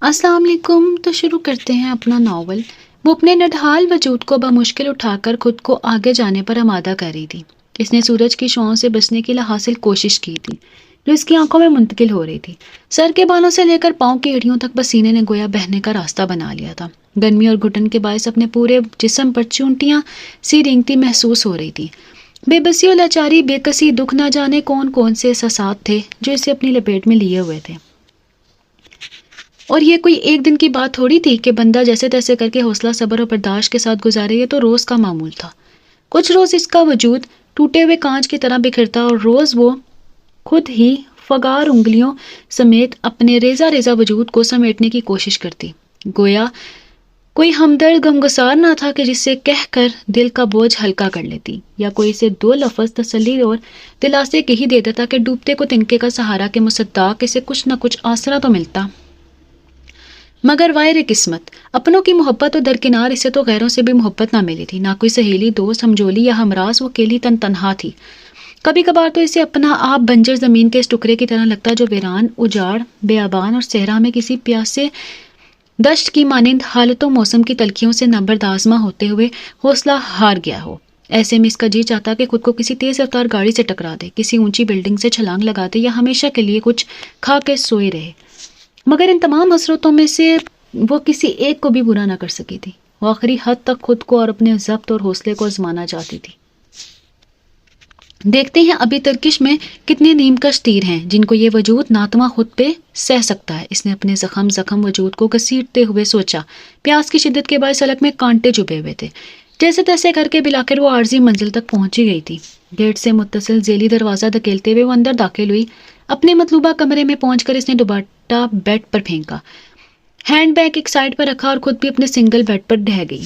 السلام علیکم. تو شروع کرتے ہیں اپنا ناول. وہ اپنے نڈھال وجود کو بمشکل اٹھا کر خود کو آگے جانے پر آمادہ کر رہی تھی. اس نے سورج کی شعاعوں سے بچنے کی لاحاصل کوشش کی تھی جو اس کی آنکھوں میں منتقل ہو رہی تھی. سر کے بالوں سے لے کر پاؤں کی ایڑیوں تک پسینے نے گویا بہنے کا راستہ بنا لیا تھا. گرمی اور گھٹن کے باعث اپنے پورے جسم پر چونٹیاں سی رینگتی محسوس ہو رہی تھی. بے بسی و لاچاری، بے کسی، دکھ، نہ جانے کون کون سے احساسات تھے جو اسے اپنی لپیٹ میں لیے ہوئے تھے. اور یہ کوئی ایک دن کی بات تھوڑی تھی کہ بندہ جیسے تیسے کر کے حوصلہ صبر اور برداشت کے ساتھ گزارے. یہ تو روز کا معمول تھا. کچھ روز اس کا وجود ٹوٹے ہوئے کانچ کی طرح بکھرتا اور روز وہ خود ہی فگار انگلیوں سمیت اپنے ریزہ ریزہ وجود کو سمیٹنے کی کوشش کرتی. گویا کوئی ہمدرد غمگسار نہ تھا کہ جس سے کہہ کر دل کا بوجھ ہلکا کر لیتی، یا کوئی اسے دو لفظ تسلی اور دلاسے کے ہی دے دیتا کہ ڈوبتے کو تنکے کا سہارا کے مصداق اسے کچھ نہ کچھ آسرا تو ملتا. مگر وائر قسمت، اپنوں کی محبت و درکنار اسے تو غیروں سے بھی محبت نہ ملی تھی. نہ کوئی سہیلی، دوست، ہمجولی یا ہمراز. وہ اکیلی تنہا تھی. کبھی کبھار تو اسے اپنا آپ بنجر زمین کے اس ٹکڑے کی طرح لگتا جو ویران، اجاڑ، بیابان اور صحرا میں کسی پیاسے دشت کی مانند حالتوں موسم کی تلخیوں سے نابردآزما ہوتے ہوئے حوصلہ ہار گیا ہو. ایسے میں اس کا جی چاہتا کہ خود کو کسی تیز رفتار گاڑی سے ٹکرا دے، کسی اونچی بلڈنگ سے چھلانگ لگا دے یا ہمیشہ کے لیے کچھ کھا کے سوئے رہے. مگر ان تمام حسرتوں میں سے وہ کسی ایک کو بھی برا نہ کر سکی تھی. وہ آخری حد تک خود کو اور اپنے ضبط اور حوصلے کو آزمانا چاہتی تھی. دیکھتے ہیں ابھی ترکش میں کتنے نیم کش تیر ہیں جن کو یہ وجود ناتواں خود پہ سہ سکتا ہے. اس نے اپنے زخم وجود کو گھسیٹتے ہوئے سوچا. پیاس کی شدت کے باعث سڑک میں کانٹے چبھے ہوئے تھے. جیسے تیسے کر کے بلاخر وہ عارضی منزل تک پہنچی گئی تھی. گیٹ سے متصل ذیلی دروازہ دھکیلتے ہوئے وہ اندر داخل ہوئی. اپنے مطلوبہ کمرے میں پہنچ کر اس نے دوباٹہ بیڈ پر پھینکا، ہینڈ بیگ ایک سائڈ پر رکھا اور خود بھی اپنے سنگل بیڈ پر ڈہ گئی.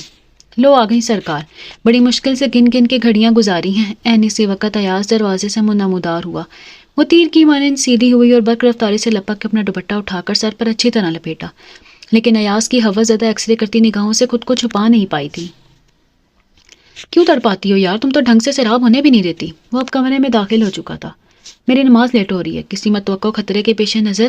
لو آ گئی سرکار. بڑی مشکل سے گن گن کے گھڑیاں گزاری ہیں. عین اسی وقت ایاز دروازے سے نمودار ہوا. وہ تیر کی مانند سیدھی ہوئی اور برق رفتاری سے لپک کے اپنا دوپٹہ اٹھا کر سر پر اچھی طرح لپیٹا. لیکن ایاز کی ہوس زدہ ایکس رے کرتی نگاہوں سے خود کو چھپا نہیں پائی تھی. کیوں تڑپاتی ہو یار، تم تو ڈھنگ سے سیراب ہونے بھی نہیں دیتی. وہ اب کمرے میں داخل ہو چکا تھا. میری نماز لیٹ ہو رہی ہے. کسی متوقع خطرے کے پیش نظر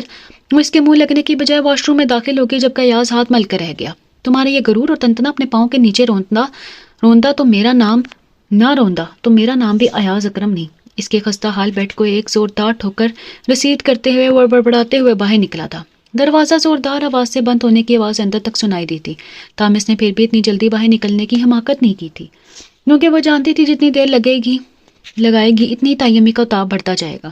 وہ اس کے منہ لگنے کی بجائے واش روم میں داخل ہو گئی جبکہ ایاز ہاتھ مل کر رہ گیا. تمہارے یہ غرور اور تنتنا اپنے پاؤں کے نیچے روندا تو میرا نام نہ روندا تو میرا نام بھی ایاز اکرم نہیں. اس کے خستہ حال بیڈ کو ایک زوردار ٹھوکر رسید کرتے ہوئے اور بڑبڑاتے ہوئے باہر نکلا تھا. دروازہ زوردار آواز سے بند ہونے کی آواز اندر تک سنائی دی تھی. تاہم اس نے پھر بھی اتنی جلدی باہر نکلنے کی حماقت نہیں کی تھی، کیونکہ وہ جانتی تھی جتنی دیر لگائے گی اتنی تیمی کا اتاب بڑھتا جائے گا.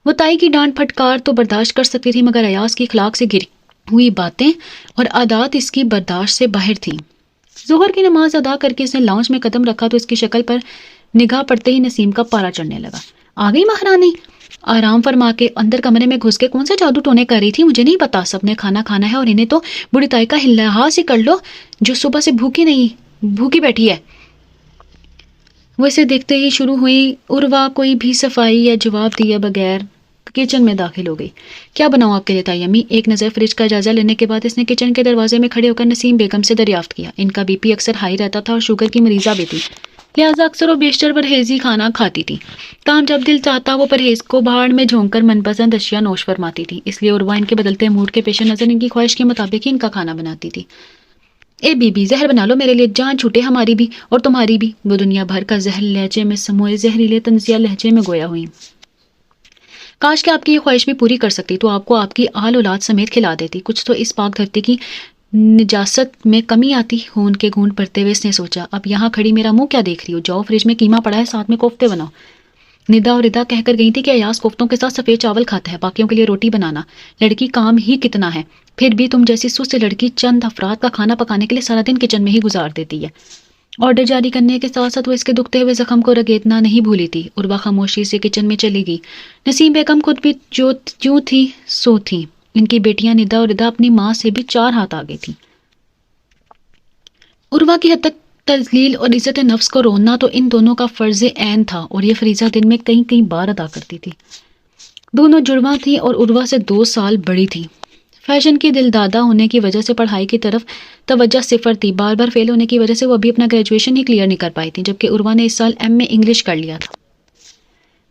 وہ تائی کی ڈانٹ پھٹکار تو برداشت کر سکتی تھی، مگر ایاز کی اخلاق سے گری ہوئی باتیں اور عادات اس کی برداشت سے باہر تھیں. ظہر کی نماز ادا کر کے اس نے لاؤنج میں قدم رکھا تو اس کی شکل پر نگاہ پڑتے ہی نسیم کا پارا چڑھنے لگا. آ گئی مہارانی. آرام فرما کے اندر کمرے میں گھس کے کون سے جادو ٹونے کر رہی تھی مجھے نہیں پتا. سب نے کھانا کھانا ہے اور انہیں تو بڑی تائی کا لحاظ ہی کر لو جو صبح سے بھوکی بیٹھی ہے. وہ اسے دیکھتے ہی شروع ہوئی. عروا کوئی بھی صفائی یا جواب دیے بغیر کچن میں داخل ہو گئی. کیا بناؤں آپ کے لیے تائی امی؟ ایک نظر فریج کا جائزہ لینے کے بعد اس نے کچن کے دروازے میں کھڑے ہو کر نسیم بیگم سے دریافت کیا. ان کا بی پی اکثر ہائی رہتا تھا اور شوگر کی مریضہ بھی تھی، لہٰذا اکثر و بیشتر پرہیزی کھانا کھاتی تھی. تاہم جب دل چاہتا وہ پرہیز کو بھاڑ میں جھونک کر من پسند اشیاء نوش فرماتی تھی. اس لیے عروا ان کے بدلتے موڈ کے پیش نظر ان کی خواہش کے مطابق ہی ان کا کھانا بناتی تھی. اے بی بی، زہر بنا لو میرے لیے، جان چھوٹے ہماری بھی اور تمہاری بھی. وہ دنیا بھر کا زہر لہجے میں سموئے زہریلے طنزیہ لہجے میں گویا ہوئی. کاش کہ آپ کی یہ خواہش بھی پوری کر سکتی تو آپ کو آپ کی آل اولاد سمیت کھلا دیتی. کچھ تو اس پاک دھرتی کی نجاست میں کمی آتی. خون کے گھونٹ بھرتے ہوئے اس نے سوچا، اب یہاں کھڑی میرا منہ کیا دیکھ رہی ہو؟ جاؤ فریج میں قیمہ پڑا ہے، ساتھ میں کوفتے بناؤ. ندا اور ردا کہہ کر گئی تھی کہ ایاز کوفتوں کے ساتھ سفید چاول کھاتا ہے، باقیوں کے لیے روٹی بنانا. لڑکی کام ہی کتنا ہے، پھر بھی تم جیسی سست لڑکی چند افراد کا کھانا پکانے کے لیے سارا دن کچن میں ہی گزار دیتی ہے. آرڈر جاری کرنے کے ساتھ ساتھ وہ اس کے دکھتے ہوئے زخم کو رگیتنا نہیں بھولی تھی. عروا خاموشی سے کچن میں چلی گئی. نسیم بیگم خود بھی جو تھی سو تھی. ان کی بیٹیاں ندا اور ردا اپنی ماں سے بھی 4 ہاتھ آگے تھیں. عروا کی حد تک تذلیل اور عزت نفس کو روننا تو ان دونوں کا فرض عین تھا اور یہ فریضہ دن میں کئی بار ادا کرتی تھی. دونوں جڑواں تھیں اور عروا سے 2 سال بڑی تھی. فیشن کی دل دادہ ہونے کی وجہ سے پڑھائی کی طرف توجہ صفر تھی. بار بار فیل ہونے کی وجہ سے وہ ابھی اپنا گریجویشن ہی کلیئر نہیں کر پائی تھی، جبکہ عروا نے اس سال ایم اے انگلش کر لیا تھا.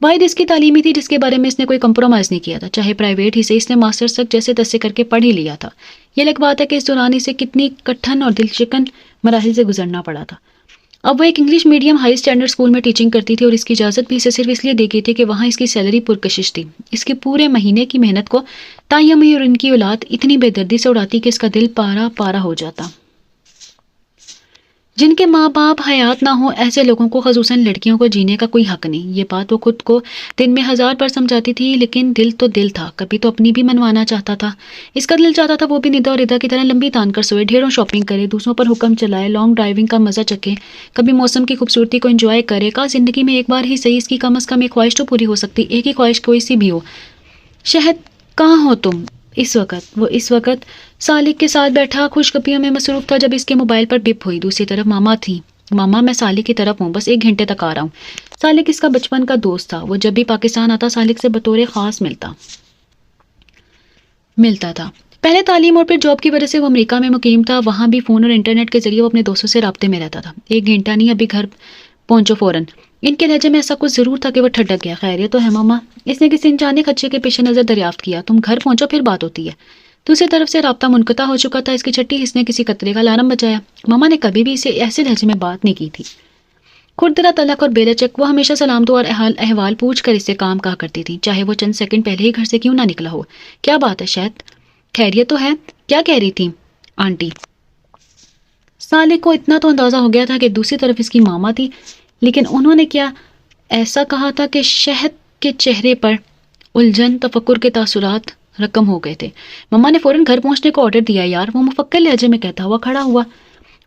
واحد اس کی تعلیمی تھی جس کے بارے میں اس نے کوئی کمپرومائز نہیں کیا تھا. چاہے پرائیویٹ ہی سے، اس نے ماسٹرز تک جیسے تیسے کر کے پڑھ ہی لیا تھا. یہ الگ بات ہے کہ اس دوران اسے کتنی کٹھن اور دل شکن مراحل سے گزرنا پڑا تھا۔ اب وہ ایک English medium high standard school میں ٹیچنگ کرتی تھی اور اس کی اجازت بھی اسے صرف اس لیے دی گئی تھی کہ وہاں اس کی سیلری پرکشش تھی۔ اس کے پورے مہینے کی محنت کو تائیں امی اور ان کی اولاد اتنی بے دردی سے اڑاتی کہ اس کا دل پارا پارا ہو جاتا۔ جن کے ماں باپ حیات نہ ہوں، ایسے لوگوں کو خصوصاً لڑکیوں کو جینے کا کوئی حق نہیں۔ یہ بات وہ خود کو دن میں 1000 بار سمجھاتی تھی، لیکن دل تو دل تھا، کبھی تو اپنی بھی منوانا چاہتا تھا۔ اس کا دل چاہتا تھا وہ بھی ندا اور ادا کی طرح لمبی تان کر سوئے، ڈھیروں شاپنگ کرے، دوسروں پر حکم چلائے، لانگ ڈرائیونگ کا مزہ چکے، کبھی موسم کی خوبصورتی کو انجوائے کرے۔ کہا زندگی میں ایک بار ہی صحیح اس کی کم از کم ایک خواہش تو پوری ہو سکتی، ایک ہی خواہش کوئی سی بھی ہو۔ شہد کہاں ہو تم اس وقت؟ وہ اس وقت سالک کے ساتھ بیٹھا خوش گپیوں میں مصروف تھا جب اس کے موبائل پر بپ ہوئی۔ دوسری طرف ماما تھی۔ ماما میں سالک کی طرف ہوں، بس 1 گھنٹے تک آ رہا ہوں۔ سالک اس کا بچپن کا دوست تھا، وہ جب بھی پاکستان آتا سالک سے بطور خاص ملتا تھا۔ پہلے تعلیم اور پھر جاب کی وجہ سے وہ امریکہ میں مقیم تھا، وہاں بھی فون اور انٹرنیٹ کے ذریعے وہ اپنے دوستوں سے رابطے میں رہتا تھا۔ 1 گھنٹہ نہیں، ابھی گھر پہنچو فوراً۔ ان کے لہجے میں ایسا کچھ ضرور تھا کہ وہ ٹھٹک گیا۔ خیریت تو ہے ماما؟ اس نے کسی انجانے خدشے کے پیش نظر دریافت کیا۔ تم گھر پہنچو پھر بات ہوتی ہے۔ دوسری طرف سے رابطہ منقطع ہو چکا تھا۔ اس کی چھٹی حس نے کسی قطرے کا الارم بجایا۔ ماما نے کبھی بھی اسے ایسے لہجے میں بات نہیں کی تھی۔ خردرہ تلق اور بے لچک وہ ہمیشہ سلام دعا اور احوال پوچھ کر اس سے کام کہا کرتی تھی، چاہے وہ چند سیکنڈ پہلے ہی گھر سے کیوں نہ نکلا ہو۔ کیا بات ہے شہد؟ خیریت تو ہے؟ کیا کہہ رہی تھی آنٹی؟ سالک کو اتنا تو اندازہ ہو گیا تھا کہ دوسری طرف اس کی ماما تھی، لیکن انہوں نے کیا ایسا کہا تھا کہ شہد کے چہرے پر الجھن تفکر کے تاثرات رقم ہو گئے تھے۔ ماما نے فوراً گھر پہنچنے کو آرڈر دیا۔ یار، وہ مفکر لہجے میں کہتا ہوا کھڑا ہوا۔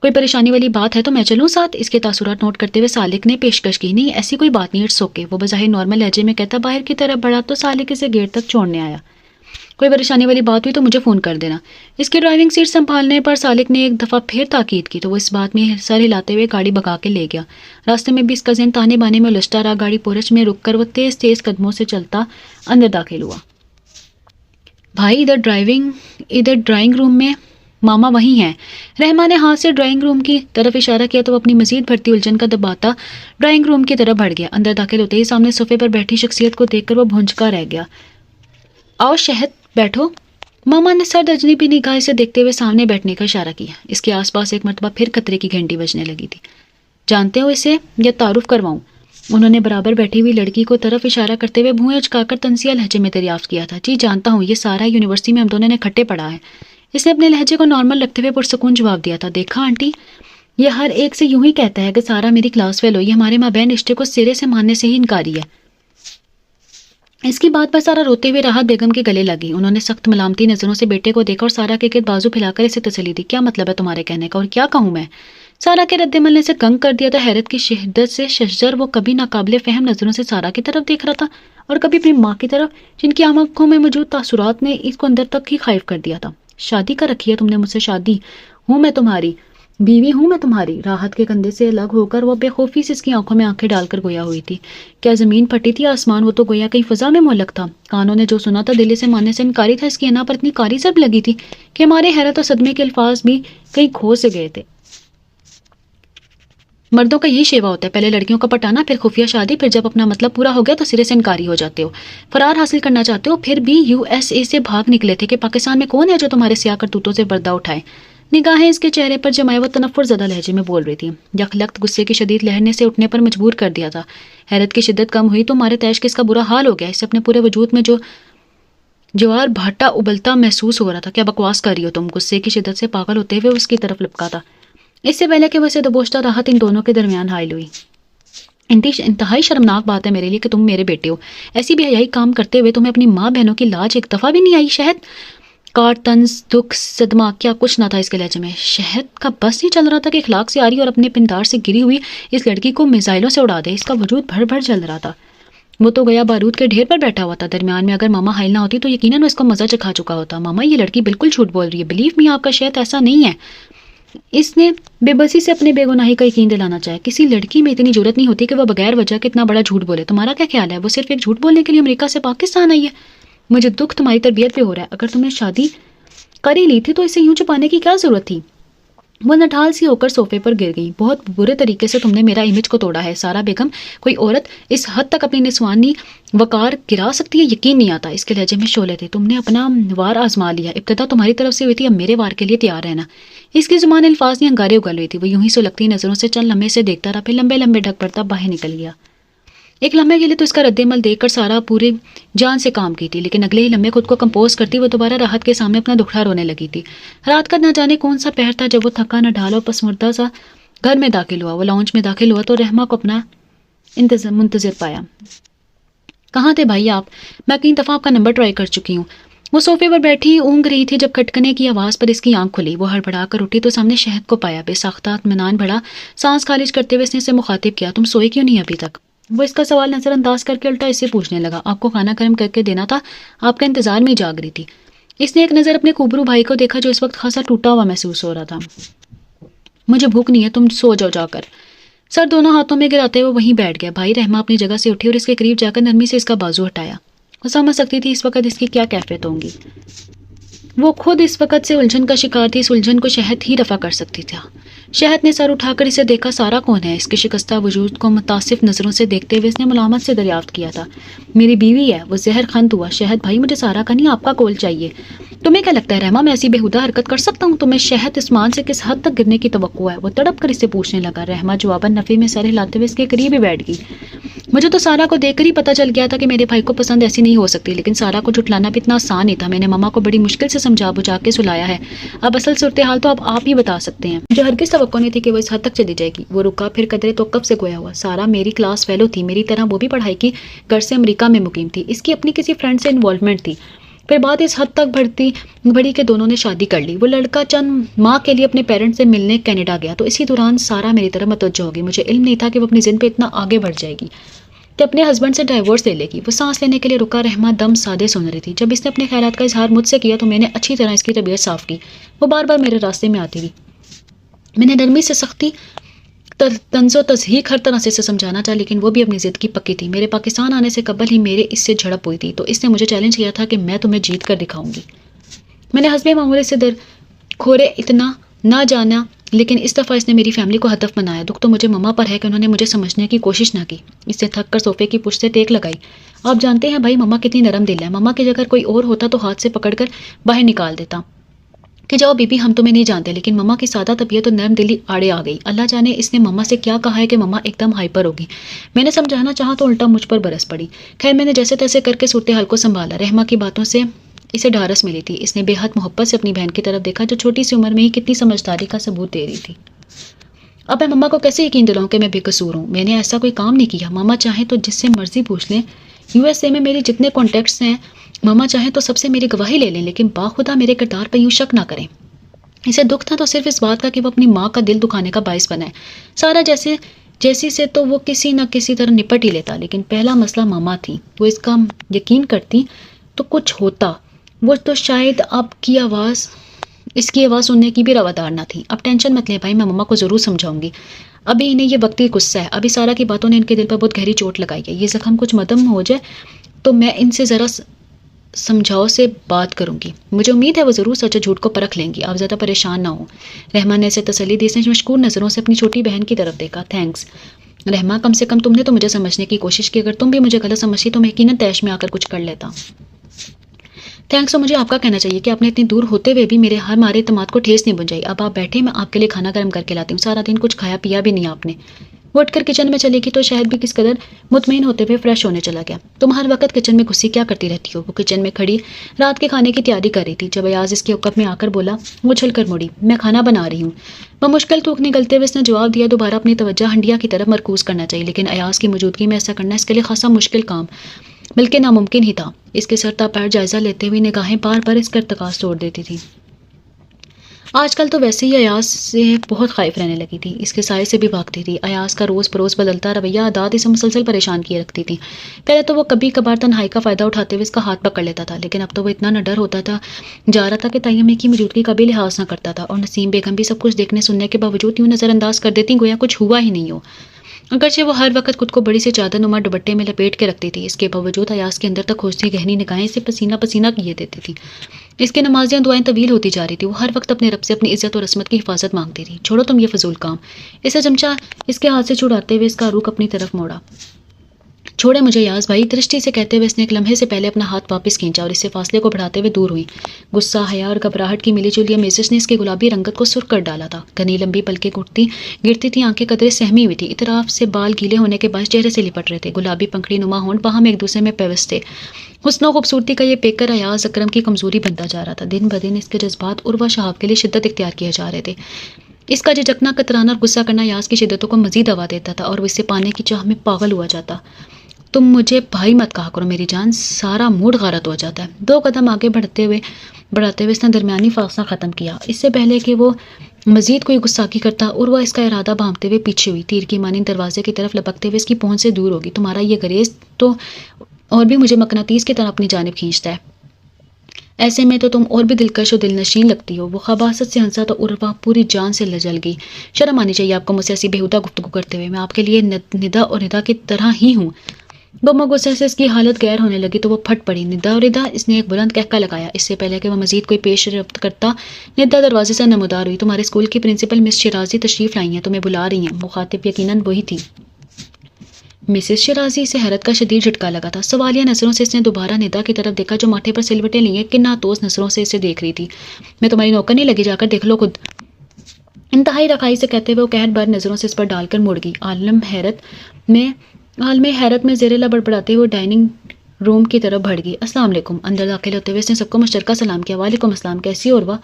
کوئی پریشانی والی بات ہے تو میں چلوں ساتھ؟ اس کے تاثرات نوٹ کرتے ہوئے سالک نے پیشکش کی۔ نہیں، ایسی کوئی بات نہیں، اٹس اوکے، وہ بظاہر نارمل لہجے میں کہتا۔ باہر کی طرف بڑھا تو سالک اسے گیٹ تک چھوڑنے آیا۔ کوئی پریشانی والی بات ہوئی تو مجھے فون کر دینا۔ اس کی ڈرائیونگ سیٹ سنبھالنے پر سالک نے ایک دفعہ پھر تاکید کی تو وہ اس بات میں سر ہلاتے ہوئے گاڑی بھگا کے لے گیا۔ راستے میں بھی اس کا ذہن تانے بانے میں الجھتا رہا۔ گاڑی پورچ میں رک کر وہ تیز تیز قدموں سے چلتا اندر داخل ہوا۔ بھائی ادھر ڈرائنگ روم میں ماما وہیں ہیں۔ رحمہ نے ہاتھ سے ڈرائنگ روم کی طرف اشارہ کیا تو وہ اپنی مزید بڑھتی الجھن کا دباتا ڈرائنگ روم کی طرف بڑھ گیا۔ اندر داخل ہوتے ہی سامنے صوفے پر بیٹھی شخصیت کو دیکھ کر وہ بھونچکا رہ گیا۔ آؤ شہد، بیٹھو۔ ماما نے سر اجنبی نگاہ سے دیکھتے ہوئے سامنے بیٹھنے کا اشارہ کیا۔ اس کے آس پاس ایک مرتبہ پھر خطرے کی گھنٹی بجنے لگی تھی۔ جانتے ہو اسے یا تعارف کرواؤں؟ انہوں نے برابر بیٹھی ہوئی لڑکی کو طرف اشارہ کرتے ہوئے بھوئیں اچکا کر تنزیہ لہجے میں دریافت کیا تھا۔ جی جانتا ہوں، یہ سارا یونیورسٹی میں ہم دونوں نے کھٹے پڑھا ہے۔ اس نے اپنے لہجے کو نارمل رکھتے ہوئے پرسکون جواب دیا تھا۔ دیکھا آنٹی، یہ ہر ایک سے یوں ہی کہتا ہے کہ سارا میری کلاس فیل ہوئی، ہمارے مابین رشتے کو سرے سے ماننے سے ہی انکاری ہے۔ اس کی بات پر سارا روتے ہوئے راحت بیگم کے گلے لگی۔ انہوں نے سخت ملامتی نظروں سے بیٹے کو دیکھا اور سارا کے گرد بازو پھیلا کر اسے تسلی دی۔ کیا مطلب ہے تمہارے کہنے کا؟ اور کیا کہوں میں؟ سارا کے رد عمل نے اسے کنگ کر دیا تھا۔ حیرت کی شدت سے ششدر وہ کبھی ناقابل فہم نظروں سے سارا کی طرف دیکھ رہا تھا اور کبھی اپنی ماں کی طرف، جن کی آنکھوں میں موجود تاثرات نے اس کو اندر تک ہی خائف کر دیا تھا۔ شادی کا رکھی ہے تم نے مجھ سے؟ شادی ہوں میں تمہاری بیوی ہوں میں تمہاری۔ راحت کے کندھے سے الگ ہو کر وہ بے خوفی سے اس کی آنکھوں میں آنکھیں ڈال کر گویا ہوئی تھی۔ کیا زمین پھٹی تھی آسمان؟ وہ تو گویا کہیں فضا میں معلق تھا۔ کانوں نے جو سنا تھا دل سے ماننے سے انکاری تھا۔ اس کی انا پر اتنی کاری ضرب لگی تھی کہ ہمارے حیرت اور صدمے کے الفاظ بھی کہیں کھو سے گئے تھے۔ مردوں کا یہی شیوا ہوتا ہے، پہلے لڑکیوں کا پٹانا، پھر خفیہ شادی، پھر جب اپنا مطلب پورا ہو گیا تو سرے سے انکاری ہو جاتے ہو، فرار حاصل کرنا چاہتے ہو، پھر بھی USA سے بھاگ نکلے تھے کہ پاکستان میں کون ہے جو تمہارے سیاہ کرتوتوں سے پردہ اٹھائے؟ نگاہیں اس کے چہرے پر جمائے وہ تنفر زدہ لہجے میں بول رہی تھی۔ یکلخت غصے کی شدید لہر نے اسے اٹھنے پر مجبور کر دیا تھا۔ حیرت کی شدت کم ہوئی تو مارے تیش کے اس کا برا حال ہو گیا۔ اسے اپنے پورے وجود میں جو جوار بھاٹا ابلتا محسوس ہو رہا تھا۔ کیا بکواس کر رہی ہو تم؟ غصے کی شدت سے پاگل ہوتے ہوئے اس کی طرف لپکا تھا۔ اس سے پہلے کہ وہ اسے دبوچتا راحت ان دونوں کے درمیان حائل ہوئی۔ انتہائی شرمناک بات ہے میرے لیے کہ تم میرے بیٹے ہو۔ ایسی بے حیائی کام کرتے ہوئے تمہیں اپنی ماں بہنوں کی لاج ایک دفعہ بھی نہیں آئی؟ شہد، کاٹ، طنز، دکھ، صدمہ، کیا کچھ نہ تھا اس کے لہجے میں۔ شہد کا بس نہیں چل رہا تھا کہ اخلاق سے آ رہی اور اپنے پندار سے گری ہوئی اس لڑکی کو میزائلوں سے اڑا دے۔ اس کا وجود بھر بھر جل رہا تھا۔ وہ تو گیا بارود کے ڈھیر پر بیٹھا ہوا تھا۔ درمیان میں اگر ماما حائل نہ ہوتی تو یقیناً اس کو مزہ چکھا چکا ہوتا۔ ماما، یہ لڑکی بالکل جھوٹ بول رہی ہے، بلیو می، آپ کا شہد ایسا نہیں ہے۔ اس نے بے بسی سے اپنے بے گناہی کا یقین دلانا چاہا۔ کسی لڑکی میں اتنی جرت نہیں ہوتی کہ وہ بغیر وجہ کے اتنا بڑا جھوٹ بولے۔ تمہارا کیا خیال ہے؟ وہ صرف ایک جھوٹ بولنے کے لیے امریکہ سے پاکستان آئی ہے؟ مجھے دکھ تمہاری تربیت پہ ہو رہا ہے۔ اگر تم نے شادی کر ہی لی تھی تو اسے یوں چھپانے کی کیا ضرورت تھی؟ وہ نٹھال سی ہو کر صوفے پر گر گئی. بہت برے طریقے سے تم نے میرا امیج کو توڑا ہے سارا بیگم. کوئی عورت اس حد تک اپنی نسوانی وقار گرا سکتی ہے؟ یقین نہیں آتا. اس کے لہجے میں شعلے تھے. تم نے اپنا وار آزما لیا. ابتدا تمہاری طرف سے ہوئی تھی، اب میرے وار کے لیے تیار رہنا. اس کی زبان الفاظ نے انگارے اگل ہوئی تھی. وہ یوں ہی سلگتی نظروں سے چند لمحے سے دیکھتا رہا، پھر لمبے لمبے ڈھک پڑتا باہر نکل گیا. ایک لمحے کے لیے تو اس کا رد عمل دیکھ کر سارا پورے جان سے کام کی تھی، لیکن اگلے ہی لمحے خود کو کمپوز کرتی وہ دوبارہ راحت کے سامنے اپنا دکھڑا رونے لگی تھی. رات کا نہ جانے کون سا پہر تھا جب وہ تھکا نہ ڈھالا اور پسمردہ سا گھر میں داخل ہوا. وہ لاؤنج میں داخل ہوا تو رحمہ کو اپنا منتظر پایا. کہاں تھے بھائی آپ؟ میں کئی دفعہ آپ کا نمبر ٹرائی کر چکی ہوں. وہ صوفے پر بیٹھی اونگ رہی تھی جب کھٹکنے کی آواز پر اس کی آنکھ کھلی. وہ ہڑبڑا کر اٹھی تو سامنے شہد کو پایا. بے ساختہ اطمینان بھرا سانس خارج کرتے ہوئے اس نے اسے مخاطب کیا. تم سوئے کیوں نہیں ابھی تک؟ وہ اس کا سوال نظر انداز کر کے الٹا اسے پوچھنے لگا. آپ کو کھانا گرم کر کے دینا تھا، آپ کا انتظار میں جاگ رہی تھی. اس نے ایک نظر اپنے کوبرو بھائی کو دیکھا جو اس وقت خاصا ٹوٹا ہوا محسوس ہو رہا تھا. مجھے بھوک نہیں ہے، تم سو جاؤ جا کر. سر دونوں ہاتھوں میں گراتے ہوئے وہیں بیٹھ گیا. بھائی رحمہ اپنی جگہ سے اٹھی اور اس کے قریب جا کر نرمی سے اس کا بازو ہٹایا. وہ سمجھ سکتی تھی اس وقت اس کی کیا کیفیت ہوں گی. وہ خود اس وقت سے الجھن کا شکار تھی. اس الجھن کو شہد ہی رفع کر سکتی تھا. شہد نے سر اٹھا کر اسے دیکھا. سارا کون ہے؟ اس کے شکستہ وجود کو متاسف نظروں سے دیکھتے ہوئے اس نے ملامت سے دریافت کیا تھا. میری بیوی ہے. وہ زہر خند ہوا. شہد بھائی مجھے سارا کا نہیں، آپ کا کول چاہیے. تمہیں کیا لگتا ہے رحمہ میں ایسی بےہودہ حرکت کر سکتا ہوں؟ تمہیں شہد اسمان سے کس حد تک گرنے کی توقع ہے؟ وہ تڑپ کر اسے پوچھنے لگا. رحمہ جواباً نفی میں سر ہلاتے ہوئے اس کے قریب ہی بیٹھ گئی. مجھے تو سارا کو دیکھ کر ہی پتہ چل گیا تھا کہ میرے بھائی کو پسند ایسی نہیں ہو سکتی، لیکن سارا کو جھٹلانا بھی اتنا آسان نہیں تھا. میں نے ماما کو بڑی مشکل سے سمجھا بجھا کے سلایا ہے. اب اصل صورتحال تو اب آپ ہی بتا سکتے ہیں. مجھے ہرگز توقع نہیں تھی کہ وہ اس حد تک چلی جائے گی. وہ رکا، پھر قدرے توقف سے گویا ہوا. سارا میری کلاس فیلو تھی، میری طرح وہ بھی پڑھائی کی گھر سے امریکہ میں مقیم تھی. اس کی اپنی کسی فرینڈ سے انوالومنٹ تھی. پھر بات اس حد تک بڑھی کہ دونوں نے شادی کر لی. وہ لڑکا چند ماہ کے لیے اپنے پیرنٹ سے ملنے کینیڈا گیا تو اسی دوران سارا میری طرف متوجہ ہوگی. مجھے علم نہیں تھا کہ وہ اپنی زند پہ اتنا آگے بڑھ جائے گی کہ اپنے ہسبینڈ سے ڈائیورس لے لے گی. وہ سانس لینے کے لیے رکا. رحمہ دم سادے سن رہی تھی. جب اس نے اپنے خیالات کا اظہار مجھ سے کیا تو میں نے اچھی طرح اس کی طبیعت صاف کی. وہ بار بار میرے راستے میں آتی گئی. میں نے نرمی سے سختی طنز و تضحیک ہر طرح سے سمجھانا چاہا، لیکن وہ بھی اپنی ضد کی پکی تھی. میرے پاکستان آنے سے قبل ہی میرے اس سے جھڑپ ہوئی تھی تو اس نے مجھے چیلنج کیا تھا کہ میں تمہیں جیت کر دکھاؤں گی. میں نے حسب معمول سے کھورے اتنا نہ جانا، لیکن اس دفعہ اس نے میری فیملی کو ہدف بنایا. دکھ تو مجھے مما پر ہے کہ انہوں نے مجھے سمجھنے کی کوشش نہ کی. اس نے تھک کر صوفے کی پشت سے ٹیک لگائی. آپ جانتے ہیں بھائی مما کتنی نرم دل ہے. مما کی جگہ کوئی اور ہوتا تو ہاتھ سے پکڑ کر باہر نکال دیتا کہ جاؤ بی بی ہم تمہیں نہیں جانتے، لیکن مما کی سادہ طبیعت اور نرم دلی آڑے آ گئی. اللہ جانے اس نے مما سے کیا کہا ہے کہ مما ایک دم ہائپر ہوگی. میں نے سمجھانا چاہا تو الٹا مجھ پر برس پڑی. خیر میں نے جیسے تیسے کر کے صورتحال کو سنبھالا. رحمہ کی باتوں سے اسے ڈھارس ملی تھی. اس نے بے حد محبت سے اپنی بہن کی طرف دیکھا جو چھوٹی سی عمر میں ہی کتنی سمجھداری کا ثبوت دے رہی تھی. اب میں مما کو کیسے یقین دلاؤں کہ میں بے قصور ہوں؟ میں نے ایسا کوئی کام نہیں کیا. مما چاہیں تو جس سے مرضی پوچھ لیں. یو ایس اے میں میرے جتنے کانٹیکٹس ہیں، مما چاہیں تو سب سے میری گواہی لے لیں، لیکن باخدا میرے کردار پہ یوں شک نہ کریں. اسے دکھ تھا تو صرف اس بات کا کہ وہ اپنی ماں کا دل دکھانے کا باعث بنا ہے. سارا جیسی سے تو وہ کسی نہ کسی طرح نپٹ ہی لیتا، لیکن پہلا مسئلہ ماما تھی. وہ اس کا یقین کرتی تو کچھ ہوتا. وہ تو شاید اس کی آواز سننے کی بھی روادار نہ تھی. اب ٹینشن مت لیں بھائی، میں مما کو ضرور سمجھاؤں گی. ابھی انہیں یہ وقتی غصہ ہے. ابھی سارا کی باتوں نے ان کے دل پر بہت گہری چوٹ لگائی ہے. یہ زخم کچھ مدم ہو جائے تو میں ان سے ذرا سمجھاؤ سے بات کروں گی. مجھے امید ہے وہ ضرور سچ جھوٹ کو پرکھ لیں گی. آپ زیادہ پریشان نہ ہوں. رحمہ نے اسے تسلی دی. اس نے مشکور نظروں سے اپنی چھوٹی بہن کی طرف دیکھا. تھینکس رحمہ، کم سے کم تم نے تو مجھے سمجھنے کی کوشش کی. اگر تم بھی مجھے غلط سمجھتی تو میں یقیناً تیش میں آ کر کچھ کر لیتا. تھینکس. تو مجھے آپ کا کہنا چاہیے کہ آپ نے اتنی دور ہوتے ہوئے بھی ہمارے اعتماد کو ٹھیس نہیں پہنچائی. اب آپ بیٹھے، میں آپ کے لیے کھانا گرم کر کے لاتی ہوں. سارا دن کچھ کھایا پیا بھی نہیں آپ نے. وہ اٹھ کر کچن میں چلے گی تو شاید بھی کس قدر مطمئن ہوتے ہوئے فریش ہونے چلا گیا. تم ہر وقت کچن میں گھسی کیا کرتی رہتی ہو؟ وہ کچن میں کھڑی رات کے کھانے کی تیاری کر رہی تھی. جب ایاز اس کے اوقات میں آ کر بولا وہ چھل کر مڑی. میں کھانا بنا رہی ہوں. وہ مشکل تھوک نگلتے ہوئے اس نے جواب دیا. دوبارہ اپنی توجہ ہنڈیا کی طرف مرکوز کرنا چاہیے، لیکن ایاز کی موجودگی میں ایسا کرنا اس کے لیے خاصا مشکل کام بلکہ ناممکن ہی تھا. اس کے سر تا پیر جائزہ لیتے ہوئے نگاہیں بار بار اس کا ارتکاز توڑ دیتی تھی. آج کل تو ویسے ہی ایاز سے بہت خائف رہنے لگی تھی. اس کے سائے سے بھی بھاگتی تھی. ایاز کا روز بروز بدلتا رویہ عادات اسے مسلسل پریشان کیے رکھتی تھی. پہلے تو وہ کبھی کبھار تنہائی کا فائدہ اٹھاتے ہوئے اس کا ہاتھ پکڑ لیتا تھا، لیکن اب تو وہ اتنا نڈر ہوتا تھا جا رہا تھا کہ تیمم کی موجودگی کا بھی لحاظ نہ کرتا تھا. اور نسیم بیگم بھی سب کچھ دیکھنے سننے کے باوجود یوں نظر انداز کر دیتی گویا کچھ ہوا ہی نہیں ہو. اگرچہ وہ ہر وقت خود کو بڑی سی چادر نما دوپٹے میں لپیٹ کے رکھتی تھی، اس کے باوجود ایاز کے اندر تک کھوجتی گہری نگاہیں اسے پسینہ پسینہ کیے دیتی تھی۔ اس کی نمازیں دعائیں طویل ہوتی جا رہی تھی، وہ ہر وقت اپنے رب سے اپنی عزت اور عصمت کی حفاظت مانگتی تھی۔ چھوڑو تم یہ فضول کام، اسے چمچہ اس کے ہاتھ سے چھڑاتے ہوئے اس کا رخ اپنی طرف موڑا۔ چھوڑے مجھے یاز بھائی، درشٹی سے کہتے ہوئے اس نے ایک لمحے سے پہلے اپنا ہاتھ واپس کھینچا اور اس سے فاصلے کو بڑھاتے ہوئے دور ہوئی۔ غصہ، حیا اور گھبراہٹ کی ملی جلی میسج نے اس کی گلابی رنگت کو سرخ کر ڈالا تھا۔ گھنی لمبی پلکیں گرتی تھی، آنکھیں قدرے سہمی ہوئی تھی، اطراف سے بال گیلے ہونے کے باعث چہرے سے لپٹ رہے تھے، گلابی پنکھڑی نما ہونٹ باہم ایک دوسرے میں پیوست تھے۔ حسن و خوبصورتی کا یہ پیکر ایاز اکرم کی کمزوری بنتا جا رہا تھا۔ دن بدن اس کے جذبات عروہ شہاب کے لیے شدت اختیار کیے جا رہے تھے۔ اس کا جھجکنا، کترانا اور غصہ کرنا ایاز کی شدتوں کو مزید ہوا دیتا تھا اور وہ اسے پانے کی چاہ میں پاگل ہوا جاتا۔ تم مجھے بھائی مت کہا کرو میری جان، سارا موڈ غارت ہو جاتا ہے۔ 2 قدم آگے بڑھاتے ہوئے اس نے درمیانی فاصلہ ختم کیا۔ اس سے پہلے کہ وہ مزید کوئی گستاخی کرتا، عروہ اس کا ارادہ بھانپتے ہوئے پیچھے ہوئی، تیر کی مانند دروازے کی طرف لپکتے ہوئے اس کی پہنچ سے دور ہوگی۔ تمہارا یہ گریز تو اور بھی مجھے مقناطیس کی طرح اپنی جانب کھینچتا ہے، ایسے میں تو تم اور بھی دلکش و دل نشین لگتی ہو۔ وہ خباثت سے ہنسا تو عروہ پوری جان سے جل گئی۔ شرم آنی چاہیے آپ کو مجھ سے ایسی بےہودہ گفتگو کرتے ہوئے، میں آپ کے لیے ندا اور ندا کی طرح ہی ہوں۔ بما غصے سے اس کی حالت غیر ہونے لگی تو وہ پھٹ پڑی۔ ندا اور ندا، اس نے ایک بلند کہکا لگایا۔ اس سے پہلے کہ وہ مزید کوئی پیش رفت کرتا، ندا دروازے سے نمودار ہوئی۔ تمہارے اسکول کی پرنسپل مس شیرازی تشریف لائی ہیں، تمہیں بلا رہی ہیں۔ مخاطب یقیناً وہی تھی۔ مسز شیرازی سے حیرت کا شدید جھٹکا لگا تھا۔ سوالیہ نظروں سے اس نے دوبارہ ندا کی طرف دیکھا جو ماتھے پر سلوٹیں لیے کناتوز نظروں سے اسے دیکھ رہی تھی۔ میں تمہاری نوکر نہیں لگی، جا کر دیکھ لو خود، انتہائی رخائی سے کہتے ہوئے وہ قہر بھر نظروں سے اس پر ڈال کر مڑ گئی۔ عالم حیرت میں زیر لب بڑبڑاتے ہوئے ڈائننگ روم کی طرف بڑھ گئی۔ السلام علیکم۔ اندر داخل ہوتے ہوئے اس نے سب کو مشترکہ سلام کیا۔ وعلیکم السلام، کیسی ہو عروہ؟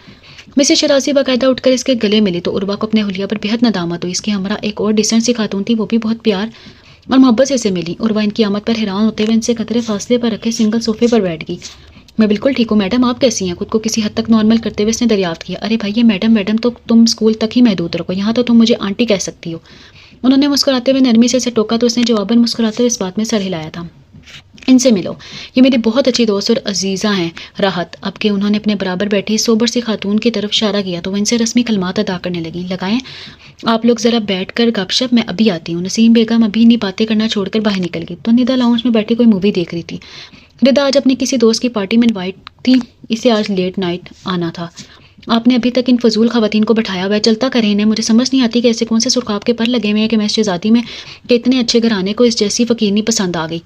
مسز شیرازی باقاعدہ اٹھ کر اس کے گلے ملی تو عروہ کو اپنے حلیہ پر بےحد ندامت ہوئی۔ اس کے ہمراہ ایک اور ڈیسنٹ سی خاتون تھی، وہ بھی بہت پیار اور محبت سے اسے ملی۔ عروہ ان کی آمد پر حیران ہوتے ہوئے ان سے قدرے فاصلے پر رکھے سنگل صوفے پر بیٹھ گئی۔ میں بالکل ٹھیک ہوں میڈم، آپ کیسی ہیں؟ خود کو کسی حد تک نارمل کرتے ہوئے اس نے دریافت کیا۔ ارے بھائی، یہ میڈم تو تم اسکول تک ہی محدود رکھو، یہاں تو تم مجھے آنٹی کہہ سکتی ہو۔ انہوں نے مسکراتے ہوئے نرمی سے اسے ٹوکا تو اس نے جواباً مسکراتے ہوئے اس بات میں سر ہلایا تھا۔ ان سے ملو، یہ میری بہت اچھی دوست اور عزیزہ ہیں راحت۔ اب کہ انہوں نے اپنے برابر بیٹھی سوبر سی خاتون کی طرف اشارہ کیا تو وہ ان سے رسمی کلمات ادا کرنے لگیں۔ لگائیں آپ لوگ ذرا بیٹھ کر گپ شپ، میں ابھی آتی ہوں۔ نسیم بیگم ابھی نہیں باتیں کرنا چھوڑ کر باہر نکل گئی تو ندا لاؤنج میں بیٹھی کوئی مووی دیکھ رہی تھی۔ ندا آج اپنی کسی دوست کی پارٹی میں انوائٹ تھی، اسے آج لیٹ نائٹ آنا تھا۔ آپ نے ابھی تک ان فضول خواتین کو بٹھایا ہوا ہے، چلتا کریں انہیں۔ مجھے سمجھ نہیں آتی کہ ایسے کون سے سرخاب کے پر لگے ہوئے ہیں کہ میں اس شہزادی میں کہ اتنے اچھے گھرانے کو اس جیسی فقیرنی پسند آ گئی۔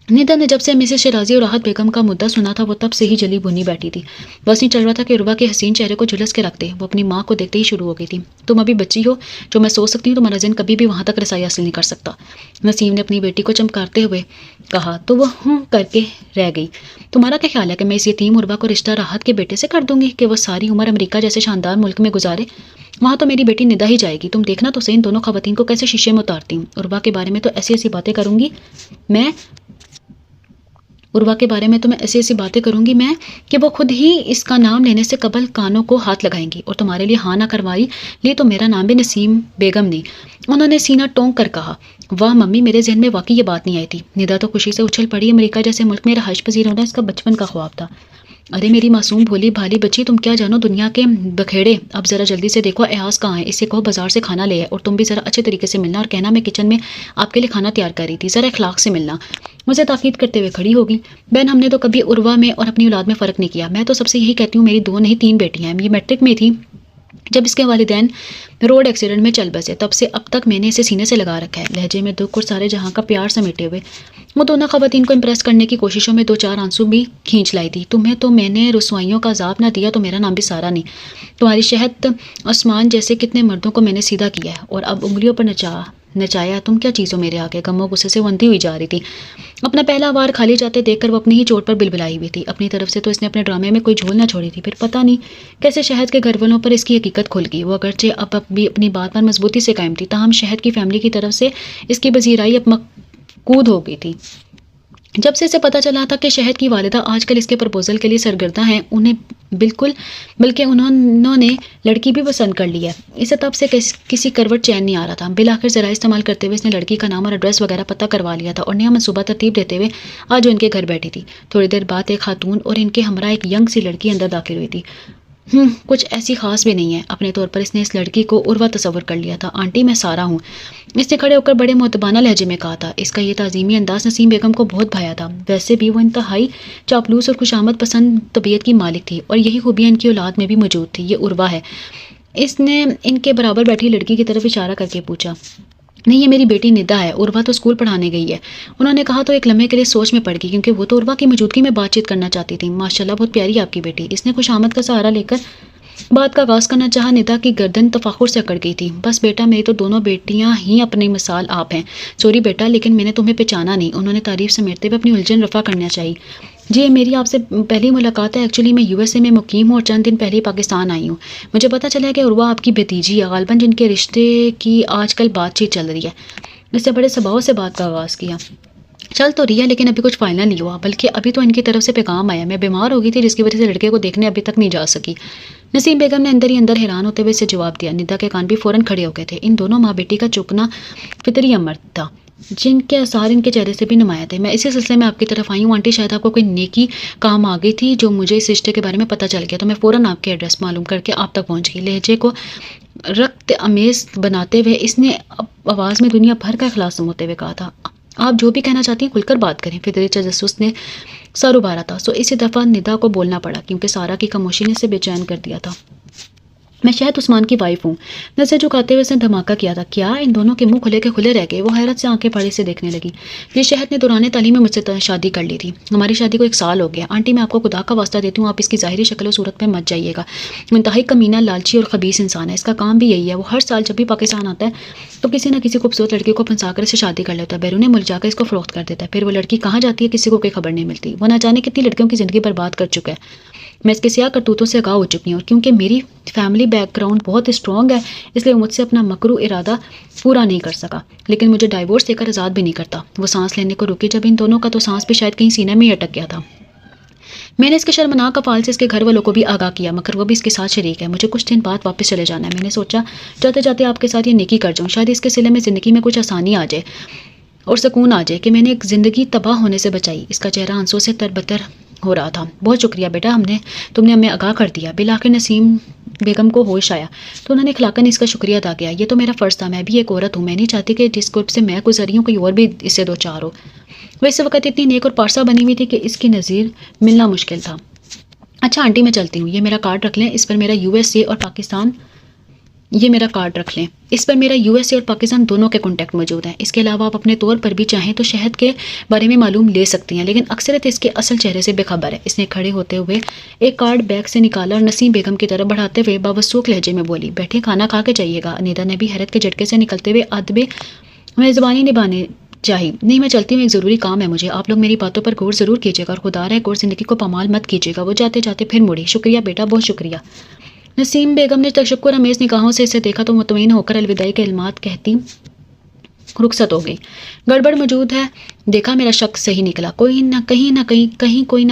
ندا نے جب سے مسز شیرازی اور راحت بیگم کا مدعا سنا تھا وہ تب سے ہی جلی بھنی بیٹھی تھی، بس نہیں چل رہا تھا کہ عروہ کے حسین چہرے کو جھلس کے رکھ دے۔ وہ اپنی ماں کو دیکھتے ہی شروع ہو گئی تھی۔ تم ابھی بچی ہو، جو میں سوچ سکتی ہوں تمہارا ذہن کبھی بھی وہاں تک رسائی حاصل نہیں کر سکتا، نسیم نے اپنی بیٹی کو چمکارتے ہوئے کہا تو وہ ہوں کر کے رہ گئی۔ تمہارا کیا خیال ہے کہ میں اس یتیم عروہ کو رشتہ راحت کے بیٹے سے کر دوں گی کہ وہ ساری عمر امریکہ جیسے شاندار ملک میں گزارے؟ وہاں تو میری بیٹی ندا ہی جائے گی۔ تم دیکھنا تو صحیح ان دونوں خواتین کو کیسے شیشے میں اتارتی ہوں۔ عروہ کے بارے میں تو ایسی ایسی باتیں کروں گی میں کہ وہ خود ہی اس کا نام لینے سے قبل کانوں کو ہاتھ لگائیں گی، اور تمہارے لیے ہاں نہ کروائی لی تو میرا نام بھی نسیم بیگم نہیں۔ انہوں نے سینہ ٹونک کر کہا۔ واہ ممی، میرے ذہن میں واقعی یہ بات نہیں آئی تھی۔ ندا تو خوشی سے اچھل پڑی۔ امریکہ جیسے ملک میں رہائش پذیر ہونا اس کا بچپن کا خواب تھا۔ ارے میری معصوم بھولی بھالی بچی، تم کیا جانو دنیا کے بکھیڑے۔ اب ذرا جلدی سے دیکھو ایاز کہاں ہے، اسے کہو بازار سے کھانا لے آئے، اور تم بھی ذرا اچھے طریقے سے ملنا اور کہنا میں کچن میں آپ کے لیے کھانا تیار کر رہی تھی، ذرا اخلاق سے ملنا۔ مجھے تاکید کرتے ہوئے کھڑی ہوگی۔ بہن، ہم نے تو کبھی عروہ میں اور اپنی اولاد میں فرق نہیں کیا۔ میں تو سب سے یہی کہتی ہوں، میری 2 نہیں 3 بیٹیاں ہیں۔ یہ میٹرک میں تھی جب اس کے والدین روڈ ایکسیڈنٹ میں چل بسے، تب سے اب تک میں نے اسے سینے سے لگا رکھا ہے۔ لہجے میں دکھ اور سارے جہاں کا پیار سمیٹے ہوئے وہ دونوں خواتین کو امپریس کرنے کی کوششوں میں 2-4 آنسو بھی کھینچ لائی تھی۔ تمہیں تو میں نے رسوائیوں کا عذاب نہ دیا تو میرا نام بھی سارا نہیں۔ تمہاری شہد عثمان جیسے کتنے مردوں کو میں نے سیدھا کیا ہے، اور اب انگلیوں پر نچایا تم کیا چیز ہو میرے آگے؟ غم و غصے سے وندی ہوئی جا رہی تھی۔ اپنا پہلا وار خالی جاتے دیکھ کر وہ اپنی ہی چوٹ پر بلبلائی ہوئی تھی۔ اپنی طرف سے تو اس نے اپنے ڈرامے میں کوئی جھول نہ چھوڑی تھی، پھر پتہ نہیں کیسے شہد کے گھر والوں پر اس کی حقیقت کھل گئی۔ وہ اگرچہ اب بھی اپنی بات پر مضبوطی سے قائم تھی، تاہم شہد کی فیملی کی طرف سے اس کی پذیرائی اب مفقود ہو گئی تھی۔ جب سے اسے پتہ چلا تھا کہ شہد کی والدہ آج کل اس کے پرپوزل کے لیے سرگردہ ہیں، بلکہ انہوں نے لڑکی بھی پسند کر لی ہے، اسے تب سے کسی کروٹ چین نہیں آ رہا تھا۔ بالآخر ذرا استعمال کرتے ہوئے اس نے لڑکی کا نام اور ایڈریس وغیرہ پتہ کروا لیا تھا اور نیا منصوبہ ترتیب دیتے ہوئے آج وہ ان کے گھر بیٹھی تھی۔ تھوڑی دیر بعد ایک خاتون اور ان کے ہمراہ ایک ینگ سی لڑکی اندر داخل ہوئی تھی۔ کچھ ایسی خاص بھی نہیں ہے۔ اپنے طور پر اس نے اس لڑکی کو عروہ تصور کر لیا تھا۔ آنٹی میں سارا ہوں، اس نے کھڑے ہو کر بڑے معتبانہ لہجے میں کہا تھا۔ اس کا یہ تعظیمی انداز نسیم بیگم کو بہت بھایا تھا۔ ویسے بھی وہ انتہائی چاپلوس اور خوشامد پسند طبیعت کی مالک تھی، اور یہی خوبیاں ان کی اولاد میں بھی موجود تھی۔ یہ عروہ ہے؟ اس نے ان کے برابر بیٹھی لڑکی کی طرف اشارہ کر کے پوچھا۔ نہیں، یہ میری بیٹی ندا ہے، عروہ تو اسکول پڑھانے گئی ہے۔ انہوں نے کہا تو ایک لمحے کے لیے سوچ میں پڑ گئی، کیونکہ وہ تو عروہ کی موجودگی میں بات چیت کرنا چاہتی تھی۔ ماشاءاللہ، بہت پیاری آپ کی بیٹی۔ اس نے خوشامد کا سہارا لے کر بات کا آغاز کرنا چاہا۔ ندا کی گردن تفاخر سے اکڑ گئی تھی۔ بس بیٹا، میری تو دونوں بیٹیاں ہی اپنی مثال آپ ہیں۔ سوری بیٹا، لیکن میں نے تمہیں پہچانا نہیں۔ انہوں نے تعریف سمیٹتے ہوئے اپنی الجھن رفع کرنا چاہی۔ جی، میری آپ سے پہلی ملاقات ہے۔ ایکچولی میں USA میں مقیم ہوں اور چند دن پہلے ہی پاکستان آئی ہوں۔ مجھے پتہ چلا کہ عروہ آپ کی بھتیجی ہے، غالباً جن کے رشتے کی آج کل بات چیت چل رہی ہے۔ اس نے بڑے سباؤ سے بات کا آغاز کیا۔ چل تو رہی ہے، لیکن ابھی کچھ فائنل نہیں ہوا، بلکہ ابھی تو ان کی طرف سے پیغام آیا۔ میں بیمار ہو گئی تھی، جس کی وجہ سے لڑکے کو دیکھنے ابھی تک نہیں جا سکی۔ نسیم بیگم نے اندر ہی اندر حیران ہوتے ہوئے اسے جواب دیا۔ ندا کے کان بھی فوراً کھڑے ہو گئے تھے۔ ان دونوں ماں بیٹی کا چکنا فطری امر تھا، جن کے آثار ان کے چہرے سے بھی نمایاں تھے۔ میں اسی سلسلے میں آپ کی طرف آئی ہوں آنٹی، شاید آپ کو کوئی نیکی کام آ گئی تھی جو مجھے اس رشتے کے بارے میں پتہ چل گیا، تو میں فوراً آپ کے ایڈریس معلوم کر کے آپ تک پہنچ گئی۔ لہجے کو رقت امیز بناتے ہوئے اس نے آواز میں دنیا بھر کا اخلاص سموتے ہوئے کہا تھا، آپ جو بھی کہنا چاہتی ہیں کھل کر بات کریں۔ فطری تجسس نے سر ابھارا تھا، سو اسی دفعہ ندا کو بولنا پڑا، کیونکہ سارا کی خاموشی نے اسے بے چین کر دیا تھا۔ میں شاہد عثمان کی وائف ہوں۔ نظر جھکاتے ہوئے اس نے دھماکہ کیا تھا۔ کیا؟ ان دونوں کے منہ کھلے کے کھلے رہ گئے۔ وہ حیرت سے آنکھیں پھاڑے سے دیکھنے لگی۔ یہ شہد نے دوران تعلیم میں مجھ سے شادی کر لی تھی۔ ہماری شادی کو 1 سال ہو گیا۔ آنٹی، میں آپ کو خدا کا واسطہ دیتی ہوں، آپ اس کی ظاہری شکل و صورت پہ مت جائیے گا۔ وہ انتہائی کمینہ، لالچی اور خبیث انسان ہے۔ اس کا کام بھی یہی ہے، وہ ہر سال جب بھی پاکستان آتا ہے تو کسی نہ کسی خوبصورت لڑکی کو پھنسا کر اسے شادی کر لیتا ہے، بیرون ملک جا کر اس کو فروخت کر دیتا ہے۔ پھر وہ لڑکی کہاں جاتی ہے کسی کو کوئی خبر نہیں ملتی۔ وہ نہ جانے کتنی لڑکیوں کی زندگی برباد کر چکا ہے۔ میں اس کے سیاہ کرتوتوں سے آگاہ ہو چکی ہوں، اور کیونکہ میری فیملی بیک گراؤنڈ بہت اسٹرانگ ہے، اس لیے وہ مجھ سے اپنا مکرو ارادہ پورا نہیں کر سکا، لیکن مجھے ڈائیورس دے کر آزاد بھی نہیں کرتا۔ وہ سانس لینے کو رکی، جب ان دونوں کا تو سانس بھی شاید کہیں سینے میں ہی اٹک گیا تھا۔ میں نے اس کے شرمناک افعال سے اس کے گھر والوں کو بھی آگاہ کیا، مگر وہ بھی اس کے ساتھ شریک ہے۔ مجھے کچھ دن بعد واپس چلے جانا ہے۔ میں نے سوچا جاتے جاتے آپ کے ساتھ یہ نیکی کر جاؤں، شاید اس کے صلے میں زندگی میں کچھ آسانی آ جائے اور سکون آ جائے کہ میں نے ایک زندگی تباہ ہونے سے بچائی۔ اس کا چہرہ آنسوں سے تربتر ہو رہا تھا۔ بہت شکریہ بیٹا، تم نے ہمیں آگاہ کر دیا۔ بالآخر نسیم بیگم کو ہوش آیا تو انہوں نے اخلاقاً اس کا شکریہ ادا کیا۔ یہ تو میرا فرض تھا، میں بھی ایک عورت ہوں، میں نہیں چاہتی کہ جس گروپ سے میں گزری ہوں کوئی اور بھی اس سے 2 چار ہو۔ وہ اس وقت اتنی نیک اور پارسا بنی ہوئی تھی کہ اس کی نظیر ملنا مشکل تھا۔ اچھا آنٹی، میں چلتی ہوں، یہ میرا کارڈ رکھ لیں، اس پر میرا USA اور پاکستان دونوں کے کانٹیکٹ موجود ہیں۔ اس کے علاوہ آپ اپنے طور پر بھی چاہیں تو شہد کے بارے میں معلوم لے سکتی ہیں، لیکن اکثرت اس کے اصل چہرے سے بے خبر ہے۔ اس نے کھڑے ہوتے ہوئے ایک کارڈ بیگ سے نکالا اور نسیم بیگم کی طرف بڑھاتے ہوئے باوسوک لہجے میں بولی، بیٹھے کھانا کھا کے جائیے گا۔ ندا نے بھی حیرت کے جھٹکے سے نکلتے ہوئے ادب میزبانی نبھانے چاہی۔ نہیں، میں چلتی ہوں، ایک ضروری کام ہے مجھے۔ آپ لوگ میری باتوں پر غور ضرور کیجیے گا اور خدا رحم اور زندگی کو پامال مت کیجیے گا۔ وہ جاتے جاتے پھر مڑی۔ شکریہ بیٹا، بہت شکریہ۔ نسیم بیگم نے تشکر امیز نگاہوں سے اسے دیکھا تو مطمئن ہو کر الوداعی کے کلمات کہتی رخصت ہو گئی۔ گڑبڑ موجود ہے، دیکھا میرا شک صحیح نکلا، کوئی نہ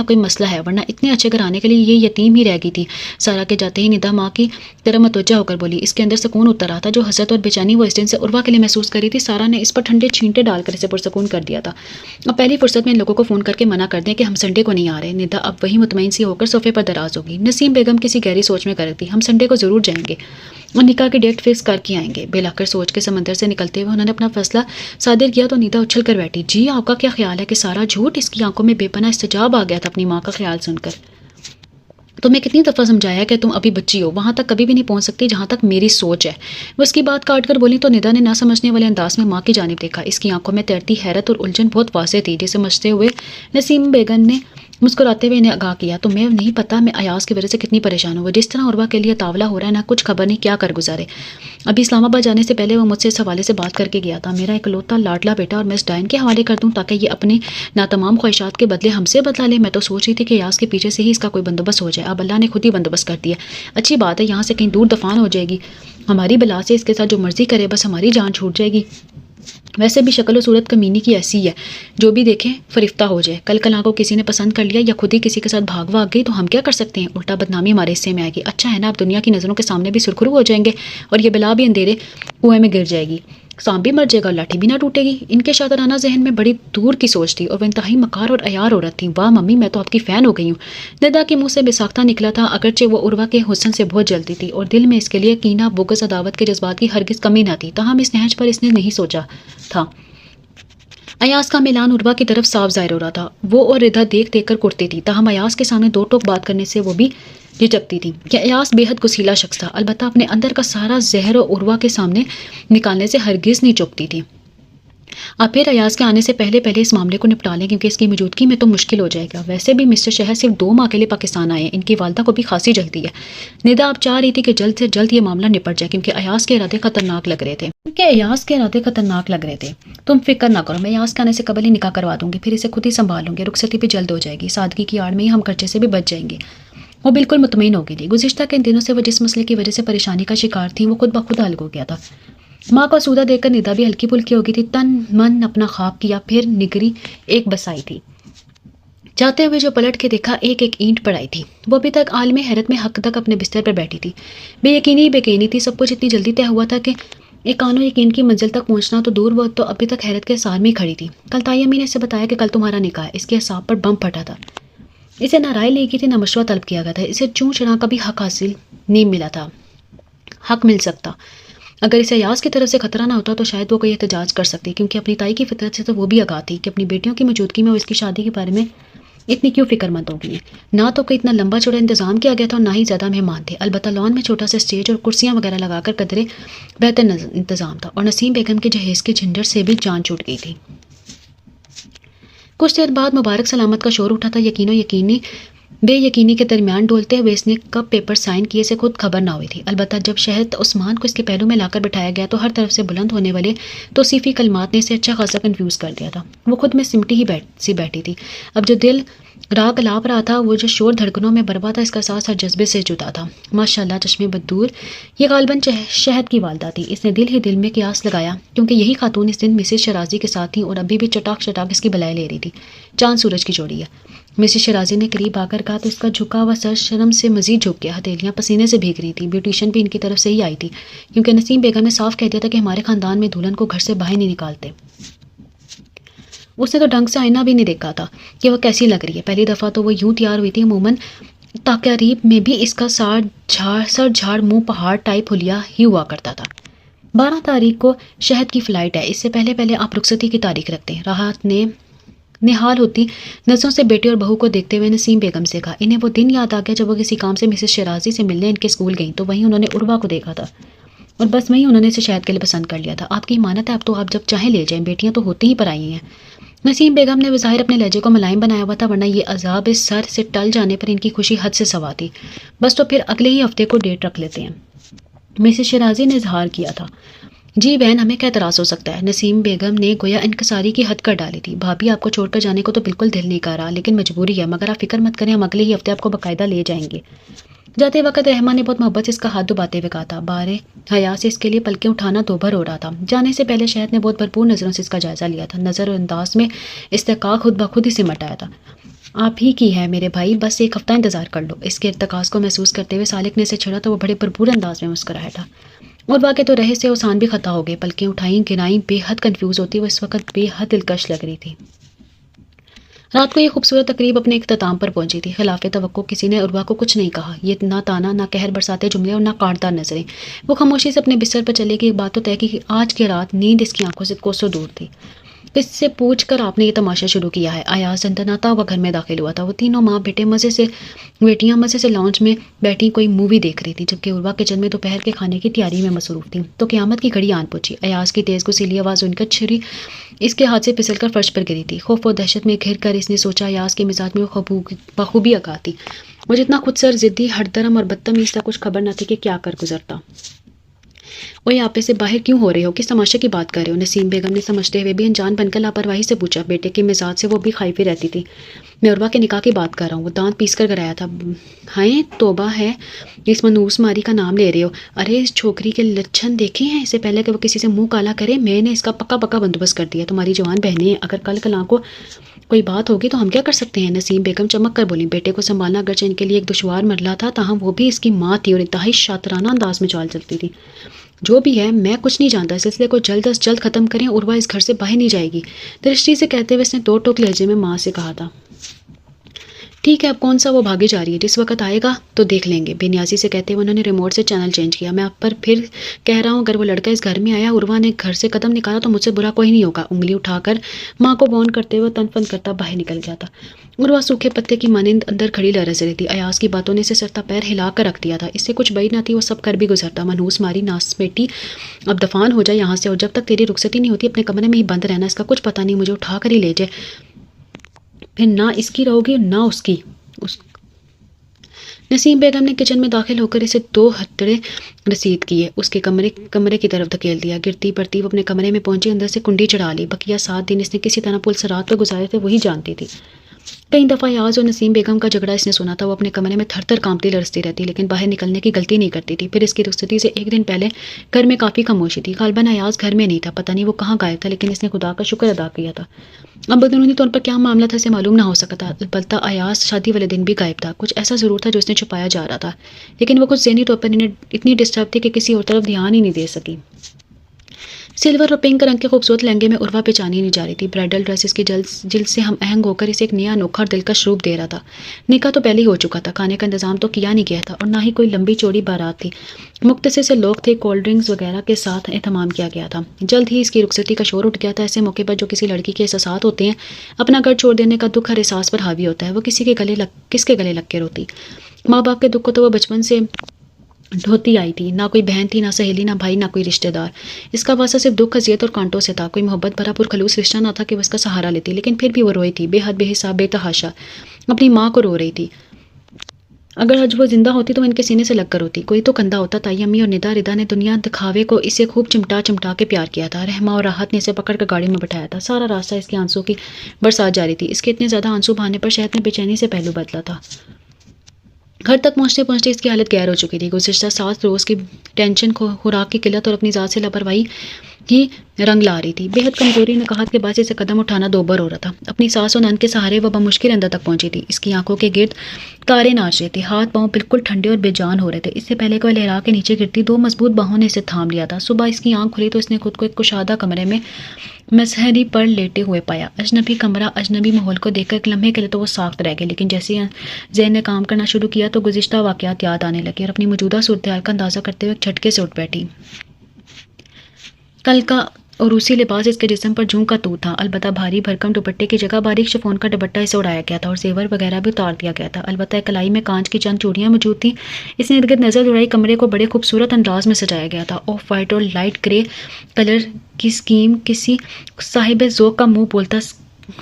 کوئی مسئلہ ہے، ورنہ اتنے اچھے گھرانے کے لیے یہ یتیم ہی رہ گئی تھی۔ سارا کے جاتے ہی ندا ماں کی طرف متوجہ ہو کر بولی۔ اس کے اندر سکون اتر رہا تھا، جو حسرت اور بے چینی وہ اس دن سے عروہ کے لیے محسوس کر رہی تھی، سارا نے اس پر ٹھنڈے چھینٹے ڈال کر اسے پرسکون کر دیا تھا۔ اب پہلی فرصت میں ان لوگوں کو فون کر کے منع کر دیں کہ ہم سنڈے کو نہیں آ رہے۔ ندا اب وہی مطمئن سی ہو کر صوفے پر دراز ہوگی۔ نسیم بیگم کسی گہری سوچ میں غرق تھی۔ ہم سنڈے کو ضرور جائیں گے اور نکاح کی ڈیٹ فکس کر کے آئیں گے۔ بالآخر سوچ کے سمندر سے نکلتے ہوئے انہوں نے اپنا فیصلہ صادر کیا تو نیتا اچھل کر بیٹھی۔ جی، آپ کا کیا خیال ہے کہ سارا جھوٹ؟ اس کی آنکھوں میں بے پناہ استجاب آ گیا تھا اپنی ماں کا خیال سن کر۔ تمہیں کتنی دفعہ سمجھایا کہ تم ابھی بچی ہو، وہاں تک کبھی بھی نہیں پہنچ سکتی جہاں تک میری سوچ ہے۔ وہ اس کی بات کاٹ کر بولی تو ندا نے نہ سمجھنے والے انداز میں ماں کی جانب دیکھا۔ اس کی آنکھوں میں تیرتی حیرت اور الجھن بہت واضح تھی، جسے سمجھتے ہوئے نسیم بیگم نے مسکراتے ہوئے انہیں آگاہ کیا، تمہیں نہیں پتا میں ایاز کی وجہ سے کتنی پریشان ہوں۔ وہ جس طرح عروہ کے لیے تاولا ہو رہا ہے، نہ کچھ خبر نہیں کیا کر گزارے۔ ابھی اسلام آباد جانے سے پہلے وہ مجھ سے اس حوالے سے بات کر کے گیا تھا، میرا اکلوتا لاڈلا بیٹا اور میں اس ڈائن کے حوالے کر دوں تاکہ یہ اپنے ناتمام خواہشات کے بدلے ہم سے بدلا لے۔ میں تو سوچ رہی تھی کہ ایاز کے پیچھے سے ہی اس کا کوئی بندوبست ہو جائے، اب اللہ نے خود ہی بندوبست کر دیا۔ اچھی بات ہے، یہاں سے کہیں دور دفان ہو جائے گی، ہماری بلا سے اس کے ساتھ جو مرضی کرے، بس ہماری جان چھوٹ جائے گی۔ ویسے بھی شکل و صورت کمینی کی ایسی ہے، جو بھی دیکھیں فرفتہ ہو جائے۔ کل کلاں کو کسی نے پسند کر لیا یا خود ہی کسی کے ساتھ بھاگ گئی تو ہم کیا کر سکتے ہیں؟ الٹا بدنامی ہمارے حصے میں آئے گی۔ اچھا ہے نا، اب دنیا کی نظروں کے سامنے بھی سرخرو ہو جائیں گے اور یہ بلا بھی اندھیرے کنویں میں گر جائے گی۔ سانپ بھی مر جائے گا اور لاٹھی بھی نہ ٹوٹے گی۔ ان کے شاطرانہ ذہن میں بڑی دور کی سوچ تھی اور وہ انتہائی مکار اور عیار عورت تھی۔ واہ ممی، میں تو آپ کی فین ہو گئی ہوں۔ ندا کے منہ سے بے ساختہ نکلا تھا، اگرچہ وہ عروہ کے حسن سے بہت جلتی تھی اور دل میں اس کے لیے کینہ، بغض، عداوت کے جذبات کی ہرگز کمی نہ تھی، تاہم اس نہج پر اس نے نہیں سوچا تھا۔ ایاز کا میلان عروہ کی طرف صاف ظاہر ہو رہا تھا۔ وہ اور ردا دیکھ دیکھ کر کرتی تھی، تاہم ایاز کے سامنے دو ٹوک بات کرنے سے وہ بھی جھجکتی تھی کہ ایاز بے حد غسیلا شخص تھا، البتہ اپنے اندر کا سارا زہر عروہ کے سامنے نکالنے سے ہرگز نہیں چوکتی تھی۔ آپ پھر ایاز کے آنے سے پہلے اس معاملے کو نپٹا لیں، کیونکہ اس کی موجودگی میں تو مشکل ہو جائے گا۔ ویسے بھی مسٹر شہر صرف 2 ماہ کے لیے پاکستان آئے ہیں، ان کی والدہ کو بھی خاصی جلدی ہے۔ ندا اب چاہ رہی تھی کہ جلد سے جلد یہ معاملہ نپٹ جائے، کیونکہ ایاز کے ارادے خطرناک لگ رہے تھے۔ تم فکر نہ کرو، میں ایاز کے آنے سے قبل ہی نکاح کروا دوں گی، پھر اسے خود ہی سنبھال لوں گی، رخصتی بھی جلد ہو جائے گی، سادگی کی آڑ میں ہی ہم خرچے سے بھی بچ جائیں گے۔ وہ بالکل مطمئن ہو گئی تھی۔ گزشتہ کے دنوں سے وہ جس مسئلے کی وجہ سے پریشانی کا شکار تھی وہ خود بخود حل ہو گیا تھا۔ ماں کو سودہ دیکھ کر ندا بھی ہلکی پھلکی ہو گئی تھی، تن من اپنا خواب کیا، پھر نگری ایک بسائی تھی۔ جاتے ہوئے جو پلٹ کے دیکھا، ایک ایک اینٹ پڑائی تھی۔ وہ ابھی تک عالم حیرت میں حق تک اپنے بستر پر بیٹھی تھی، بے یقینی تھی۔ سب کچھ اتنی جلدی طے ہوا تھا کہ ایک آنو یقین کی منزل تک پہنچنا تو دور، وہ تو ابھی تک حیرت کے سار میں کھڑی تھی۔ کل تائی امی نے اسے بتایا کہ کل تمہارا نکاح ہے۔ اس کے اعصاب پر بم پھٹا تھا۔ اسے نہ رائے لی گئی تھی، نہ مشورہ طلب کیا گیا تھا۔ اسے چوں چڑھا کا بھی حق حاصل نہیں ملا تھا، حق مل سکتا۔ اگر اسے ایاز کی طرف سے خطرہ نہ ہوتا تو شاید وہ کوئی احتجاج کر سکتی، کیونکہ اپنی تائی کی فطرت سے تو وہ بھی آگاہ تھی کہ اپنی بیٹیوں کی موجودگی میں وہ اس کی شادی کے بارے میں اتنی کیوں فکر مند ہو گئی ہیں۔ نہ تو کوئی اتنا لمبا چوڑا انتظام کیا گیا تھا اور نہ ہی زیادہ مہمان تھے، البتہ لان میں چھوٹا سا اسٹیج اور کرسیاں وغیرہ لگا کر قدرے بہتر انتظام تھا، اور نسیم بیگم کے جہیز کی جھنجھٹ سے بھی جان چھوٹ گئی تھی۔ کچھ دیر بعد مبارک سلامت کا شور اٹھا تھا۔ بے یقینی کے درمیان ڈولتے ہوئے اس نے کب پیپر سائن کیے سے خود خبر نہ ہوئی تھی، البتہ جب شہد عثمان کو اس کے پہلو میں لا کر بٹھایا گیا تو ہر طرف سے بلند ہونے والے توصیفی کلمات نے اسے اچھا خاصا کنفیوز کر دیا تھا۔ وہ خود میں سمٹی ہی بیٹھی تھی۔ اب جو دل راگ الاپ رہا تھا، وہ جو شور دھڑکنوں میں برپا تھا، اس کا احساس ہر جذبے سے جدا تھا۔ ماشاءاللہ، چشمے بدور، یہ غالباً شہد کی والدہ تھی۔ اس نے دل ہی دل میں قیاس لگایا، کیونکہ یہی خاتون اس دن مسز شرازی کے ساتھ تھی اور ابھی بھی چٹاک اس کی بلائے لے رہی تھی۔ چاند سورج کی جوڑی ہے۔ مسز شرازی نے قریب آ کر کہا تو اس کا جھکا ہوا سر شرم سے مزید جھک گیا، ہتھیلیاں پسینے سے بھیگ رہی تھی۔ بیوٹیشین بھی ان کی طرف سے ہی آئی تھی، کیونکہ نسیم بیگم نے صاف کہہ دیا تھا کہ ہمارے خاندان میں دلہن کو گھر سے باہر نہیں نکالتے۔ اس نے تو ڈھنگ سے آئینہ بھی نہیں دیکھا تھا کہ وہ کیسی لگ رہی ہے۔ پہلی دفعہ تو وہ یوں تیار ہوئی تھی، عموماً تقریب میں بھی اس کا سر جھاڑ منہ پہاڑ ٹائپ حلیہ ہی ہوا کرتا تھا۔ 12 تاریخ کو شہد کی فلائٹ ہے، اس سے پہلے آپ رخصتی کی تاریخ رکھتے ہیں۔ راحت نے نہال ہوتی نظروں سے بیٹی اور بہو کو دیکھتے ہوئے نسیم بیگم سے کہا۔ انہیں وہ دن یاد آ گیا جب وہ کسی کام سے مسز شرازی سے ملنے ان کے اسکول گئیں تو وہیں انہوں نے عروہ کو دیکھا تھا، اور بس وہیں انہوں نے اسے شہد کے لیے پسند کر لیا تھا۔ آپ کی امانت ہے، اب تو آپ جب چاہیں لے جائیں، بیٹیاں تو ہوتی ہی پر آئی ہیں۔ نسیم بیگم نے بظاہر اپنے لہجے کو ملائم بنایا ہوا تھا، ورنہ یہ عذاب اس سر سے ٹل جانے پر ان کی خوشی حد سے سوا تھی۔ بس تو پھر اگلے ہی ہفتے کو ڈیٹ رکھ لیتے ہیں، مسز شرازی نے اظہار کیا تھا۔ جی بہن، ہمیں کیا اعتراض ہو سکتا ہے؟ نسیم بیگم نے گویا انکساری کی حد کر ڈالی تھی۔ بھابھی، آپ کو چھوڑ کر جانے کو تو بالکل دل نہیں کر رہا، لیکن مجبوری ہے، مگر آپ فکر مت کریں، ہم اگلے ہی ہفتے آپ کو باقاعدہ لے جائیں گے۔ جاتے وقت رحمہ نے بہت محبت سے اس کا ہاتھ دباتے ہوئے کہا تھا۔ بارے حیا سے اس کے لیے پلکیں اٹھانا دوبھر ہو رہا تھا۔ جانے سے پہلے شہد نے بہت بھرپور نظروں سے اس کا جائزہ لیا تھا، نظر و انداز میں استحقاق خود بخود ہی سمٹ آیا تھا۔ آپ ہی کی ہے میرے بھائی، بس ایک ہفتہ انتظار کر لو۔ اس کے ارتکاز کو محسوس کرتے ہوئے سالک نے اسے چھڑا تو وہ بڑے بھرپور انداز میں مسکرایا تھا۔ اور واقع تو رہے سے اوسان بھی خطا ہو گئے، پلکیں اٹھائیں گنائیں، بے حد کنفیوز ہوتی، وہ اس وقت بے حد دلکش لگ رہی تھی۔ رات کو یہ خوبصورت تقریب اپنے اختتام پر پہنچی تھی۔ خلاف توقع کسی نے عروہ کو کچھ نہیں کہا، یہ نہ تانا، نہ قہر برساتے جملے اور نہ کاٹدار نظریں۔ وہ خاموشی سے اپنے بستر پر چلے گی۔ ایک بات تو طے کی کہ آج کی رات نیند اس کی آنکھوں سے کوسوں دور تھی۔ اس سے پوچھ کر آپ نے یہ تماشا شروع کیا ہے؟ ایاز سنتناتا ہوا گھر میں داخل ہوا تھا۔ وہ تینوں ماں بیٹیاں مزے سے لاؤنج میں بیٹھی کوئی مووی دیکھ رہی تھی، جبکہ عروہ کچن میں دوپہر کے کھانے کی تیاری میں مصروف تھی۔ تو قیامت کی گھڑی آن پہنچی۔ ایاز کی تیز گسیلی آواز ان کا چھری اس کے ہاتھ سے پھسل کر فرش پر گری تھی۔ خوف و دہشت میں گھر کر اس نے سوچا ایاز کے مزاج میں وہ بخوبی آگاہ تھی۔ وہ جتنا خود سر ضدی، ہٹ درم اور بدتمیز تھا، کچھ خبر نہ تھی کہ کیا کر گزرتا۔ وہ آپے سے باہر کیوں ہو رہے ہو؟ کس تماشے کی بات کر رہے ہو؟ نسیم بیگم نے سمجھتے ہوئے بھی انجان بن کر لاپرواہی سے پوچھا۔ بیٹے کے مزاج سے وہ بھی خائفی رہتی تھی۔ میں عروہ کے نکاح کی بات کر رہا ہوں، وہ دانت پیس کر گرایا تھا۔ ہائے توبہ ہے، اس منوس ماری کا نام لے رہے ہو؟ ارے اس چھوکری کے لچھن دیکھے ہیں؟ اس سے پہلے کہ وہ کسی سے منہ کالا کرے میں نے اس کا پکا بندوبست کر دیا۔ تمہاری جوان بہنیں ہیں، اگر کل کلاں کو کوئی بات ہوگی تو ہم کیا کر سکتے ہیں؟ نسیم بیگم چمک کر بولی۔ بیٹے کو سنبھالنا اگرچہ ان کے لیے ایک دشوار مرحلہ تھا، تاہم وہ بھی اس کی ماں تھی اور انتہائی شاطرانہ انداز میں چال چلتی تھی۔ جو بھی ہے میں کچھ نہیں جانتا، اس سلسلے کو جلد از جلد ختم کریں، عروہ اس گھر سے باہر نہیں جائے گی، درشٹی سے کہتے ہوئے اس نے دو ٹوک لہجے میں ماں سے کہا تھا۔ ٹھیک ہے، اب کون سا وہ بھاگے جا رہی ہے، جس وقت آئے گا تو دیکھ لیں گے، بے نیازی سے کہتے ہوئے انہوں نے ریموٹ سے چینل چینج کیا۔ میں آپ پر پھر کہہ رہا ہوں، اگر وہ لڑکا اس گھر میں آیا، عروہ نے گھر سے قدم نکالا تو مجھ سے برا کوئی نہیں ہوگا۔ انگلی اٹھا کر ماں کو وارن کرتے ہوئے تن فن کرتا باہر نکل گیا تھا۔ عروہ سوکھے پتے کی مانند اندر کھڑی لرز رہی تھی۔ ایاز کی باتوں نے اسے سرتا پیر ہلا کر رکھ دیا تھا، اس سے کچھ بعید نہ تھی، وہ سب کر بھی گزرتا۔ منحوس ماری ناس بیٹی، اب دفان ہو جائے یہاں سے، اور جب تک تیری رخصتی نہیں ہوتی اپنے کمرے میں ہی بند رہنا، اس کا کچھ پتہ نہیں، مجھے اٹھا کر ہی لے جائے، پھر نہ اس کی رہو گی نہ اس کی۔ نسیم بیگم نے کچن میں داخل ہو کر اسے 2 ہتھڑے رسید کیے، اس کے کمرے کی طرف دھکیل دیا۔ گرتی پڑتی وہ اپنے کمرے میں پہنچی، اندر سے کنڈی چڑھا لی۔ بقیہ 7 دن اس نے کسی طرح پلسرات پر گزارے تھے، وہی جانتی تھی۔ کئی دفعہ ایاز اور نسیم بیگم کا جھگڑا اس نے سنا تھا، وہ اپنے کمرے میں تھر تھر کانپتی لرزتی رہتی، لیکن باہر نکلنے کی غلطی نہیں کرتی تھی۔ پھر اس کی رخصتی سے 1 دن پہلے گھر میں کافی خاموشی تھی، غالباً ایاز گھر میں نہیں تھا، پتہ نہیں وہ کہاں غائب تھا، لیکن اس نے خدا کا شکر ادا کیا تھا۔ اب اندرونی طور پر کیا معاملہ تھا اسے معلوم نہ ہو سکا تھا، البتہ ایاز شادی والے دن بھی غائب تھا، کچھ ایسا ضرور تھا جو اس نے چھپایا جا رہا تھا، لیکن وہ کچھ ذہنی طور پر انہیں اتنی ڈسٹرب تھی کہ کسی اور طرف دھیان ہی نہیں دے سکی۔ سلور اور پنک رنگ کے خوبصورت لہنگے میں عروہ پہچانی نہیں جا رہی تھی، برائڈل ڈریس اس کی جلد سے ہم آہنگ ہو کر اسے ایک نیا انوکھا اور دلکش روپ دے رہا تھا۔ نکاح تو پہلے ہی ہو چکا تھا، کھانے کا انتظام تو کیا نہیں گیا تھا، اور نہ ہی کوئی لمبی چوڑی بارات تھی، مختصر سے لوگ تھے، کولڈ ڈرنکس وغیرہ کے ساتھ اہتمام کیا گیا تھا۔ جلد ہی اس کی رخصتی کا شور اٹھ گیا تھا۔ ایسے موقع پر جو کسی لڑکی کے احساسات ہوتے ہیں، اپنا گھر چھوڑ دینے کا دکھ ہر احساس پر حاوی ہوتا ہے، وہ کس کے گلے لگ کے روتی؟ ماں باپ کے دکھ کو تو وہ بچپن سے ڈھوتی آئی تھی، نہ کوئی بہن تھی، نہ سہیلی، نہ بھائی، نہ کوئی رشتہ دار۔ اس کا واسطہ صرف دکھ، اذیت اور کانٹوں سے تھا، کوئی محبت بھرا پرخلوص رشتہ نہ تھا کہ وہ اس کا سہارا لیتی، لیکن پھر بھی وہ روئی تھی، بے حد، بے حساب، بے تحاشا، اپنی ماں کو رو رہی تھی۔ اگر آج وہ زندہ ہوتی تو وہ ان کے سینے سے لگ کر ہوتی، کوئی تو کندھا ہوتا۔ تائی امی اور ندا ردا نے دنیا دکھاوے کو اسے خوب چمٹا کے پیار کیا تھا۔ رحمہ اور راحت نے اسے پکڑ کر گاڑی میں بٹھایا تھا، سارا راستہ اس کے آنسوں کی برسات جاری تھی، اس کے اتنے زیادہ آنسو بہانے پر شہد نے بے چینی سے پہلو بدلا تھا۔ گھر تک پہنچتے پہنچتے اس کی حالت غیر ہو چکی تھی، گزشتہ 7 روز کی ٹینشن، خوراک کی قلت اور اپنی ذات سے لاپرواہی ہی رنگ لا رہی تھی۔ بے حد کمزوری نے کہا کہ باعث سے قدم اٹھانا دوبر ہو رہا تھا۔ اپنی ساس اور نند کے سہارے وہ بمشکل اندر تک پہنچی تھی، اس کی آنکھوں کے گرد تارے ناچ رہے تھے، ہاتھ پاؤں بالکل ٹھنڈے اور بے جان ہو رہے تھے۔ اس سے پہلے کہ وہ لہرا کے نیچے گرتی، 2 مضبوط باہوں نے اسے تھام لیا تھا۔ صبح اس کی آنکھ کھلی تو اس نے خود کو ایک کشادہ کمرے میں مسہری پر لیٹے ہوئے پایا۔ اجنبی کمرہ، اجنبی ماحول کو دیکھ کر ایک لمحے کے لیے تو وہ ساکت رہ گئے، لیکن جیسے ذہن نے کام کرنا شروع کیا تو گزشتہ واقعات یاد آنے لگے، اور اپنی موجودہ صورتحال کا اندازہ کرتے ہوئے ایک جھٹکے سے اٹھ بیٹھی۔ کل کا عروسی لباس اس کے جسم پر جوں کا تو تھا، البتہ بھاری بھرکم دوپٹے کی جگہ باریک شفون کا دوپٹہ اسے اڑایا گیا تھا، اور زیور وغیرہ بھی اتار دیا گیا تھا، البتہ ایک کلائی میں کانچ کی چند چوڑیاں موجود تھیں۔ اس نے ارد گرد نظر دوڑائی، کمرے کو بڑے خوبصورت انداز میں سجایا گیا تھا۔ آف وائٹ اور لائٹ گرے کلر کی اسکیم کسی صاحب ذوق کا منہ بولتا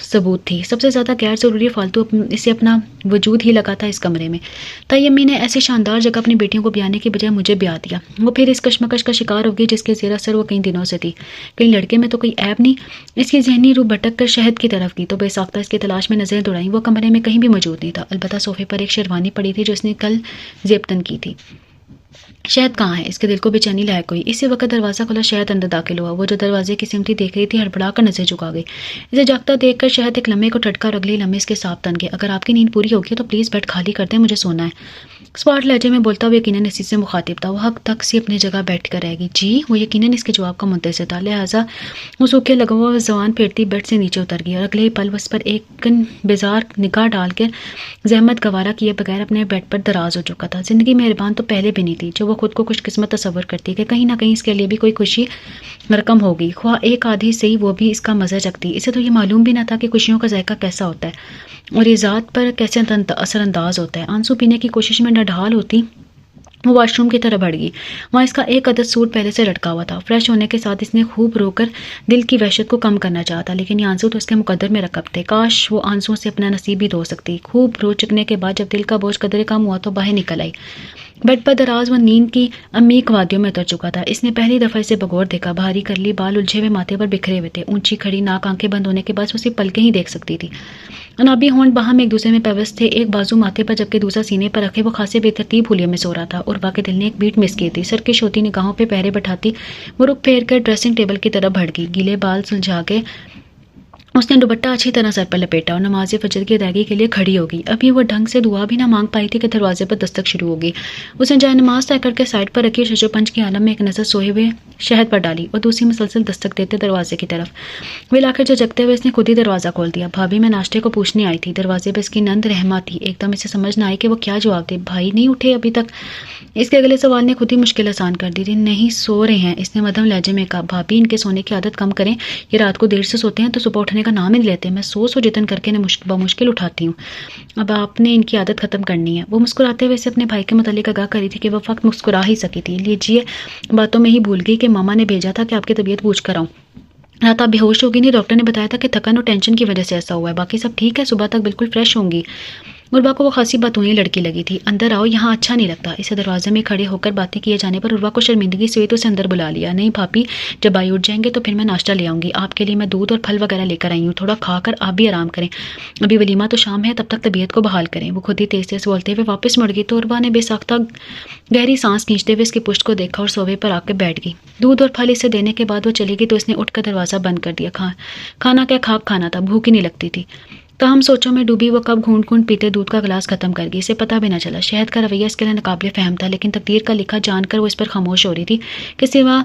ثبوت تھی۔ سب سے زیادہ غیر ضروری فالتو اسے اپنا وجود ہی لگا تھا اس کمرے میں۔ تائی امی نے ایسی شاندار جگہ اپنی بیٹیوں کو بیانے کی بجائے مجھے بیاہ دیا۔ وہ پھر اس کشمکش کا شکار ہوگی جس کے زیر اثر وہ کئی دنوں سے تھی۔ کہیں لڑکے میں تو کوئی عیب نہیں؟ اس کی ذہنی روح بھٹک کر شہد کی طرف گئی تو بے ساختہ اس کی تلاش میں نظریں دوڑائیں، وہ کمرے میں کہیں بھی موجود نہیں تھا، البتہ صوفے پر ایک شیروانی پڑی تھی جو اس نے کل زیبتن کی تھی۔ شہد کہاں ہے؟ اس کے دل کو بے چینی لاحق ہوئی۔ اسی وقت دروازہ کھلا، شہد اندر داخل ہوا۔ وہ جو دروازے کی سمت دیکھ رہی تھی، ہڑبڑا کر نظر جھکا گئی۔ اسے جاگتا دیکھ کر شہد ایک لمحے کو ٹھٹکا اور اگلے لمحے اس کے ساتھ تن گئے۔ اگر آپ کی نیند پوری ہوگی تو پلیز بیڈ خالی کر دیں، مجھے سونا ہے۔ اسپاٹ لہجے میں بولتا ہوا یقیناً اسی سے مخاطب تھا، وہ حق تک سی اپنی جگہ بیٹھ کر رہے گی۔ جی، وہ یقیناً اس کے جواب کا منتظر تھا، لہٰذا وہ سوکھے لگوا زبان پھیرتی بیڈ سے نیچے اتر گئی، اور اگلے ہی پل اس پر ایک بیزار نگاہ ڈال کر زحمت گوارا کیے بغیر اپنے بیڈ پر دراز ہو چکا تھا۔ زندگی مہربان تو پہلے بھی نہیں تھی، جو وہ خود کو خوش قسمت تصور کرتی کہ کہیں نہ کہیں اس کے لیے بھی کوئی خوشی رقم ہوگی، خواہ ایک آدھی سے ہی، وہ بھی اس کا مزہ چکتی۔ اسے تو یہ معلوم بھی نہ تھا کہ خوشیوں کا ذائقہ کیسا ہوتا ہے اور یہ ذات پر کیسے اثر انداز ہوتا ہے۔ آنسو پینے کی کوشش میں نڈھال ہوتی وہ واش روم کی طرف بڑھ گئی۔ وہاں اس کا ایک عدد سوٹ پہلے سے لٹکا ہوا تھا۔ فریش ہونے کے ساتھ اس نے خوب رو کر دل کی وحشت کو کم کرنا چاہتا، لیکن یہ آنسو تو اس کے مقدر میں رکب تھے، کاش وہ آنسوؤں سے اپنا نصیب بھی دھو سکتی۔ خوب رو چکنے کے بعد جب دل کا بوجھ قدرے کم ہوا تو باہر نکل آئی۔ بیڈ پر دراز وہ نیند کی عمیق وادیوں میں اتر چکا تھا۔ اس نے پہلی دفعہ اسے بغور دیکھا، بھاری کرلی بال الجھے ہوئے ماتھے پر بکھرے ہوئے تھے، اونچی کھڑی ناک، آنکھیں بند ہونے کے بعد وہ صرف پلکیں ہی دیکھ سکتی تھی۔ انابی ہونٹ باہم ایک دوسرے میں پیوست تھے، ایک بازو ماتھے پر جبکہ دوسرا سینے پر رکھے، وہ خاصے بے ترتیب حلیے میں سو رہا تھا۔ عروہ کے دل نے ایک بیٹ مس کی تھی، سرکش ہوتی نگاہوں پہ پہرے بٹھاتی وہ رخ پھیر کر ڈریسنگ ٹیبل کی طرف بڑھ گئی، گیلے بال سلجھا کے اس نے دوپٹہ اچھی طرح سر پر لپیٹا اور نماز فجر کی ادائیگی کے لیے کھڑی ہو گئی۔ ابھی وہ ڈھنگ سے دعا بھی نہ مانگ پائی تھی کہ دروازے پر دستک شروع ہو گئی۔ اس نے جائے نماز طے کر کے سائڈ پر رکھی اور شش و پنج کی عالم میں ایک نظر سوئے ہوئے شہد پر ڈالی اور دوسری مسلسل دستک دیتے دروازے کی طرف۔ بالآخر جو جگتے ہوئے اس نے خود ہی دروازہ کھول دیا۔ بھابھی میں ناشتے کو پوچھنے آئی تھی۔ دروازے پہ اس کی نند رحمہ تھی۔ ایک دم اسے سمجھ نہ آئی کہ وہ کیا جواب دے۔ بھائی نہیں اٹھے ابھی تک؟ اس کے اگلے سوال نے خود ہی مشکل آسان کر دی تھی۔ نہیں سو رہے ہیں، اس نے مدھم لہجے میں کہا۔ بھابھی ان کے سونے کی عادت کم کریں، یہ رات کو دیر سے سوتے ہیں تو صبح اٹھنے کا نام ہی نہیں لیتے۔ میں سو جتن کر کے بمشکل اٹھاتی ہوں، اب آپ نے ان کی عادت ختم کرنی ہے۔ وہ مسکراتے ہوئے اسے اپنے بھائی کے متعلق آگاہ کری تھی کہ وہ فقط مسکرا ہی سکی تھی۔ لیجیے، باتوں میں ہی بھول گئی کہ ماما نے بھیجا تھا کہ آپ کی طبیعت پوچھ کر آؤں۔ رات آپ بے ہوش ہوگی نہیں، ڈاکٹر نے بتایا تھا کہ تھکن اور ٹینشن کی وجہ سے ایسا ہوا ہے، باقی سب ٹھیک ہے، صبح تک بالکل فریش ہوں گی۔ عروہ کو وہ خاصی باتوئی لڑکی لگی تھی۔ اندر آؤ، یہاں اچھا نہیں لگتا۔ اسے دروازے میں کھڑے ہو کر باتیں کیے جانے پر عروہ کو شرمندگی سے ہوئی تو اسے اندر بلا لیا۔ نہیں بھابھی، جب بھائی اٹھ جائیں گے تو پھر میں ناشتہ لے آؤں گی، آپ کے لیے میں دودھ اور پھل وغیرہ لے کر آئی ہوں، تھوڑا کھا کر آپ بھی آرام کریں، ابھی ولیمہ تو شام ہے، تب تک طبیعت کو بحال کریں۔ وہ خود ہی تیز تیز بولتے ہوئے واپس مڑ گئی تو عروہ نے بے ساختہ گہری سانس کھینچتے ہوئے اس کی پشت کو دیکھا اور صوبے پر آ کے بیٹھ گئی۔ دودھ اور پھل اسے دینے کے بعد وہ چلی گئی تو اس نے اٹھ کر دروازہ بند کر دیا۔ کھانا کیا کھاپ کھانا تھا، بھوک ہی نہیں لگتی تھی۔ تاہم سوچوں میں ڈوبی وہ کب گھونٹ گھونٹ پیتے دودھ کا گلاس ختم کر گئی، اسے پتہ بھی نہ چلا۔ شہد کا رویہ اس کے لیے ناقابل فہم تھا، لیکن تقدیر کا لکھا جان کر وہ اس پر خاموش ہو رہی تھی کہ سوا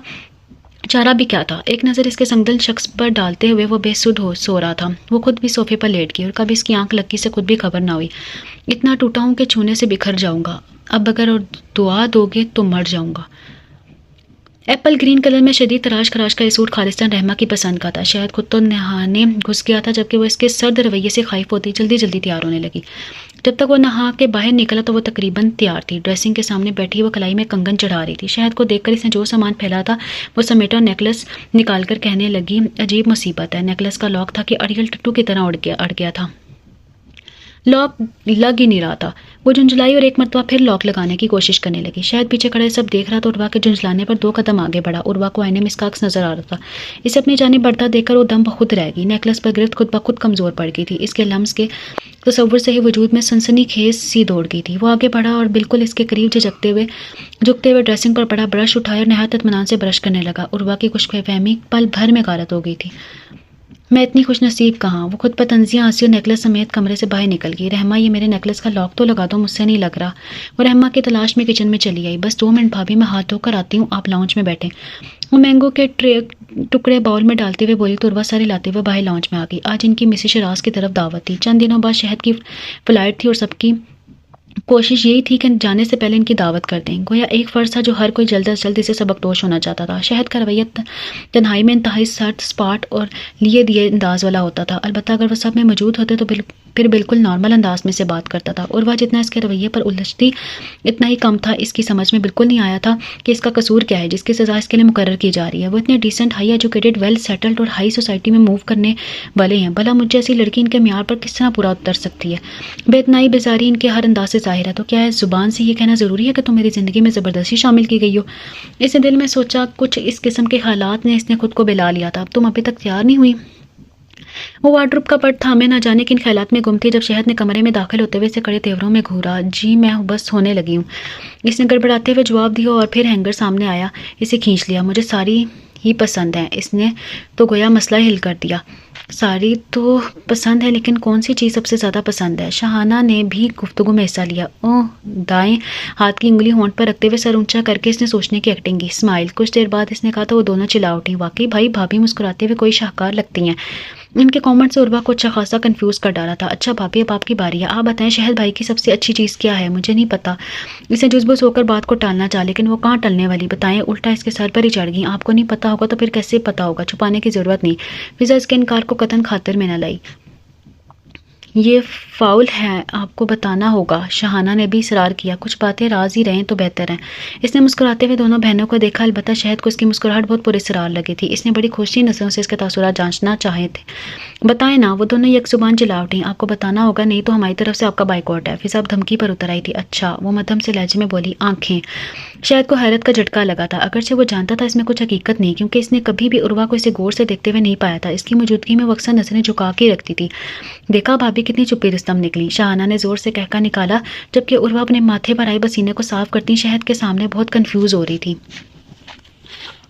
چارہ بھی کیا تھا۔ ایک نظر اس کے سنگدل شخص پر ڈالتے ہوئے وہ بے سدھ سو رہا تھا۔ وہ خود بھی صوفے پر لیٹ گئی اور کبھی اس کی آنکھ لکی سے خود بھی خبر نہ ہوئی۔ اتنا ٹوٹا ہوں کہ چھونے سے بکھر جاؤں گا، اب اگر اور دعا دو گے تو مر جاؤں گا۔ ایپل گرین کلر میں شدید تراش خراش کا یہ سوٹ خالصتاً رحمہ کی پسند کا تھا۔ شاید خود تو نہانے گھس گیا تھا جبکہ وہ اس کے سرد رویے سے خائف ہوتی جلدی جلدی تیار ہونے لگی۔ جب تک وہ نہا کے باہر نکلا تو وہ تقریباً تیار تھی۔ ڈریسنگ کے سامنے بیٹھی وہ کلائی میں کنگن چڑھا رہی تھی۔ شاید کو دیکھ کر اس نے جو سامان پھیلا تھا وہ سمیٹا، نیکلس نکال کر کہنے لگی، عجیب مصیبت ہے، نیکلس کا لاک تھا کہ اڑیل ٹٹو کی طرح اڑ گیا تھا، لاک لگ ہی نہیں رہا تھا۔ وہ جھنجھلائی اور ایک مرتبہ پھر لاک لگانے کی کوشش کرنے لگی۔ شاید پیچھے کھڑے سب دیکھ رہا تو عروہ کے جھنجھلانے پر 2 قدم آگے بڑھا۔ عروہ کو آئینے میں اسکاکس نظر آ رہا تھا۔ اسے اپنی جانب بڑھتا دیکھ کر وہ دم بخود رہ گئی۔ نیکلس پر گرفت خود بخود کمزور پڑ گئی تھی۔ اس کے لمس کے تصور سے ہی وجود میں سنسنی خیز سی دوڑ گئی تھی۔ وہ آگے بڑھا اور بالکل اس کے قریب جھکتے ہوئے ڈریسنگ پر پڑا برش اٹھایا اور نہایت اطمینان سے برش کرنے لگا۔ عروہ کی خوش فہمی پل بھر میں غارت ہو گئی تھی۔ میں اتنی خوش نصیب کہاں؟ وہ خود پر طنزیاں ہنسی اور نیکلس سمیت کمرے سے باہر نکل گئی۔ رحمہ، یہ میرے نیکلس کا لاک تو لگا دو، مجھ سے نہیں لگ رہا۔ وہ رحمہ کی تلاش میں کچن میں چلی آئی۔ بس 2 منٹ بھابھی، میں ہاتھ دھو کر آتی ہوں، آپ لاؤنج میں بیٹھیں۔ وہ مینگو کے ٹکڑے باؤل میں ڈالتے ہوئے بولی تو عروہ ساری لاتے ہوئے باہر لاؤنج میں آ گئی۔ آج ان کی مسز شراز کی طرف دعوت تھی۔ چند دنوں بعد شہد کی فلائٹ تھی اور سب کی کوشش یہی تھی کہ جانے سے پہلے ان کی دعوت کر دیں۔ گویا ایک فرض تھا جو ہر کوئی جلد از جلد اسے سبکدوش ہونا چاہتا تھا۔ شہد کا رویہ تنہائی میں انتہائی سرد، سپاٹ اور لیے دیے انداز والا ہوتا تھا، البتہ اگر وہ سب میں موجود ہوتے تو پھر بالکل نارمل انداز میں سے بات کرتا تھا۔ عروہ جتنا اس کے رویے پر الجھتی اتنا ہی کم تھا۔ اس کی سمجھ میں بالکل نہیں آیا تھا کہ اس کا قصور کیا ہے جس کی سزا اس کے لیے مقرر کی جا رہی ہے۔ وہ اتنے decent, high educated, well settled اور ہائی سوسائٹی میں موو کرنے والے ہیں، بھلا مجھ جیسی لڑکی ان کے معیار پر کس طرح پورا اتر سکتی ہے؟ بے اتنائی بیزاری ان کے ہر انداز سے ظاہر ہے، تو کیا اس زبان سے یہ کہنا ضروری ہے کہ تم میری زندگی میں زبردستی شامل کی گئی ہو؟ اس نے دل میں سوچا۔ کچھ اس قسم کے خیالات نے اس نے خود کو بلا لیا تھا۔ اب تم ابھی تک تیار نہیں ہوئی؟ وہ وارڈروب کا پرد تھامے نہ جانے کن خیالات میں گم تھی جب شہد نے کمرے میں داخل ہوتے ہوئے اسے کڑے تیوروں میں گھورا۔ جی میں بس ہونے لگی ہوں، اس نے گڑبڑاتے ہوئے جواب دیا اور پھر ہینگر سامنے آیا، اسے کھینچ لیا۔ مجھے ساری ہی پسند ہے، اس نے تو گویا مسئلہ حل کر دیا۔ ساری تو پسند ہے لیکن کون سی چیز سب سے زیادہ پسند ہے؟ شاہانہ نے بھی گفتگو میں حصہ لیا۔ اوہ، دائیں ہاتھ کی انگلی ہونٹ پر رکھتے ہوئے سر اونچا کر کے اس نے سوچنے کی ایکٹنگ کی۔ اسمائل۔ کچھ دیر بعد اس نے کہا تو وہ دونوں چلا اٹھی۔ واقعی بھائی بھابھی مسکراتے ہوئے کوئی شاہکار لگتی ہیں۔ ان کے کامنٹ سے عروہ کو اچھا خاصا کنفیوز کر ڈالا تھا۔ اچھا بھابھی، اب آپ کی باری ہے، آپ بتائیں شہد بھائی کی سب سے اچھی چیز کیا ہے؟ مجھے نہیں پتا۔ اسے جزبوس ہو کر بات کو ٹالنا چاہ، لیکن وہ کہاں ٹلنے والی، بتائیں۔ الٹا اس کے سر پر ہی چڑھ گئی۔ آپ کو نہیں پتا ہوگا تو پھر کیسے پتا ہوگا؟ چھپانے کی ضرورت نہیں۔ فضا اس کے انکار کو قطعاً خاطر میں نہ لائی۔ یہ فاؤل ہے، آپ کو بتانا ہوگا۔ شاہانہ نے بھی اصرار کیا۔ کچھ باتیں راز ہی رہیں تو بہتر ہے۔ اس نے مسکراتے ہوئے دونوں بہنوں کو دیکھا، البتہ شہد کو اس کی مسکراہٹ بہت پراسرار لگی تھی۔ اس نے بڑی خوشی نظروں سے اس کے تاثرات جانچنا چاہے تھے۔ بتائیں نا۔ وہ دونوں یک زبان چلا اٹھیں۔ آپ کو بتانا ہوگا، نہیں تو ہماری طرف سے آپ کا بائیکاٹ ہے۔ فضا اب دھمکی پر اتر آئی تھی۔ اچھا، وہ مدھم سے لہجے میں بولی۔ آنکھیں۔ شہد کو حیرت کا جھٹکا لگا تھا، اگرچہ وہ جانتا تھا اس میں کچھ حقیقت نہیں، کیونکہ اس نے کبھی بھی عروہ کو اسے غور سے دیکھتے ہوئے نہیں پایا تھا۔ اس کی موجودگی میں وہ اکثر نظریں جھکا کے رکھتی تھی۔ دیکھا بھابھی کتنی چپی رستم نکلی، شاہانہ نے زور سے کہکا نکالا جبکہ عروہ اپنے ماتھے پر آئے پسینے کو صاف کرتی شہد کے سامنے بہت کنفیوز ہو رہی تھی۔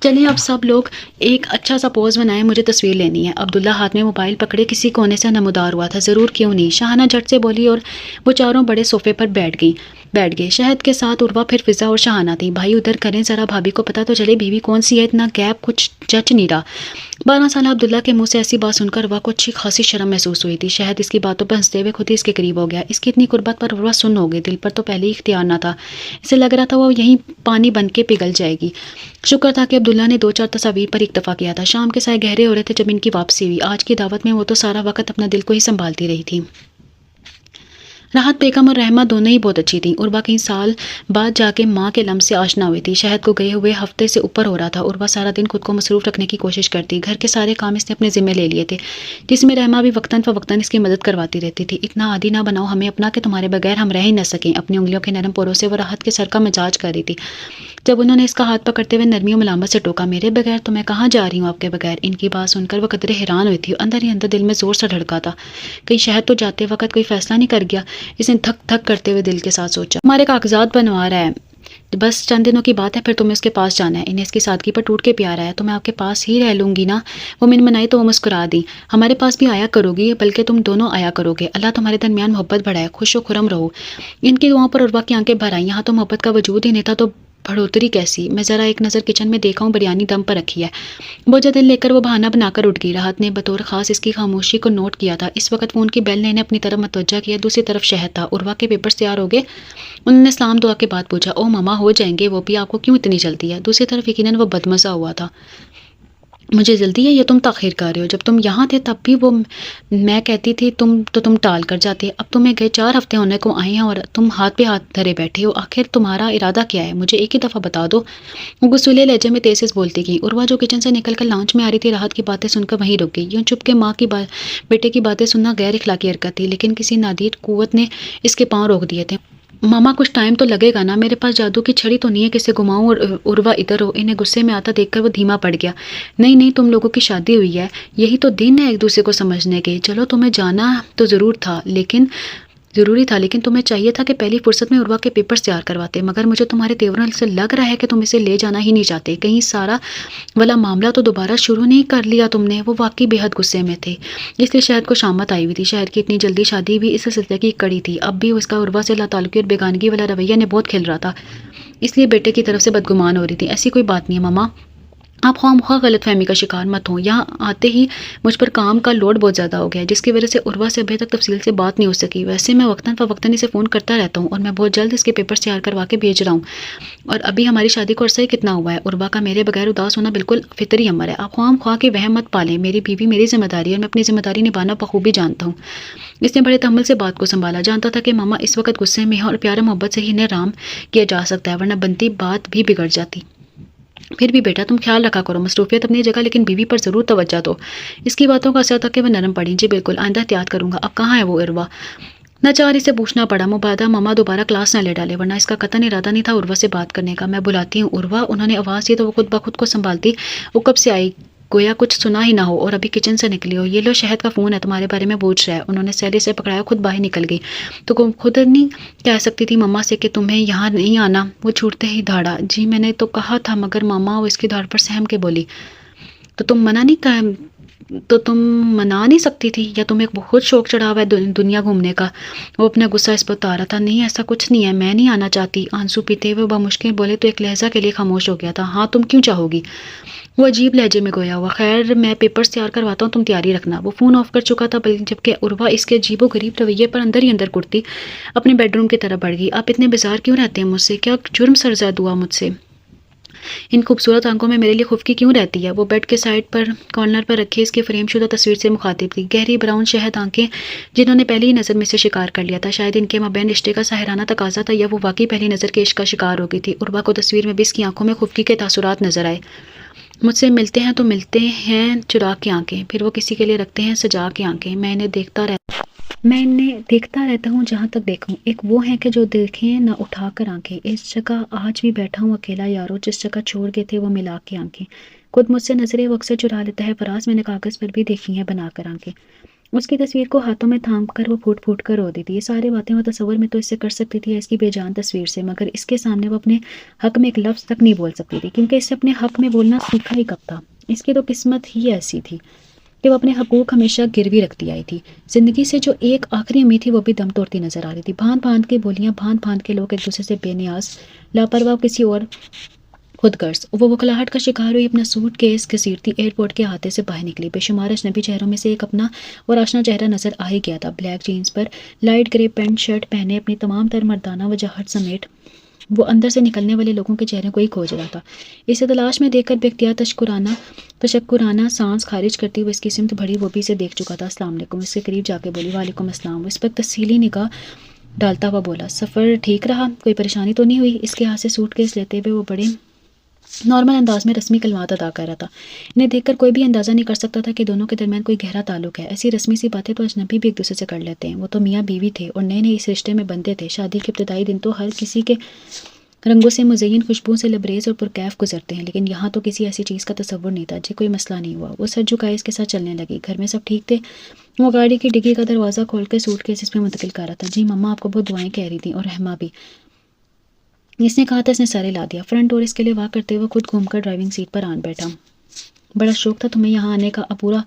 چلیں اب سب لوگ ایک اچھا سا پوز بنائیں، مجھے تصویر لینی ہے۔ عبداللہ ہاتھ میں موبائل پکڑے کسی کونے سے نمودار ہوا تھا۔ ضرور، کیوں نہیں، شاہانہ جھٹ سے بولی اور وہ چاروں بڑے صوفے پر بیٹھ گئے۔ شہد کے ساتھ عروہ، پھر فضا اور شاہانہ تھی۔ بھائی ادھر کریں ذرا، بھابھی کو پتہ تو چلے بیوی کون سی ہے، اتنا گیپ کچھ جچ نہیں رہا۔ 12 سالہ عبداللہ کے منہ سے ایسی بات سن کر عروہ کو اچھی خاصی شرم محسوس ہوئی تھی۔ شہد اس کی باتوں پر ہنستے ہوئے خود ہی اس کے قریب ہو گیا۔ اس کی اتنی قربت پر عروہ سن ہو گئی، دل پر تو پہلے ہی اختیار نہ تھا، اسے لگ رہا تھا وہ یہیں پانی بن کے پگھل جائے گی۔ شکر تھا کہ عبداللہ نے 2-4 تصاویر پر اکتفا کیا تھا۔ شام کے سائے گہرے ہو رہے تھے جب ان کی واپسی ہوئی۔ آج کی دعوت میں وہ تو سارا وقت اپنا دل کو ہی سنبھالتی رہی تھی۔ راحت بیگم اور رحمہ دونوں ہی بہت اچھی تھیں۔ عروہ کئی سال بعد جا کے ماں کے لمس سے آشنا ہوئی تھی۔ شہد کو گئے ہوئے ہفتے سے اوپر ہو رہا تھا۔ عروہ سارا دن خود کو مصروف رکھنے کی کوشش کرتی، گھر کے سارے کام اس نے اپنے ذمہ لے لیے تھے، جس میں رحمہ بھی وقتاً فوقتاً اس کی مدد کرواتی رہتی تھی۔ اتنا عادی نہ بناؤ ہمیں اپنا کہ تمہارے بغیر ہم رہ ہی نہ سکیں، اپنی انگلیوں کے نرم پوروں سے وہ راحت کے سر کا مزاج کر رہی تھی۔ جب انہوں نے اس کا ہاتھ پکڑتے ہوئے نرمی و ملامت سے ٹوکا، میرے بغیر؟ تو میں کہاں جا رہی ہوں آپ کے بغیر؟ ان کی بات سن کر وہ قدرے حیران ہوئی تھی، اندر ہی اندر دل میں زور سے دھڑکا تھا، کہیں شہد تو جاتے وقت کوئی فیصلہ نہیں کر گیا؟ اس نے تھک تھک کرتے ہوئے دل کے ساتھ سوچا۔ ہمارے کاغذات بنوا رہا ہے، بس چند دنوں کی بات ہے، پھر تمہیں اس کے پاس جانا ہے۔ انہیں اس کی سادگی پر ٹوٹ کے پیارا ہے۔ تو میں آپ کے پاس ہی رہ لوں گی نا؟ وہ منمنائی تو وہ مسکرا دی۔ ہمارے پاس بھی آیا کرو گی، بلکہ تم دونوں آیا کرو گے۔ اللہ تمہارے درمیان محبت بڑھائے، خوش و خرم رہو۔ ان کی دعاؤں پر عروہ کی آنکھیں بھر آئیں۔ یہاں تو محبت کا وجود ہی نہیں تھا تو بڑھوتری کیسی؟ میں ذرا ایک نظر کچن میں دیکھا ہوں، بریانی دم پر رکھی ہے۔ بوجھا دل لے کر وہ بہانہ بنا کر اٹھ گئی۔ راحت نے بطور خاص اس کی خاموشی کو نوٹ کیا تھا۔ اس وقت فون کی بیل نے انہیں اپنی طرف متوجہ کیا۔ دوسری طرف شہد تھا۔ عروہ کے پیپرز تیار ہو گئے؟ انہوں نے سلام دعا کے بعد پوچھا۔ او ماما، ہو جائیں گے وہ بھی، آپ کو کیوں اتنی جلدی ہے؟ دوسری طرف یقیناً وہ بدمزہ ہوا تھا۔ مجھے جلدی ہے یا تم تاخیر کر رہے ہو؟ جب تم یہاں تھے تب بھی وہ میں کہتی تھی تم ٹال کر جاتے، اب تمہیں گئے 4 ہفتے ہونے کو آئے ہیں اور تم ہاتھ پہ ہاتھ دھرے بیٹھے ہو۔ آخر تمہارا ارادہ کیا ہے؟ مجھے ایک ہی دفعہ بتا دو۔ وہ غصیلے لہجے میں تیز بولتی گئی۔ عروہ جو کچن سے نکل کر لانچ میں آ رہی تھی، راحت کی باتیں سن کر وہیں رک گئی۔ یوں چپ کے ماں کی بیٹے کی باتیں سننا غیر اخلاقی حرکت تھی، لیکن کسی نادر قوت نے اس کے پاؤں روک دیے تھے۔ ماما کچھ ٹائم تو لگے گا نا، میرے پاس جادو کی چھڑی تو نہیں ہے کہ اسے گھماؤں اور عروہ ادھر ہو۔ انہیں غصے میں آتا دیکھ کر وہ دھیما پڑ گیا۔ نہیں، تم لوگوں کی شادی ہوئی ہے، یہی تو دن ہے ایک دوسرے کو سمجھنے کے۔ چلو تمہیں جانا تو ضروری تھا، لیکن تمہیں چاہیے تھا کہ پہلی فرصت میں عروہ کے پیپرز تیار کرواتے، مگر مجھے تمہارے تیوروں سے لگ رہا ہے کہ تم اسے لے جانا ہی نہیں چاہتے۔ کہیں سارا والا معاملہ تو دوبارہ شروع نہیں کر لیا تم نے؟ وہ واقعی بے حد غصے میں تھے، اس لیے شہد کو شامت آئی ہوئی تھی۔ شہد کی اتنی جلدی شادی بھی اس سلسلے کی کڑی تھی۔ اب بھی اس کا عروہ سے لا تعلقی اور بیگانگی والا رویہ نے بہت کھل رہا تھا، اس لیے بیٹے کی طرف سے بدگمان ہو رہی تھی۔ ایسی کوئی بات نہیں ہے ماما، آپ خواہ مخواہ غلط فہمی کا شکار مت ہوں۔ یہاں آتے ہی مجھ پر کام کا لوڈ بہت زیادہ ہو گیا ہے، جس کی وجہ سے عروہ سے ابھی تک تفصیل سے بات نہیں ہو سکی۔ ویسے میں وقتاً فوقتاً اسے فون کرتا رہتا ہوں اور میں بہت جلد اس کے پیپرز تیار کروا کے بھیج رہا ہوں، اور ابھی ہماری شادی کو عرصہ ہی کتنا ہوا ہے۔ عروہ کا میرے بغیر اداس ہونا بالکل فطری امر ہے۔ آپ خواہ مخواہ کے وہم مت پالیں، میری بیوی میری ذمہ داری ہے اور میں اپنی ذمہ داری نبھانا بخوبی جانتا ہوں۔ اس نے بڑے تحمل سے بات کو سنبھالا، جانتا تھا کہ ماما اس وقت غصے میں ہے اور پیار محبت سے ہی انہیں رام کیا جا سکتا ہے، ورنہ بنتی بات بھی بگڑ جاتی۔ پھر بھی بیٹا تم خیال رکھا کرو، مصروفیت اپنی جگہ، لیکن بیوی پر ضرور توجہ دو۔ اس کی باتوں کا اثر تھا کہ وہ نرم پڑی۔ جی بالکل، آئندہ احتیاط کروں گا۔ اب کہاں ہے وہ عروہ؟ ناچار اسے پوچھنا پڑا۔ مبادہ ماما دوبارہ کلاس نہ لے ڈالے، ورنہ اس کا قطعاً ارادہ نہیں تھا عروہ سے بات کرنے کا۔ میں بلاتی ہوں عروہ، انہوں نے آواز دی تو وہ خود بخود کو سنبھالتی وہ کب سے آئی، گویا کچھ سنا ہی نہ ہو اور ابھی کچن سے نکلی ہو۔ یہ لو شہد کا فون ہے، تمہارے بارے میں پوچھ رہا ہے۔ انہوں نے سہلے سے پکڑایا، خود باہر نکل گئی۔ تو خود نہیں کہہ سکتی تھی ماما سے کہ تمہیں یہاں نہیں آنا؟ وہ چھوٹتے ہی دھاڑا۔ جی میں نے تو کہا تھا، مگر ماما، وہ اس کی دھاڑ پر سہم کے بولی، تو تم منا نہیں سکتی تھی، یا تمہیں بہت شوق چڑھا ہوا ہے دنیا گھومنے کا؟ وہ اپنا غصہ اس پر اتارا تھا۔ نہیں ایسا کچھ نہیں ہے، میں نہیں آنا چاہتی۔ آنسو پیتے ہوئے بمشکل بولے تو ایک لہجہ کے لیے خاموش ہو گیا تھا۔ ہاں تم کیوں چاہو گی؟ وہ عجیب لہجے میں گویا ہوا۔ خیر میں پیپرز تیار کرواتا ہوں، تم تیاری رکھنا۔ وہ فون آف کر چکا تھا، جبکہ عروہ اس کے عجیب و غریب رویے پر اندر ہی اندر کرتی اپنے بیڈ روم کی طرف بڑھ گئی۔ آپ اتنے بیزار کیوں رہتے ہیں مجھ سے؟ کیا جرم سرزد ہوا مجھ سے؟ ان خوبصورت آنکھوں میں میرے لیے خفگی کیوں رہتی ہے؟ وہ بیڈ کے سائڈ پر کارنر پر رکھے اس کی فریم شدہ تصویر سے مخاطب تھی۔ گہری براؤن شہد آنکھیں جنہوں نے پہلی ہی نظر میں سے شکار کر لیا تھا۔ شاید ان کے مابین رشتے کا ساحرانہ تقاضا تھا، یا وہ واقعی پہلی نظر کے عشق کا شکار ہو گئی تھی۔ عروہ کو تصویر میں بھی اس کی آنکھوں میں خفگی کے تاثرات نظر آئے۔ مجھ سے ملتے ہیں تو ملتے ہیں چرا کے آنکھیں، پھر وہ کسی کے لیے رکھتے ہیں سجا کے آنکھیں۔ میں انہیں دیکھتا رہتا ہوں جہاں تک دیکھوں۔ ایک وہ ہے کہ جو دیکھیں نہ اٹھا کر آنکھیں۔ اس جگہ آج بھی بیٹھا ہوں اکیلا یارو، جس جگہ چھوڑ گئے تھے وہ ملا کے آنکھیں۔ خود مجھ سے نظریں وہ اکثر چرا لیتا ہے فراز، میں نے کاغذ پر بھی دیکھی ہیں بنا کر آنکھیں۔ اس کی تصویر کو ہاتھوں میں تھام کر وہ پھوٹ پھوٹ کر رو دی تھی۔ یہ ساری باتیں وہ تصور میں تو اس سے کر سکتی تھی اس کی بے جان تصویر سے، مگر اس کے سامنے وہ اپنے حق میں ایک لفظ تک نہیں بول سکتی تھی، کیونکہ اس سے اپنے حق میں بولنا سیکھا ہی کب تھا۔ اس کی تو قسمت ہی ایسی تھی کہ وہ اپنے حقوق ہمیشہ گروی رکھتی آئی تھی۔ زندگی سے جو ایک آخری امید تھی وہ بھی دم توڑتی نظر آ رہی تھی۔ بھاند بھاند کے بولیاں، بھاند بھاند کے لوگ ایک دوسرے سے بے نیاز، لاپرواہ، کسی اور خود غرض۔ وہ وکلاہٹ کا شکار ہوئی اپنا سوٹ کیس گھسیٹتی ایئرپورٹ کے احاطے سے باہر نکلی۔ بے شمار اجنبی چہروں میں سے ایک اپنا اور آشنا چہرہ نظر آ ہی گیا تھا۔ بلیک جینز پر لائٹ گرے پینٹ شرٹ پہنے، اپنی تمام تر مردانہ وجاہٹ سمیٹ وہ اندر سے نکلنے والے لوگوں کے چہرے کو ہی کھوج رہا تھا۔ اسے تلاش میں دیکھ کر بے اختیار تشکرانہ سانس خارج کرتی وہ اس کی سمت بڑھی۔ وہ بھی اسے دیکھ چکا تھا۔ السلام علیکم، اس کے قریب جا کے بولی۔ وعلیکم السلام۔ وہ اس پر تسہیلی نگاہ ڈالتا ہوا بولا، سفر ٹھیک رہا؟ کوئی پریشانی تو نہیں ہوئی؟ اس کے ہاتھ سے سوٹ کیس لیتے ہوئے وہ بڑے نارمل انداز میں رسمی کلمات ادا کر رہا تھا۔ انہیں دیکھ کر کوئی بھی اندازہ نہیں کر سکتا تھا کہ دونوں کے درمیان کوئی گہرا تعلق ہے۔ ایسی رسمی سی باتیں تو اجنبی بھی ایک دوسرے سے کر لیتے ہیں۔ وہ تو میاں بیوی تھے اور نئے نئے اس رشتے میں بندھے تھے۔ شادی کے ابتدائی دن تو ہر کسی کے رنگوں سے مزین، خوشبو سے لبریز اور پرکیف گزرتے ہیں، لیکن یہاں تو کسی ایسی چیز کا تصور نہیں تھا۔ جی کوئی مسئلہ نہیں ہوا؟ وہ سر جھکائے اس کے ساتھ چلنے لگی۔ گھر میں سب ٹھیک تھے؟ وہ گاڑی کی ڈگی کا دروازہ کھول کے سوٹ کیس اس میں منتقل کر رہا تھا۔ جی مما آپ کو بہت دعائیں کہہ رہی تھیں، اور رحمہ بھی، اس نے کہا تھا۔ اس نے سارے لا دیا۔ فرنٹ ڈور اس کے لیے واک کرتے ہوئے خود گھوم کر ڈرائیونگ سیٹ پر آن بیٹھا۔ بڑا شوق تھا تمہیں یہاں آنے کا، اب پورا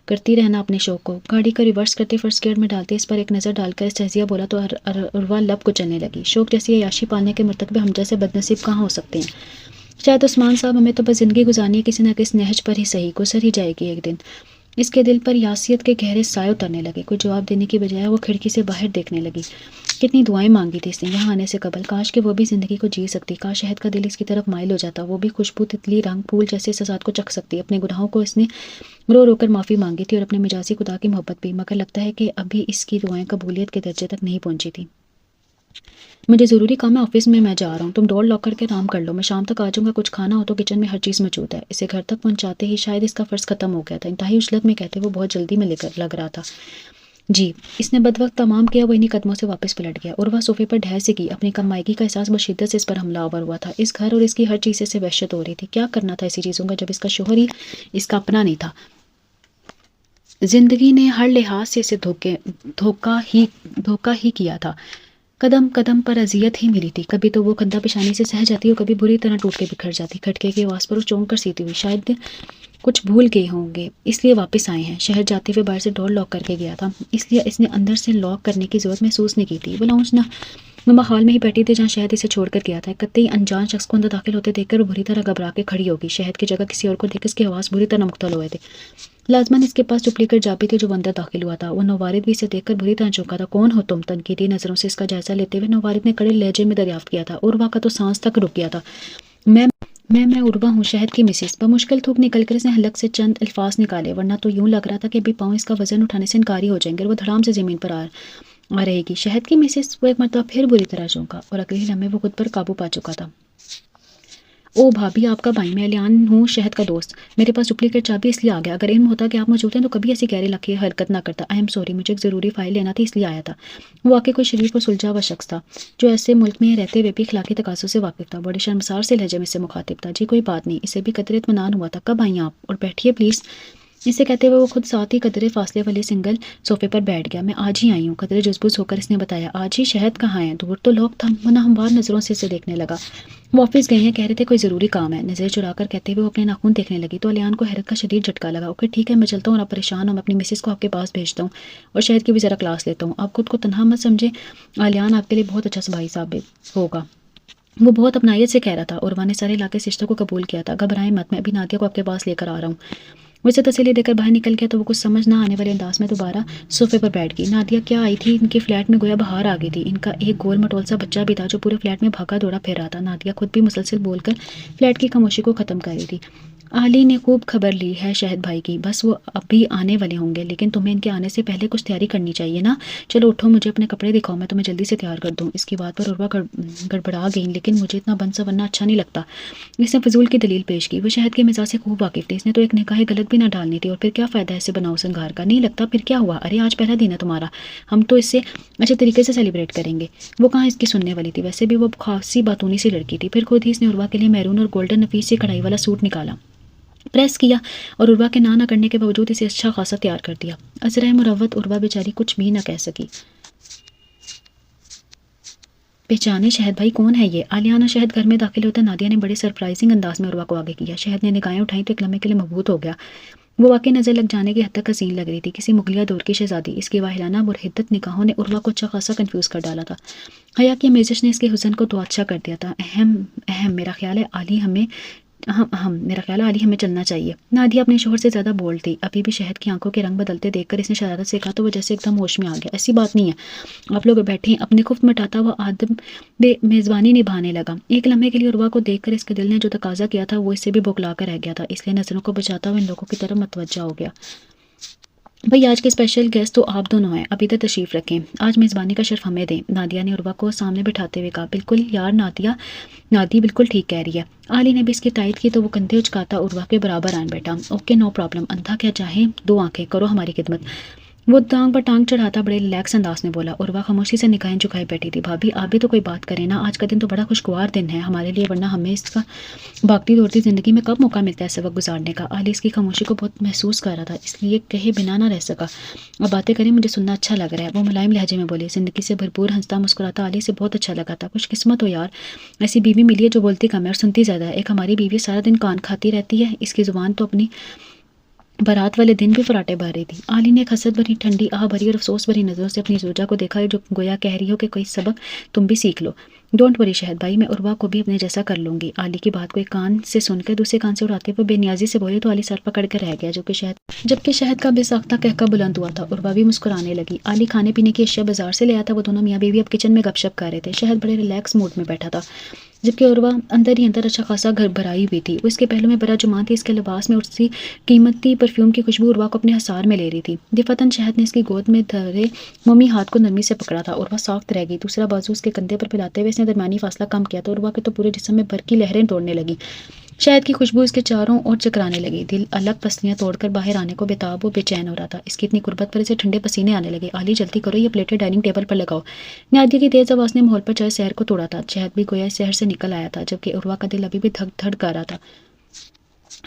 کرتی رہنا اپنے شوق کو۔ گاڑی کو ریورس کرتے فرسٹ گیئر میں ڈالتے اس پر ایک نظر ڈال کر استہزیہ بولا تو عروہ لب کچلنے لگی۔ شوق جیسی عیاشی پالنے کے مرتکب ہم جیسے بدنصیب کہاں ہو سکتے ہیں؟ شاید عثمان صاحب، ہمیں تو بس زندگی گزارنی ہے، کسی نہ کسی نہج پر ہی صحیح، گزر ہی جائے گی ایک دن۔ اس کے دل پر یاسیت کے گہرے سائے اترنے لگے۔ کوئی جواب دینے کی بجائے وہ کھڑکی سے باہر دیکھنے لگی۔ کتنی دعائیں مانگی تھی اس نے یہاں آنے سے قبل، کاش کہ وہ بھی زندگی کو جی سکتی، کاش شہد کا دل اس کی طرف مائل ہو جاتا، وہ بھی خوشبو، تتلی، رنگ، پھول جیسے احساسات کو چکھ سکتی۔ اپنے گناہوں کو اس نے رو رو کر معافی مانگی تھی، اور اپنے مجازی خدا کی محبت بھی، مگر لگتا ہے کہ ابھی اس کی دعائیں قبولیت کے درجے تک نہیں پہنچی تھی۔ مجھے ضروری کام ہے آفس میں جا رہا ہوں، تم ڈور لاک کر کے آرام کر لو، میں شام تک آ جاؤں گا، کچھ کھانا ہو تو کچن میں ہر چیز موجود ہے۔ اسے گھر تک پہنچاتے ہی شاید اس کا فرض ختم ہو گیا تھا۔ انتہائی عجلت میں کہتے وہ بہت جلدی میں لگ رہا تھا۔ جی، اس نے بدوقت تمام کیا۔ وہ انہی قدموں سے واپس پلٹ گیا۔ عروہ صوفے پر ڈھہ سے کی، اپنی کم مائگی کا احساس بشدت سے اس پر حملہ آور ہوا تھا۔ اس گھر اور اس کی ہر چیز سے وحشت ہو رہی تھی۔ کیا کرنا تھا ایسی چیزوں کا جب اس کا شوہر ہی اس کا اپنا نہیں تھا؟ زندگی نے ہر لحاظ سے اسے دھوکہ ہی کیا تھا۔ قدم قدم پر اذیت ہی ملی تھی۔ کبھی تو وہ کندھا پیشانی سے سہ جاتی اور کبھی بری طرح ٹوٹ کے بکھر جاتی۔ کھٹکے کی آواز پر وہ چونک کر سیتی ہوئی، شاید کچھ بھول گئے ہوں گے اس لیے واپس آئے ہیں۔ شہر جاتے ہوئے باہر سے ڈور لاک کر کے گیا تھا، اس لیے اس نے اندر سے لاک کرنے کی ضرورت محسوس نہیں کی تھی۔ وہ لاؤنج نما ہال میں ہی بیٹھی تھی جہاں شہد اسے چھوڑ کر گیا تھا۔ قطعی انجان شخص کو اندر داخل ہوتے دیکھ کر وہ بری طرح گھبرا کے کھڑی ہوگی۔ شہد کی جگہ کسی اور کو دیکھ اس کی حواس بری طرح مختل ہوئے تھے۔ لازماً اس کے پاس چپلی کر جاپی تھی جو وہ اندر داخل ہوا تھا۔ وہ نوارد بھی اسے دیکھ کر بری طرح چونکا تھا۔ کون ہو تم؟ تنقیدی نظروں سے اس کا جائزہ لیتے ہوئے نوارد نے کڑے لہجے میں دریافت کیا تھا۔ عروہ کا تو سانس تک رک گیا تھا۔ میں عروہ ہوں، شہد کی مسز۔ بمشکل تھوک نکل کر اس نے حلق سے چند الفاظ نکالے، ورنہ تو یوں لگ رہا تھا کہ ابھی پاؤں اس کا وزن اٹھانے سے انکاری ہو جائیں گے اور وہ دھڑام سے زمین پر آ رہے گی۔ شہد کی مسز؟ وہ ایک مرتبہ پھر بری طرح چونکا، اور اگلے ہی لمحے وہ خود پر قابو پا چکا تھا۔ او بھابھی، آپ کا بھائی، میں الیان ہوں، شہد کا دوست۔ میرے پاس ڈپلیکیٹ چابی اس لیے آ گیا، اگر علم ہوتا کہ آپ موجود ہیں تو کبھی ایسی گہرے لکھی حرکت نہ کرتا۔ آئی ایم سوری، مجھے ایک ضروری فائل لینا تھی اس لیے آیا تھا۔ وہ واقعی کوئی شریف اور سلجھا ہوا شخص تھا جو ایسے ملک میں رہتے ہوئے بھی اخلاقی تقاضوں سے واقف تھا۔ بڑے شرمسار سے لہجے میں سے مخاطب تھا۔ جی کوئی بات نہیں، اسے بھی قدرے اطمینان ہوا تھا۔ کب آئیں آپ؟ اور بیٹھیے پلیز۔ اسے کہتے ہوئے وہ خود ساتھ ہی قدرے فاصلے والے سنگل صوفے پر بیٹھ گیا۔ میں آج ہی آئی ہوں، قدرے جزبوز ہو کر اس نے بتایا۔ آج ہی؟ شہد کہاں ہے؟ دور تو لوگ تھا۔ وہ ناہموار نظروں سے اسے دیکھنے لگا۔ وہ آفس گئے ہیں، کہہ رہے تھے کوئی ضروری کام ہے۔ نظر چرا کر کہتے ہوئے وہ اپنے ناخن دیکھنے لگی تو الیان کو حیرت کا شدید جھٹکا لگا۔ اوکے ٹھیک ہے، میں چلتا ہوں اور آپ پریشان ہوں، میں اپنی مسز کو آپ کے پاس بھیجتا ہوں اور شہد کی بھی ذرا کلاس لیتا ہوں۔ آپ خود کو تنہا مت سمجھے، الیان آپ کے لیے بہت اچھا بھائی ثابت ہوگا۔ وہ بہت اپنائیت سے کہہ رہا تھا۔ عروہ نے سارے علاقے سے رشتہ کو قبول کیا تھا۔ گھبرائیں مت، میں ابھی نادیہ کو آپ کے پاس لے کر آ رہا ہوں۔ وہ اسے تسلی دے کر باہر نکل گیا تو وہ کچھ سمجھ نہ آنے والے انداز میں دوبارہ صوفے پر بیٹھ گئی۔ نادیہ کیا آئی تھی؟ ان کے فلیٹ میں گویا بہار آ گئی تھی۔ ان کا ایک گول مٹول سا بچہ بھی تھا جو پورے فلیٹ میں بھاگا دوڑا پھر رہا تھا۔ نادیہ خود بھی مسلسل بول کر فلیٹ کی خاموشی کو ختم کر رہی تھی۔ علی نے خوب خبر لی ہے شہد بھائی کی، بس وہ ابھی آنے والے ہوں گے، لیکن تمہیں ان کے آنے سے پہلے کچھ تیاری کرنی چاہیے نا۔ چلو اٹھو، مجھے اپنے کپڑے دکھاؤ، میں تمہیں جلدی سے تیار کر دوں۔ اس کی بات پر عروہ گڑبڑا گئی، لیکن مجھے اتنا بن سورنا اچھا نہیں لگتا۔ اس نے فضول کی دلیل پیش کی۔ وہ شہد کے مزاج سے خوب واقف تھی، اس نے تو ایک نکاح غلط بھی نہ ڈالنی تھی، اور پھر کیا فائدہ ایسے بناؤ سنگار کا؟ نہیں لگتا؟ پھر کیا ہوا؟ ارے آج پہلا دن ہے تمہارا، ہم تو اس سے اچھے طریقے سے سیلیبریٹ کریں گے۔ وہ کہاں اس کی سننے والی تھی، ویسے بھی وہ خاصی باتونی سی لڑکی تھی۔ پھر خود ہی اس نے عروہ کے لیے میرون اور گولڈن نفیس سے کڑھائی والا سوٹ نکالا پریس کیا اور عروہ کے نہ کرنے کے باوجود اسے اچھا خاصا تیار کر دیا۔ ازرہ مروت عروہ بیچاری کچھ بھی نہ کہہ سکی۔ پہچانے شہد بھائی کون ہے یہ؟ عالیانہ شہد گھر میں داخل ہوتا نادیہ نے بڑے سرپرائزنگ انداز میں عروہ کو آگے کیا۔ شہد نے نگاہیں اٹھائیں تو ایک لمحے کے لیے مبہوت ہو گیا۔ وہ واقعی نظر لگ جانے کی حد تک حسین لگ رہی تھی، کسی مغلیہ دور کی شہزادی۔ اس کی واہلانہ مرحدت نگاہوں نے عروہ کو اچھا خاصا کنفیوز کر ڈالا تھا۔ حیا کی آمیزش نے اس کے حسن کو دو اچھا کر دیا تھا۔ میرا خیال ہے عالی ہمیں چلنا چاہیے۔ نادیہ اپنے شوہر سے زیادہ بولڈ تھی۔ ابھی بھی شہد کی آنکھوں کے رنگ بدلتے دیکھ کر اس نے شرارت سے کہا تو وہ جیسے ایک دم ہوش میں آ گیا۔ ایسی بات نہیں ہے، آپ لوگ بیٹھیں۔ اپنے خفت مٹاتا ہوا آدم بے میزبانی نبھانے لگا۔ ایک لمحے کے لیے عروہ کو دیکھ کر اس کے دل نے جو تقاضا کیا تھا وہ اس سے بھی بوکھلا کر رہ گیا تھا، اس لیے نظروں کو بچاتا ہوا ان لوگوں کی طرف متوجہ ہو گیا۔ بھئی آج کے اسپیشل گیسٹ تو آپ دونوں ہیں، ابھی تک تشریف رکھیں، آج میزبانی کا شرف ہمیں دیں، نادیہ نے عروہ کو سامنے بٹھاتے ہوئے کہا۔ بالکل یار نادی بالکل ٹھیک کہہ رہی ہے۔ عالی نے بھی اس کی تائید کی تو وہ کندھے اچکاتا عروہ کے برابر آن بیٹھا۔ اوکے نو پرابلم، اندھا کیا چاہے دو آنکھیں، کرو ہماری خدمت۔ وہ ٹانگ پر ٹانگ چڑھاتا بڑے ریلیکس انداز میں بولا۔ عروہ خاموشی سے نگاہیں جھکائے بیٹھی تھی۔ بھابی آپ بھی تو کوئی بات کریں نا، آج کا دن تو بڑا خوشگوار دن ہے ہمارے لیے، ورنہ ہمیں اس کا بھاگتی دوڑتی زندگی میں کب موقع ملتا ہے ایسے وقت گزارنے کا۔ عالی اس کی خاموشی کو بہت محسوس کر رہا تھا، اس لیے کہے بنا نہ رہ سکا۔ اب باتیں کریں، مجھے سننا اچھا لگ رہا ہے، وہ ملائم لہجے میں بولی۔ زندگی سے بھرپور ہنستا مسکراتا عالی سے بہت اچھا لگا تھا۔ خوش قسمت ہو یار، ایسی بیوی ملی ہے جو بولتی کم ہے اور سنتی زیادہ ہے۔ ایک ہماری بیوی سارا دن کان کھاتی رہتی ہے، اس کی زبان تو اپنی بارات والے دن بھی فراٹے بھر رہی تھی۔ عالی نے حسرت بھری، ٹھنڈی آہ بھری اور افسوس بھری نظروں سے اپنی زوجہ کو دیکھا جو گویا کہہ رہی ہو کہ کوئی سبق تم بھی سیکھ لو۔ ڈونٹ وری شہد بھائی، میں عروہ کو بھی اپنے جیسا کر لوں گی۔ عالی کی بات کو ایک کان سے سن کر دوسرے کان سے اڑاتے ہوئے بے نیازی سے بولے تو عالی سر پکڑ کر رہ گیا، جبکہ شہد کا بے ساختہ قہقہ بلند ہوا تھا۔ عروہ بھی مسکرانے لگی۔ عالی کھانے پینے کی اشیاء بازار سے لے آیا تھا۔ وہ دونوں میاں بیوی اب کچن میں گپ شپ کر رہے تھے۔ شہد بڑے ریلیکس موڈ میں بیٹھا تھا، جبکہ عروہ اندر ہی اندر اچھا خاصا گھر بھرائی ہوئی تھی۔ وہ اس کے پہلو میں برا جمان تھی، اس کے لباس میں اسی قیمتی پرفیوم کی خوشبو عروہ کو اپنے حصار میں لے رہی تھی۔ دفتن شہد نے اس کی گود میں دھرے مومی ہاتھ کو نرمی سے پکڑا تھا۔ عروہ ساخت رہ گئی، دوسرا بازو اس کے کندھے پر پھیلاتے ہوئے اس نے درمیانی فاصلہ کم کیا تو عروہ کے تو پورے جسم میں برقی لہریں توڑنے لگی۔ شہد کی خوشبو اس کے چاروں اور چکرانے لگی، دل الگ پسلیاں توڑ کر باہر آنے کو بےتاب و بے چین ہو رہا تھا۔ اس کی اتنی قربت پر اسے ٹھنڈے پسینے آنے لگے۔ عالی جلدی کرو، یہ پلیٹیں ڈائننگ ٹیبل پر لگاؤ۔ نادیہ کی تیز آواز نے ماحول پر چائے سحر کو توڑا تھا۔ شہد بھی گویا اس سحر سے نکل آیا تھا، جبکہ عروہ کا دل ابھی بھی دھڑ دھڑ کر رہا تھا،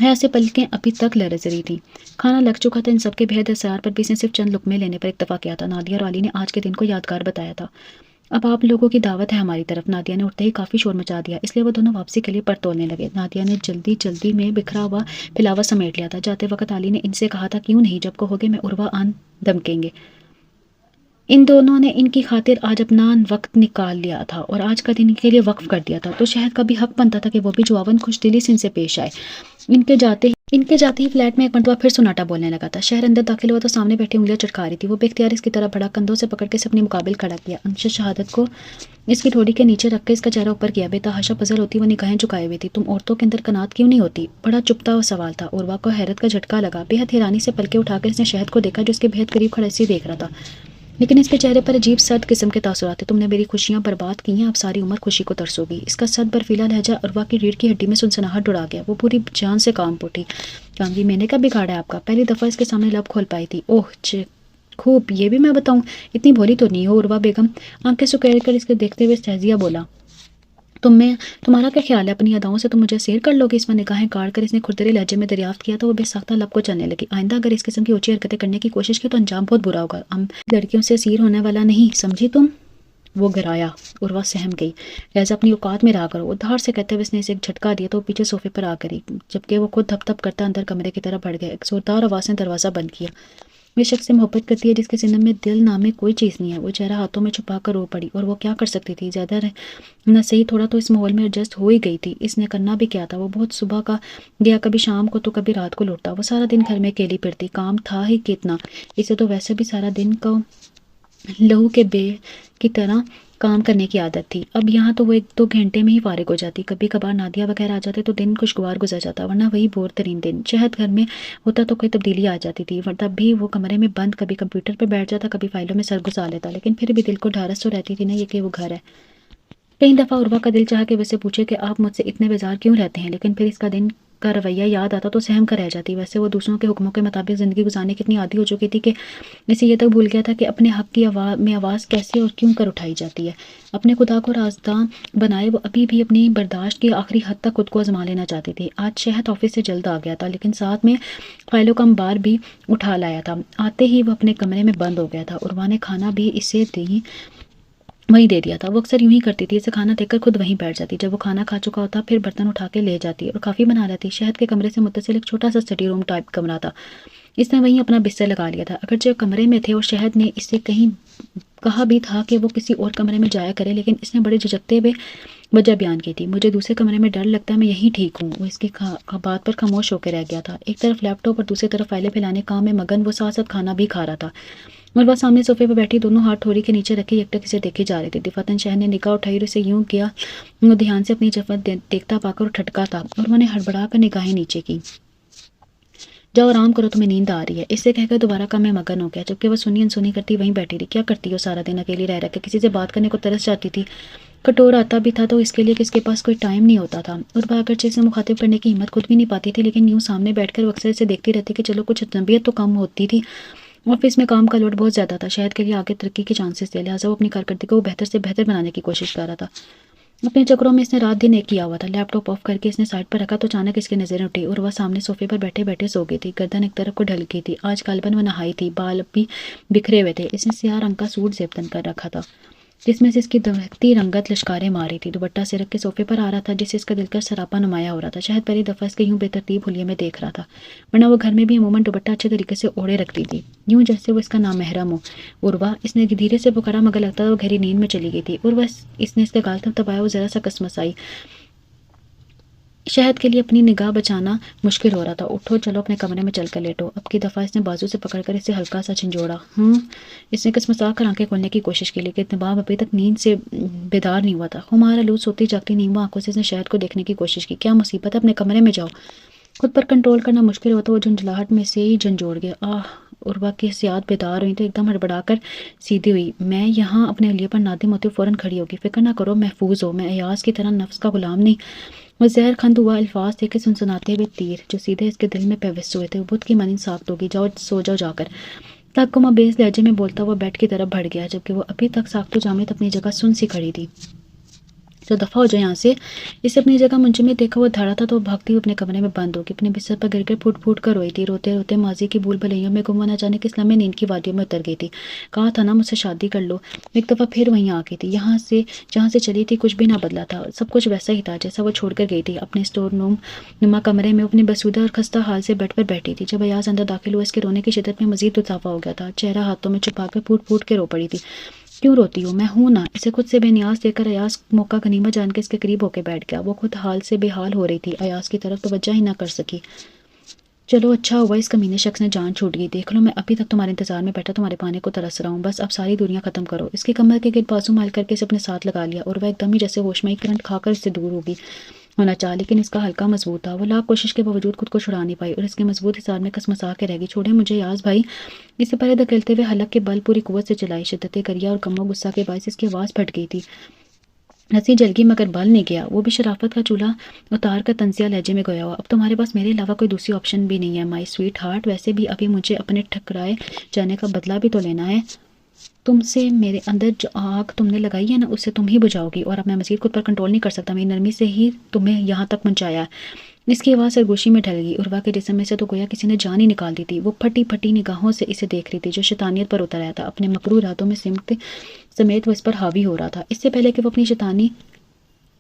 ایسے پلکیں ابھی تک لرز رہی تھی۔ کھانا لگ چکا تھا، ان سب کے بےحد اسرار پر بھی اس نے صرف چند لقمے لینے پر اکتفا کیا تھا۔ نادیہ اور عالی نے آج کے دن کو یادگار بتایا تھا۔ اب آپ لوگوں کی دعوت ہے ہماری طرف، نادیہ نے اٹھتے ہی کافی شور مچا دیا، اس لیے وہ دونوں واپسی کے لیے پر تولنے لگے۔ نادیہ نے جلدی میں بکھرا ہوا پلاوا سمیٹ لیا تھا۔ جاتے وقت عالی نے ان سے کہا تھا کیوں نہیں، جب کہو گے میں عروہ آن دمکیں گے۔ ان دونوں نے ان کی خاطر آج اپنا وقت نکال لیا تھا اور آج کا دن کے لیے وقف کر دیا تھا، تو شہد کا بھی حق بنتا تھا کہ وہ بھی جواون خوش دلی سے ان سے پیش آئے۔ ان کے جاتے ہی فلیٹ میں ایک مرتبہ پھر سناٹا بولنے لگا تھا۔ شہر اندر داخل ہوا تو سامنے بیٹھی انگلیاں چٹکا رہی تھی۔ وہ بے اختیار اس کی طرف بڑھا، کندھوں سے پکڑ کے اسے اپنے مقابل کھڑا کیا، انش شہادت کو اس کی ٹھوڑی کے نیچے رکھ کے اس کا چہرہ اوپر کیا۔ بے تحاشا پزل ہوتی وہ نگاہیں جھکائے ہوئی تھی۔ تم عورتوں کے اندر قناعت کیوں نہیں ہوتی؟ بڑا چپتا ہوا سوال تھا۔ عروہ کو حیرت کا جھٹکا لگا، بے حد حیرانی سے پلکیں اٹھا کر اس نے شہد کو دیکھا جو اس کے بہت قریب کھڑا اسے دیکھ رہا تھا، لیکن اس کے چہرے پر عجیب سرد قسم کے تاثرات تھے۔ تم نے میری خوشیاں برباد کی ہیں، اب ساری عمر خوشی کو ترسو گی۔ اس کا سرد برفیلا لہجہ عروہ کی ریڑھ کی ہڈی میں سنسناہٹ اڑا گیا۔ وہ پوری جان سے کانپ اٹھی۔ کانگی میں نے کب بگاڑا ہے آپ کا؟ پہلی دفعہ اس کے سامنے لب کھول پائی تھی۔ اوہ خوب، یہ بھی میں بتاؤں؟ اتنی بھولی تو نہیں ہو عروہ بیگم، آنکھیں سکیڑ کر اس کے دیکھتے ہوئے شہزیہ بولا۔ تمہارا کیا خیال ہے؟ اپنی اداؤں سے تم مجھے سیر کر لو گے؟ اس میں نگاہیں کاٹ کر اس نے کھردرے لہجے میں دریافت کیا تو وہ بے ساختہ لب کو چلنے لگی۔ آئندہ اگر اس قسم کی اونچی حرکتیں کرنے کی کوشش کی تو انجام بہت برا ہوگا۔ ہم لڑکیوں سے سیر ہونے والا نہیں، سمجھی تم؟ وہ گرایا۔ عروہ سہم گئی۔ لہذا اپنی اوقات میں رہا کرو، وہ دھاڑ سے کہتے ہوئے اس نے اسے ایک جھٹکا دیا تو وہ پیچھے صوفے پر آ گئی، جبکہ وہ خود دھپ دھپ کرتا اندر کمرے کی طرف بڑھ گیا۔ ایک زوردار آواز نے دروازہ بند کیا۔ وہ شخص سے محبت کرتی ہے جس کے سینہ میں دل نامے کوئی چیز نہیں ہے۔ وہ چہرہ ہاتھوں میں چھپا کر رو پڑی، اور وہ کیا کر سکتی تھی؟ زیادہ نہ صحیح تھوڑا تو اس ماحول میں ایڈجسٹ ہو ہی گئی تھی۔ اس نے کرنا بھی کیا تھا؟ وہ بہت صبح کا گیا، کبھی شام کو تو کبھی رات کو لوٹتا۔ وہ سارا دن گھر میں اکیلی پھرتی، کام تھا ہی کتنا، اسے تو ویسے بھی سارا دن کو لہو کے بے کی طرح کام کرنے کی عادت تھی۔ اب یہاں تو وہ 1-2 گھنٹے میں ہی فارغ ہو جاتی۔ کبھی کبھار نادیہ وغیرہ آ جاتے تو دن خوشگوار گزر جاتا، ورنہ وہی بور ترین دن۔ شہد گھر میں ہوتا تو کوئی تبدیلی آ جاتی تھی، تب بھی وہ کمرے میں بند، کبھی کمپیوٹر پر بیٹھ جاتا، کبھی فائلوں میں سر گزار لیتا، لیکن پھر بھی دل کو ڈھارس تو رہتی تھی نا یہ کہ وہ گھر ہے۔ کئی دفعہ عروہ کا دل چاہا کہ ویسے پوچھے کہ آپ مجھ سے اتنے بیزار کیوں رہتے ہیں، لیکن پھر اس کا دن کا رویہ یاد آتا تو سہم کر رہ جاتی۔ ویسے وہ دوسروں کے حکموں کے مطابق زندگی گزارنے کی اتنی عادی ہو چکی تھی کہ اسے یہ تک بھول گیا تھا کہ اپنے حق کی آواز کیسے اور کیوں کر اٹھائی جاتی ہے۔ اپنے خدا کو رازداں بنائے وہ ابھی بھی اپنی برداشت کی آخری حد تک خود کو آزما لینا چاہتی تھی۔ آج شہد آفس سے جلد آ گیا تھا، لیکن ساتھ میں فائلوں کا انبار بھی اٹھا لایا تھا۔ آتے ہی وہ اپنے کمرے میں بند ہو گیا تھا۔ عروہ نے کھانا بھی اسے وہیں دے دیا تھا۔ وہ اکثر یوں ہی کرتی تھی، اسے کھانا دے کر خود وہیں بیٹھ جاتی۔ جب وہ کھانا کھا چکا ہوتا پھر برتن اٹھا کے لے جاتی اور کافی بنا لیتی۔ شہد کے کمرے سے متصل ایک چھوٹا سا اسٹڈی روم ٹائپ کمرہ تھا، اس نے وہیں اپنا بستر لگا لیا تھا۔ اگرچہ کمرے میں تھے اور شہد نے اس سے کہیں کہا بھی تھا کہ وہ کسی اور کمرے میں جایا کرے، لیکن اس نے بڑے جھجکتے ہوئے وجہ بیان کی تھی۔ مجھے دوسرے کمرے میں ڈر لگتا ہے، میں یہیں ٹھیک ہوں۔ وہ اس کی بات پر خاموش ہو کے رہ گیا تھا۔ ایک طرف لیپ ٹاپ اور دوسری طرف فائلیں پھیلانے کام میں مگن وہ ساتھ ساتھ کھانا بھی کھا رہا تھا۔ اور وہ سامنے صوفے پہ بیٹھی دونوں ہاتھ ٹھوڑی کے نیچے رکھے یکٹک اسے دیکھی جا رہی تھی۔ دفعتاً شہد نے نگاہ اٹھائی اور اسے یوں کیا وہ دھیان سے اپنی جفت دیکھتا پا کر ٹھٹکا تھا، اور انہوں نے ہڑبڑا کر نگاہیں نیچے کی۔ جاؤ آرام کرو، تمہیں نیند آ رہی ہے، اس سے کہہ کر دوبارہ کام میں مگن ہو گیا۔ جبکہ وہ سنی انسنی کرتی وہیں بیٹھی رہی۔ کیا کرتی ہو سارا دن اکیلی رہ کے؟ کسی سے بات کرنے کو ترس جاتی تھی۔ کٹور آتا بھی تھا تو اس کے لیے کہ اس کے پاس کوئی ٹائم نہیں ہوتا تھا، اور وہ اگرچہ اسے مخاطب کرنے کی ہمت خود بھی نہیں پاتی تھی، لیکن یوں سامنے بیٹھ کر وہ اکثر اسے دیکھتی رہتی کہ چلو کچھ اجنبیت تو کم ہوتی تھی۔ آفس میں کام کا لوڈ بہت زیادہ تھا، شہد کے لیے آگے ترقی کے چانسز تھے، لہٰذا وہ اپنی کارکردگی کو بہتر سے بہتر بنانے کی کوشش کر رہا تھا۔ اپنے چکروں میں اس نے رات دن ایک کیا ہوا تھا۔ لیپ ٹاپ آف کر کے اس نے سائڈ پر رکھا تو اچانک اس کی نظریں اٹھی اور وہ سامنے صوفے پر بیٹھے بیٹھے سو گئی تھی۔ گردن ایک طرف کو ڈھل گئی تھی۔ آج غالباً وہ نہائی تھی، بال بھی بکھرے ہوئے تھے۔ اس نے سیاہ رنگ کا سوٹ زیب تن کر رکھا تھا جس میں سے اس کی دمکتی رنگت لشکاریں مار رہی تھی۔ دوپٹہ سر کے صوفے پر آ رہا تھا جس سے اس کا دلکش سراپا نمایاں ہو رہا تھا۔ شاید پہلی دفعہ اس کے یوں بے ترتیب حلیے میں دیکھ رہا تھا، ورنہ وہ گھر میں بھی عموماً دوپٹہ اچھے طریقے سے اوڑھے رکھتی تھی، یوں جیسے وہ اس کا نامحرم ہو۔ عروہ، اس نے دھیرے سے پکارا مگر لگتا تھا وہ گہری نیند میں چلی گئی تھی۔ اور اس نے اس کے گال تھپتھپایا، وہ ذرا سا کسمسائی۔ شہد کے لیے اپنی نگاہ بچانا مشکل ہو رہا تھا۔ اٹھو، چلو اپنے کمرے میں چل کر لیٹو۔ اب کی دفعہ اس نے بازو سے پکڑ کر اسے ہلکا سا جھنجھوڑا۔ اس نے کسمسا کر آنکھیں کھولنے کی کوشش کی، لیکن نواب ابھی تک نیند سے بیدار نہیں ہوا تھا۔ خمار آلود سوتی جاگتی نیمو آنکھوں سے اس نے شہد کو دیکھنے کی کوشش کی۔ کیا مصیبت ہے، اپنے کمرے میں جاؤ۔ خود پر کنٹرول کرنا مشکل ہوا تو وہ جھنجھلاہٹ میں سے ہی جھنجھوڑ گیا۔ عروہ کی حسیات بیدار ہوئی تو ایک دم ہڑبڑا کر سیدھی ہوئی۔ میں یہاں اپنے حلیے پر نادم ہوتے فوراً کھڑی ہوگی، فکر نہ کرو، محفوظ ہو، میں ایاز کی طرح نفس کا غلام نہیں۔ وہ زہر خند ہوا الفاظ تھے کہ سنسناتے ہوئے تیر جو سیدھے اس کے دل میں پیوست ہوئے تھے۔ وہ بدھ کی مانند ساخت ہوگی، جاؤ سو جاؤ جا کر۔ تحکم آمیز لہجے میں بولتا ہوا بیڈ کی طرف بڑھ گیا، جبکہ وہ ابھی تک ساختو جامد اپنی جگہ سن سی کھڑی تھی۔ جو دفعہ ہو جائے یہاں سے۔ اسے اپنی جگہ منجمد دیکھا وہ دھڑا تھا تو وہ بھاگتی ہوئی اپنے کمرے میں بند ہوگی، اپنے بستر پر گر گر پھوٹ پھوٹ کر روئی تھی۔ روتے روتے ماضی کی بھول بھلیوں میں گم، نہ جانے کس لمحے نیند کی وادیوں میں اتر گئی تھی۔ کہا تھا نا مجھ سے شادی کر لو۔ ایک دفعہ پھر وہیں آ گئی تھی، جہاں سے چلی تھی کچھ بھی نہ بدلا تھا، سب کچھ ویسا ہی تھا جیسا وہ چھوڑ کر گئی تھی۔ اپنے اسٹور روم نما کمرے میں اپنی بسودہ اور خستہ حال سے بیڈ پر بیٹھی تھی۔ جب ایاز اندر داخل ہوا اس کے رونے کی شدت میں مزید اضافہ ہو گیا تھا۔ چہرہ ہاتھوں میں چھپا کر پھوٹ پھوٹ کے رو پڑی تھی۔ کیوں روتی ہو؟ میں ہوں نا۔ اسے خود سے بے نیاز دیکھ کر ایاز موقع غنیمت جان کے اس کے قریب ہو کے بیٹھ گیا۔ وہ خود حال سے بے حال ہو رہی تھی، ایاز کی طرف توجہ ہی نہ کر سکی۔ چلو اچھا ہوا اس کمینے شخص نے جان چھوٹ گئی، دیکھ لو میں ابھی تک تمہارے انتظار میں بیٹھا تمہارے پانے کو ترس رہا ہوں، بس اب ساری دوریاں ختم کرو۔ اس کی کمر کے گرد بازو مائل کر کے اسے اپنے ساتھ لگا لیا، اور وہ ایک دم ہی جیسے ہوش میں کرنٹ کھا کر اس سے دور ہونا چاہا، لیکن اس کا حلقہ مضبوط تھا۔ وہ لاکھ کوشش کے باوجود خود کو چھڑا نہیں پائی اور اس کے مضبوط حصار میں کسمسا کے رہ گئی۔ چھوڑے مجھے ایاز بھائی، اس سے پہلے دھکیلتے ہوئے حلق کے بل پوری قوت سے چلائی۔ شدت گریہ اور غم و غصہ کے باعث اس کی آواز پھٹ گئی تھی۔ رسی جل گئی مگر بل نہیں گیا۔ وہ بھی شرافت کا چولہا اتار کر طنزیہ لہجے میں گویا ہوا، اب تمہارے پاس میرے علاوہ کوئی دوسری آپشن بھی نہیں ہے مائی سویٹ ہارٹ، ویسے بھی ابھی مجھے اپنے ٹھکرائے جانے کا بدلہ بھی تو لینا ہے۔ تم سے میرے اندر جو آگ تم نے لگائی ہے نا، اسے تم ہی بجھاؤ گی، اور اب میں مزید خود پر کنٹرول نہیں کر سکتا، میری نرمی سے ہی تمہیں یہاں تک پہنچایا ہے۔ اس کی آواز سرگوشی میں ڈھل گئی۔ عروہ کے جسم میں سے تو گویا کسی نے جان ہی نکال دی تھی۔ وہ پھٹی پھٹی نگاہوں سے اسے دیکھ رہی تھی جو شیطانیت پر اتر آیا تھا۔ اپنے مکروہ ارادوں میں سمیت وہ اس پر حاوی ہو رہا تھا۔ اس سے پہلے کہ وہ اپنی شیطانی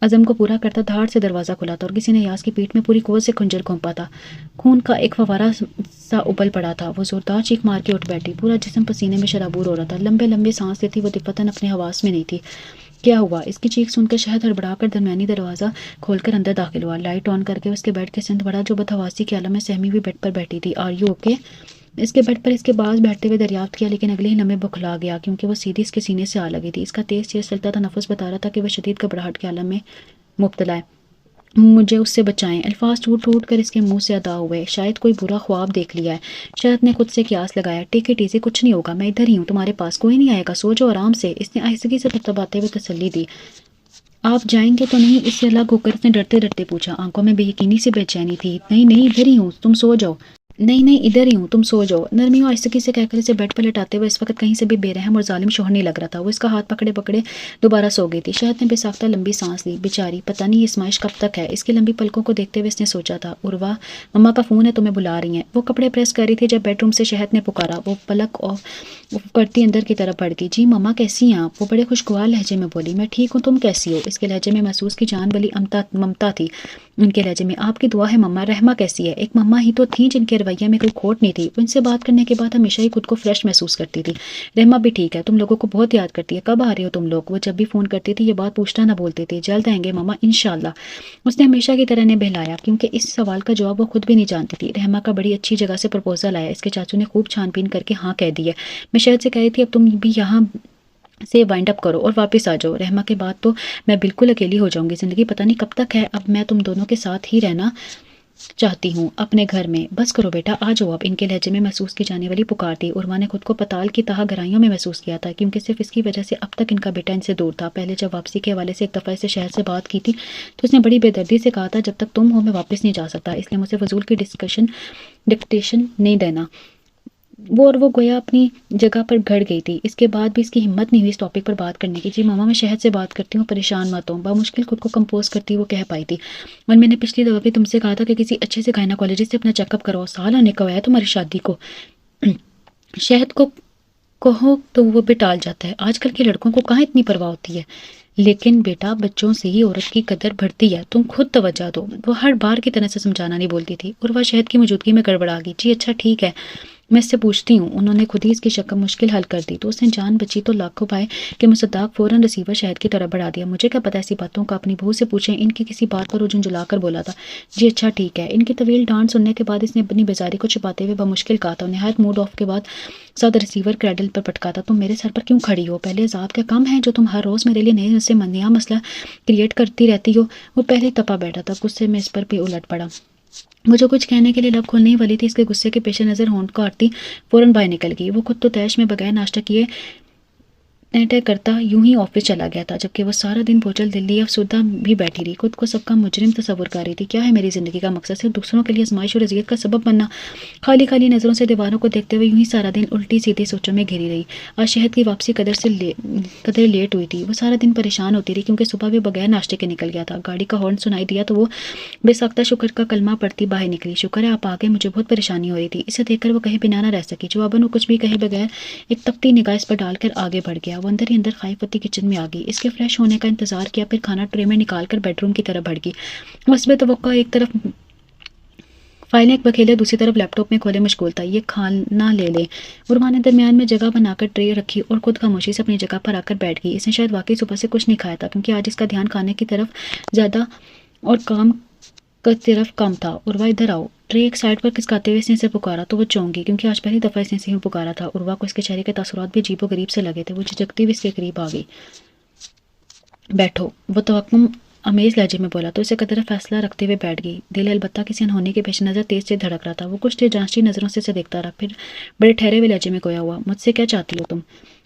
عزم کو پورا کرتا، دھاڑ سے دروازہ کھلا تھا اور کسی نے ایاز کی پیٹھ میں پوری قوت سے خنجر گھونپا تھا۔ خون کا ایک فوارہ سا ابل پڑا تھا۔ وہ زوردار چیخ مار کے اٹھ بیٹھی، پورا جسم پسینے میں شرابور ہو رہا تھا، لمبے لمبے سانس لیتی، وہ دفتن اپنے حواس میں نہیں تھی۔ کیا ہوا؟ اس کی چیخ سن کر شہد ہڑبڑا کر درمیانی دروازہ کھول کر اندر داخل ہوا۔ لائٹ آن کر کے اس کے بیڈ کے سمت بڑھا جو بدحواسی کے عالم میں سہمی ہوئی بیڈ پر بیٹھی تھی۔ Are you okay? اس کے بیڈ پر اس کے پاس بیٹھتے ہوئے دریافت کیا، لیکن اگلے ہی لمحے بکھلا گیا کیونکہ وہ سیدھی اس کے سینے سے آ لگی تھی۔ اس کا تیز تیز چلتا تھا نفس بتا رہا تھا کہ وہ شدید گھبراہٹ کے عالم میں مبتلا ہے۔ مجھے اس سے بچائیں۔ الفاظ ٹوٹ ٹوٹ کر اس کے منہ سے ادا ہوئے۔ شاید کوئی برا خواب دیکھ لیا ہے۔ شہد نے خود سے قیاس لگایا۔ ٹیک اٹ ایزی، کچھ نہیں ہوگا، میں ادھر ہی ہوں، تمہارے پاس کوئی نہیں آئے گا، سو جاؤ آرام سے۔ اس نے آہستگی سے تھپتھپاتے ہوئے تسلی دی۔ آپ جائیں گے تو نہیں؟ اس سے الگ ہو کر اس نے ڈرتے ڈرتے پوچھا۔ آنکھوں میں بے یقینی سے بے چینی تھی۔ نہیں نہیں، ادھر ہی ہوں، تم سو جاؤ۔ نہیں نہیں، ادھر ہی ہوں، تم سو جاؤ۔ نرمی و آہستگی سے کہہ کر اسے بیڈ پر لٹاتے ہوئے اس وقت کہیں سے بھی بے رحم اور ظالم شوہر نہیں لگ رہا تھا۔ وہ اس کا ہاتھ پکڑے پکڑے دوبارہ سو گئی تھی۔ شہد نے بے ساختہ لمبی سانس لی۔ بیچاری، پتہ نہیں یہ ازمائش کب تک ہے۔ اس کی لمبی پلکوں کو دیکھتے ہوئے اس نے سوچا تھا، عروہ مما کا فون ہے، تمہیں بلا رہی ہیں۔ وہ کپڑے پریس کر رہی تھی جب بیڈ روم سے شہد نے پکارا۔ وہ پلک آف کرتی اندر کی طرف بڑھ گئی۔ جی مما کیسی ہیں آپ؟ وہ بڑے خوشگوار لہجے میں بولی۔ میں ٹھیک ہوں، تم کیسی ہو؟ اس کے لہجے میں محسوس کی جان والی ممتا تھی۔ ان کے لہجے میں، آپ کی دعا ہے مما۔ رحمہ کیسی ہے؟ ایک مما ہی تو تھیں جن کے رویہ میں کوئی کھوٹ نہیں تھی۔ وہ ان سے بات کرنے کے بعد ہمیشہ ہی خود کو فریش محسوس کرتی تھی۔ رحمہ بھی ٹھیک ہے، تم لوگوں کو بہت یاد کرتی ہے۔ کب آ رہے ہو تم لوگ؟ وہ جب بھی فون کرتی تھی یہ بات پوچھنا نہ بولتی تھی۔ جلد آئیں گے مما انشاءاللہ۔ اس نے ہمیشہ کی طرح انہیں بہلایا، کیونکہ اس سوال کا جواب وہ خود بھی نہیں جانتی تھی۔ رحمہ کا بڑی اچھی جگہ سے پرپوزل آیا۔ اس کے چاچو نے خوب چھان بین کر کے ہاں کہہ دی ہے۔ میں شہد سے کہہ رہی تھی اب تم بھی یہاں سے وائنڈ اپ کرو اور واپس آ جاؤ۔ رحمہ کے بعد تو میں بالکل اکیلی ہو جاؤں گی۔ زندگی پتہ نہیں کب تک ہے۔ اب میں تم دونوں کے ساتھ ہی رہنا چاہتی ہوں اپنے گھر میں۔ بس کرو بیٹا، آ جاؤ اب۔ ان کے لہجے میں محسوس کی جانے والی پکار تھی۔ عروہ نے خود کو پتال کی تہہ گہرائیوں میں محسوس کیا تھا، کیونکہ صرف اس کی وجہ سے اب تک ان کا بیٹا ان سے دور تھا۔ پہلے جب واپسی کے حوالے سے ایک دفعہ اسے شہر سے بات کی تھی تو اس نے بڑی بے دردی سے کہا تھا جب تک تم ہو میں واپس نہیں جا سکتا، اس لیے مجھے فضول کی ڈکٹیشن نہیں دینا۔ وہ گویا اپنی جگہ پر گھڑ گئی تھی۔ اس کے بعد بھی اس کی ہمت نہیں ہوئی اس ٹاپک پر بات کرنے کی۔ جی ماما میں شہد سے بات کرتی ہوں، پریشان مت ہوں، بامشکل خود کو کمپوز کرتی وہ کہہ پائی تھی۔ اور میں نے پچھلی دفعہ بھی تم سے کہا تھا کہ کسی اچھے سے گائنیکالوجسٹ سے اپنا چیک اپ کرواؤ، سال آنے کا ہے تمہاری شادی کو۔ شہد کو کہو تو وہ بھی ٹال جاتا ہے۔ آج کل کے لڑکوں کو کہاں اتنی پرواہ ہوتی ہے۔ لیکن بیٹا بچوں سے ہی عورت کی قدر بڑھتی ہے، تم خود توجہ دو۔ وہ ہر بار کی طرح سے سمجھانا نہیں بولتی تھی۔ عروہ شہد کی موجودگی میں گڑبڑا گئی۔ جی اچھا ٹھیک ہے، میں اس سے پوچھتی ہوں۔ انہوں نے خود ہی اس کی شکم مشکل حل کر دی تو اس نے جان بچی تو لاکھوں پائے کہ مصداق فوراً رسیور شہد کی طرف بڑھا دیا۔ مجھے کیا پتہ ایسی باتوں کا، اپنی بہو سے پوچھیں۔ ان کی کسی بات پر وہ جھنجھلا کر بولا تھا۔ جی اچھا ٹھیک ہے۔ ان کی طویل ڈانٹ سننے کے بعد اس نے اپنی بیزاری کو چھپاتے ہوئے بمشکل کہا تھا۔ نہایت موڈ آف کے بعد ساتھ ریسیور کریڈل پر پٹکا تھا۔ تم میرے سر پر کیوں کھڑی ہو؟ پہلے عذاب کا کم ہے جو تم ہر روز میرے لیے نیا مسئلہ کریٹ کرتی رہتی ہو۔ وہ پہلے تپا بیٹھا تھا، غصے میں اس پر بھی الٹ پڑا۔ وہ جو کچھ کہنے کے لیے لب کھولنے ہی والی تھی، اس کے غصے کے پیش نظر ہونٹ کاٹتی فوراً باہر نکل گئی۔ وہ خود تو تیش میں بغیر ناشتہ کیے ٹہ کرتا یوں ہی آفس چلا گیا تھا، جبکہ وہ سارا دن بوجھل دلی افسردہ بھی بیٹھی رہی، خود کو سب کا مجرم تصور کر رہی تھی۔ کیا ہے میری زندگی کا مقصد؟ صرف دوسروں کے لیے آزمائش اور اذیت کا سبب بننا؟ خالی خالی نظروں سے دیواروں کو دیکھتے ہوئے یوں ہی سارا دن الٹی سیدھی سوچوں میں گھری رہی۔ آج شہد کی واپسی قدر لیٹ ہوئی تھی۔ وہ سارا دن پریشان ہوتی رہی کیونکہ صبح بھی بغیر ناشتے کے نکل گیا تھا۔ گاڑی کا ہارن سنائی دیا تو وہ بے ساختہ شکر کا کلمہ پڑھتی باہر نکلی۔ شکر ہے آپ آ گئے، مجھے بہت پریشانی ہو رہی تھی۔ اسے دیکھ کر وہ کہیں بنا نہ رہ سکی۔ جواباً وہ کچھ بھی کہے بغیر ایک تپتی نگاہ اس پر ڈال کر آگے بڑھ گیا۔ وہ اندر ہی اندر خائف کچن میں آ گئی۔ اس کے فریش ہونے کا انتظار کیا، پھر کھانا ٹرے میں نکال کر بیڈ روم کی طرف بڑھ گئی۔ حسب توقع ایک طرف فائلیں ایک بکھیلے، دوسری طرف لیپ ٹاپ میں کھولے مشغول تھا۔ یہ کھانا لے لے۔ عروہ نے درمیان میں جگہ بنا کر ٹرے رکھی اور خود خاموشی سے اپنی جگہ پر آ کر بیٹھ گئی۔ اس نے شاید واقعی صبح سے کچھ نہیں کھایا تھا، کیونکہ آج اس کا دھیان کھانے کی طرف زیادہ اور کام کی طرف کم تھا۔ عروہ ادھر آؤ۔ ٹرے ایک سائڈ پر کھسکاتے ہوئے اس نے اسے پکارا تو وہ چونک گئی، کیونکہ آج پہلی دفعہ اس نے اسے یوں پکارا تھا۔ عروہ کو اس کے چہرے کے تاثرات بھی عجیب و غریب سے لگے تھے۔ وہ جھجکتی ہوئی اس کے قریب آ گئی۔ بیٹھو، وہ توقع امیز لہجے میں بولا تو اسے قدر فیصلہ رکھتے ہوئے بیٹھ گئی۔ دل البتہ کسی انہونی کے پیش نظر تیز سے دھڑک رہا تھا۔ وہ کچھ دیر جانچتی نظروں سے اسے دیکھتا رہا، پھر بڑے ٹھہرے ہوئے لہجے میں گویا ہوا، مجھ سے کیا چاہتی ہو تم؟